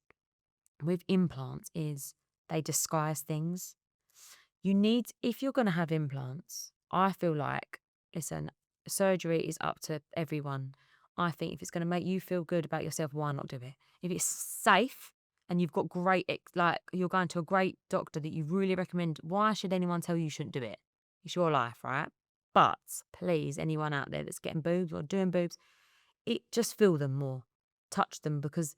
[SPEAKER 1] with implants is they disguise things. If you're going to have implants, I feel like, listen, surgery is up to everyone. I think if it's going to make you feel good about yourself, why not do it? If it's safe and you've got you're going to a great doctor that you really recommend, why should anyone tell you shouldn't do it? It's your life, right? But please, anyone out there that's getting boobs or doing boobs, just feel them more, touch them, because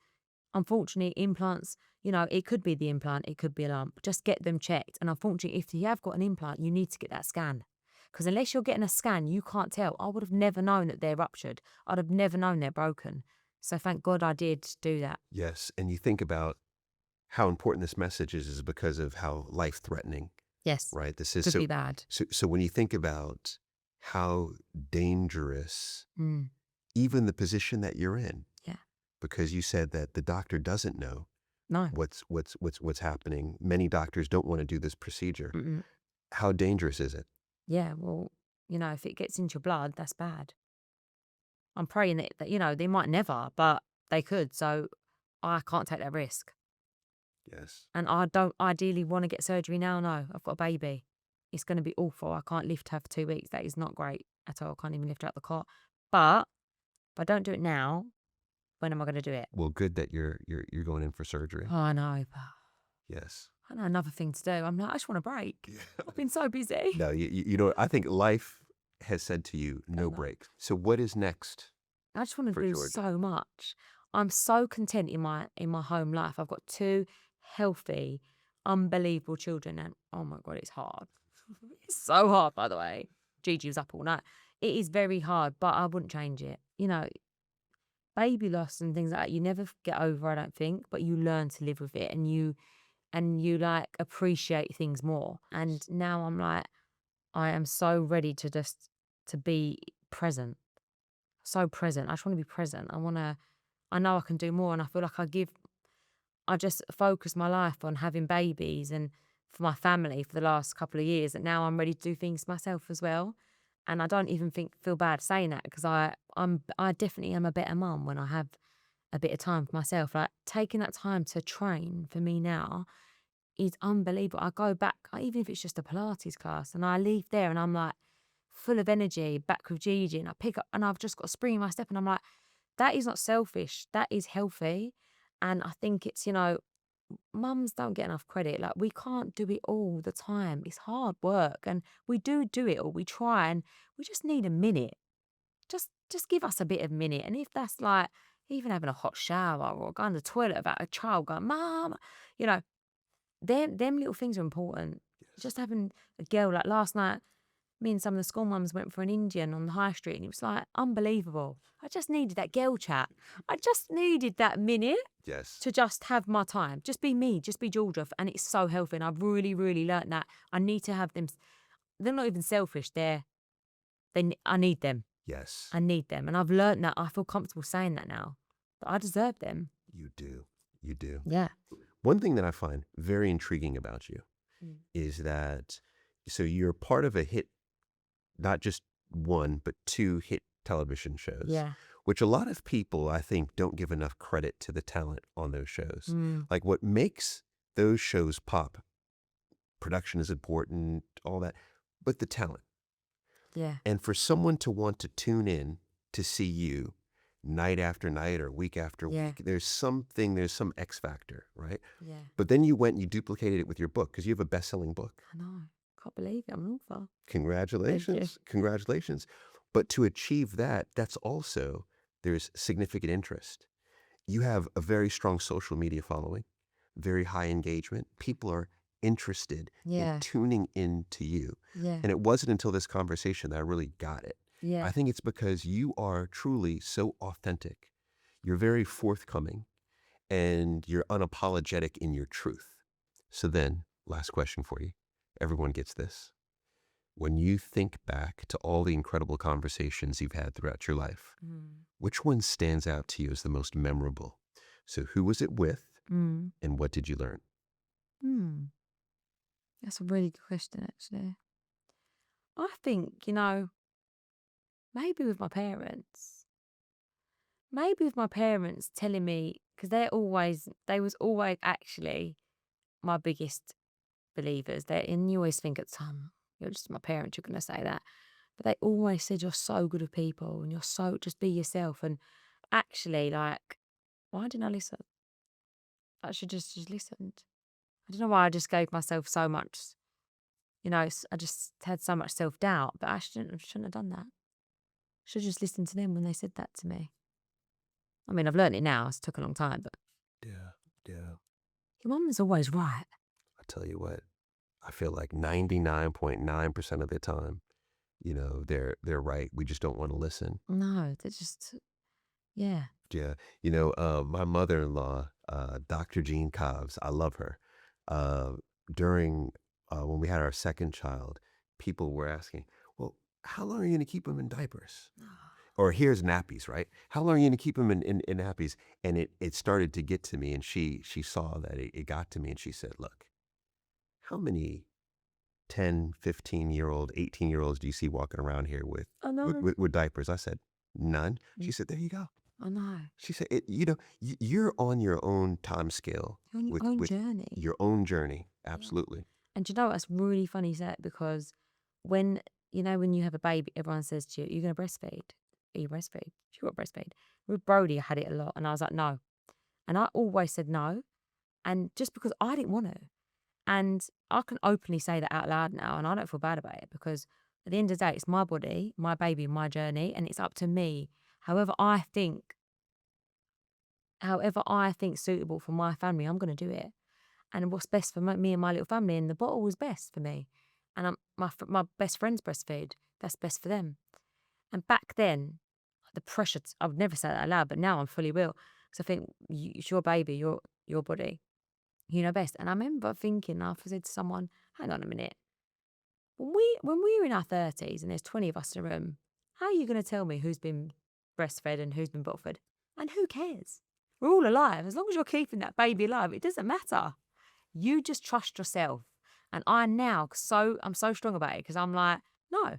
[SPEAKER 1] unfortunately implants, you know, it could be the implant, it could be a lump. Just get them checked. And unfortunately, if you have got an implant, you need to get that scan. Because unless you're getting a scan, you can't tell. I would have never known that they're ruptured. I'd have never known they're broken. So thank God I did do that.
[SPEAKER 2] Yes. And you think about how important this message is because of how life-threatening,
[SPEAKER 1] Yes.
[SPEAKER 2] right? This is
[SPEAKER 1] Could be bad.
[SPEAKER 2] So when you think about how dangerous even the position that you're in,
[SPEAKER 1] Yeah.
[SPEAKER 2] because you said that the doctor doesn't know
[SPEAKER 1] No.
[SPEAKER 2] what's happening. Many doctors don't want to do this procedure.
[SPEAKER 1] Mm-mm.
[SPEAKER 2] How dangerous is it?
[SPEAKER 1] Yeah, well, if it gets into your blood, that's bad. I'm praying that they might never, but they could. So I can't take that risk.
[SPEAKER 2] Yes.
[SPEAKER 1] And I don't ideally want to get surgery now. No, I've got a baby. It's going to be awful. I can't lift her for 2 weeks. That is not great at all. I can't even lift her out the cot. But if I don't do it now, when am I going to do it?
[SPEAKER 2] Well, good that you're going in for surgery.
[SPEAKER 1] Oh, I know. But
[SPEAKER 2] Yes.
[SPEAKER 1] I know another thing to do. I'm like, I just want a break. I've been so busy.
[SPEAKER 2] No, you know, I think life has said to you, no breaks. So what is next?
[SPEAKER 1] I just want to
[SPEAKER 2] for
[SPEAKER 1] do
[SPEAKER 2] George?
[SPEAKER 1] so much. I'm so content in my home life. I've got 2 healthy, unbelievable children, and oh my God, it's hard. It's so hard, by the way. Gigi was up all night. It is very hard, but I wouldn't change it. Baby loss and things like that, you never get over, I don't think, but you learn to live with it, and you like appreciate things more. And now I'm like, I am so ready to be present. So present. I just want to be present. I know I can do more, and I feel like I just focus my life on having babies and for my family for the last couple of years, and now I'm ready to do things myself as well. And I don't even feel bad saying that, because I definitely am a better mum when I have a bit of time for myself. Like, taking that time to train for me now is unbelievable. I go back, even if it's just a Pilates class, and I leave there and I'm like full of energy, back with Gigi, and I pick up and I've just got a spring in my step, and I'm like, that is not selfish. That is healthy. And I think it's, mums don't get enough credit. Like, we can't do it all the time. It's hard work, and we do it all. We try, and we just need a minute. Just give us a bit of minute. And if that's like even having a hot shower or going to the toilet without a child going, Mom, them little things are important. Just having a girl, like last night, me and some of the school mums went for an Indian on the high street, and it was like unbelievable. I just needed that girl chat. I just needed that minute
[SPEAKER 2] Yes.
[SPEAKER 1] to just have my time. Just be me, just be Georgia. And it's so healthy. And I've really, really learnt that. I need to have them. They're not even selfish. I need them.
[SPEAKER 2] Yes.
[SPEAKER 1] I need them. And I've learnt that. I feel comfortable saying that now. But I deserve them.
[SPEAKER 2] You do. You do.
[SPEAKER 1] Yeah.
[SPEAKER 2] One thing that I find very intriguing about you is that, so you're part of a hit, not just 1, but 2 hit television shows.
[SPEAKER 1] Yeah.
[SPEAKER 2] Which a lot of people, I think, don't give enough credit to the talent on those shows. Like, what makes those shows pop, production is important, all that, but the talent.
[SPEAKER 1] Yeah.
[SPEAKER 2] And for someone to want to tune in to see you night after night or week after week, there's some X factor, right?
[SPEAKER 1] Yeah.
[SPEAKER 2] But then you went and you duplicated it with your book, because you have a best-selling book.
[SPEAKER 1] I know. Can't believe it. I'm an author.
[SPEAKER 2] Congratulations. Congratulations. But to achieve that, there's significant interest. You have a very strong social media following, very high engagement. People are interested in tuning into you.
[SPEAKER 1] Yeah.
[SPEAKER 2] And it wasn't until this conversation that I really got it.
[SPEAKER 1] Yeah.
[SPEAKER 2] I think it's because you are truly so authentic. You're very forthcoming, and you're unapologetic in your truth. So then, last question for you. Everyone gets this. When you think back to all the incredible conversations you've had throughout your life, which one stands out to you as the most memorable? So who was it with, and what did you learn?
[SPEAKER 1] That's a really good question, actually. I think, maybe with my parents. Maybe with my parents telling me, because they was always actually my biggest believers. And you always think at some, you're just my parents, you're going to say that. But they always said, you're so good with people, and just be yourself. And actually, like, why didn't I listen? I should just listened. I don't know why I just gave myself so much, I just had so much self-doubt, but I shouldn't have done that. Should have just listened to them when they said that to me. I mean, I've learned it now. It took a long time, but
[SPEAKER 2] Yeah.
[SPEAKER 1] your mum is always right.
[SPEAKER 2] I tell you what, I feel like 99.9% of the time, they're right. We just don't want to listen.
[SPEAKER 1] No, they're just, yeah.
[SPEAKER 2] Yeah. My mother-in-law, Dr. Jean Cobbs, I love her. During when we had our second child, people were asking, well, how long are you going to keep him in diapers? Or here's nappies, right? How long are you gonna keep them in nappies? And it started to get to me, and she saw that it got to me, and she said, look, how many 10, 15-year-old, 18-year-olds do you see walking around here with,
[SPEAKER 1] I know.
[SPEAKER 2] with diapers? I said, none. She said, there you go.
[SPEAKER 1] I know.
[SPEAKER 2] She said, you're on your own time scale.
[SPEAKER 1] You're on your own journey.
[SPEAKER 2] Your own journey. Absolutely.
[SPEAKER 1] And do you know what's really funny you say it? Because when you have a baby, everyone says to you, you're going to breastfeed. Are you breastfeed? She got breastfeed. With Brody, I had it a lot. And I was like, no. And I always said no. And just because I didn't want to. And I can openly say that out loud now. And I don't feel bad about it. Because at the end of the day, it's my body, my baby, my journey. And it's up to me. However I think suitable for my family, I'm going to do it. And what's best for me and my little family, and the bottle was best for me. And my best friends breastfeed. That's best for them. And back then, the pressure, I would never say that out loud, but now I'm fully will. Because I think it's your baby, your body. You know best. And I remember thinking, I said to someone, hang on a minute. When we're in our 30s and there's 20 of us in a room, how are you going to tell me who's been breastfed and who's been bottle fed? And who cares? We're all alive. As long as you're keeping that baby alive, it doesn't matter. You just trust yourself. And I'm so strong about it because I'm like, no,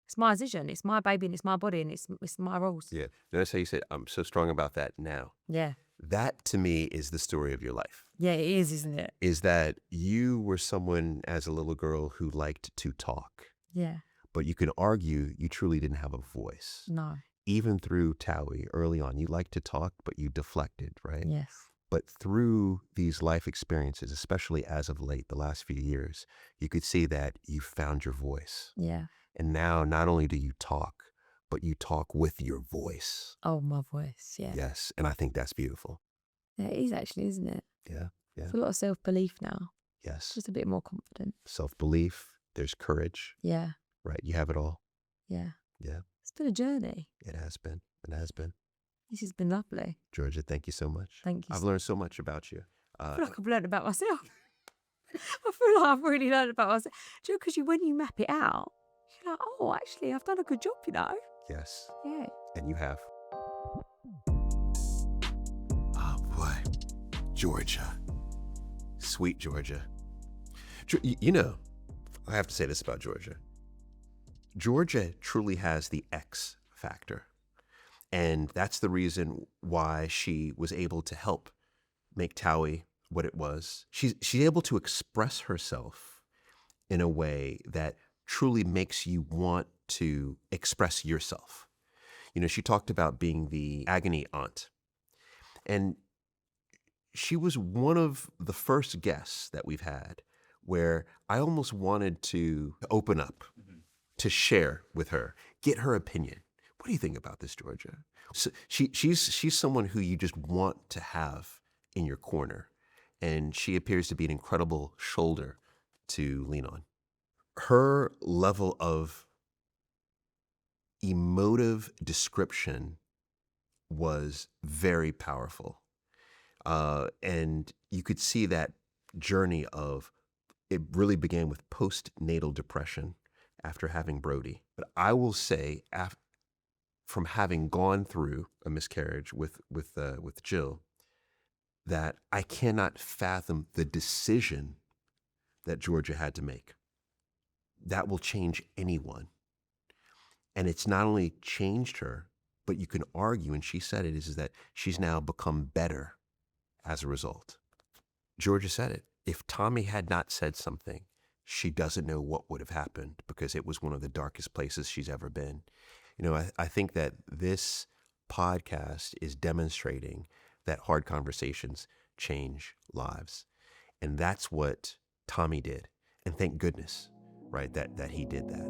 [SPEAKER 1] it's my decision. It's my baby and it's my body and it's my rules.
[SPEAKER 2] Yeah. Notice how you said, I'm so strong about that now.
[SPEAKER 1] Yeah.
[SPEAKER 2] That to me is the story of your life.
[SPEAKER 1] Yeah, it is, isn't it?
[SPEAKER 2] Is that you were someone as a little girl who liked to talk.
[SPEAKER 1] Yeah.
[SPEAKER 2] But you can argue you truly didn't have a voice.
[SPEAKER 1] No.
[SPEAKER 2] Even through TOWIE early on, you liked to talk, but you deflected, right?
[SPEAKER 1] Yes.
[SPEAKER 2] But through these life experiences, especially as of late, the last few years, you could see that you found your voice.
[SPEAKER 1] Yeah.
[SPEAKER 2] And now not only do you talk, but you talk with your voice.
[SPEAKER 1] Oh, my voice. Yeah.
[SPEAKER 2] Yes. And I think that's beautiful.
[SPEAKER 1] Yeah, it is actually, isn't it?
[SPEAKER 2] Yeah. Yeah.
[SPEAKER 1] It's a lot of self-belief now.
[SPEAKER 2] Yes.
[SPEAKER 1] Just a bit more confident.
[SPEAKER 2] Self-belief. There's courage.
[SPEAKER 1] Yeah.
[SPEAKER 2] Right. You have it all.
[SPEAKER 1] Yeah.
[SPEAKER 2] Yeah.
[SPEAKER 1] It's been a journey.
[SPEAKER 2] It has been. It has been.
[SPEAKER 1] This has been lovely.
[SPEAKER 2] Georgia, thank you so much.
[SPEAKER 1] Thank you.
[SPEAKER 2] I've learned so much about you.
[SPEAKER 1] I feel like I've learned about myself. I feel like I've really learned about myself. Do you know, because when you map it out, you're like, oh, actually, I've done a good job, you know?
[SPEAKER 2] Yes.
[SPEAKER 1] Yeah.
[SPEAKER 2] And you have. Oh, boy. Georgia. Sweet Georgia. You know, I have to say this about Georgia. Georgia truly has the X factor. And that's the reason why she was able to help make TOWIE what it was. She's able to express herself in a way that truly makes you want to express yourself. You know, she talked about being the agony aunt. And she was one of the first guests that we've had where I almost wanted to open up, to share with her, get her opinion. What do you think about this, Georgia? So she's someone who you just want to have in your corner. And she appears to be an incredible shoulder to lean on. Her level of emotive description was very powerful. And you could see that journey of, it really began with postnatal depression after having Brody. But I will say, from having gone through a miscarriage with Jill, that I cannot fathom the decision that Georgia had to make. That will change anyone. And it's not only changed her, but you can argue, and she said it, is that she's now become better as a result. Georgia said it. If Tommy had not said something, she doesn't know what would have happened, because it was one of the darkest places she's ever been. You know, I think that this podcast is demonstrating that hard conversations change lives. And that's what Tommy did. And thank goodness, right, that he did that.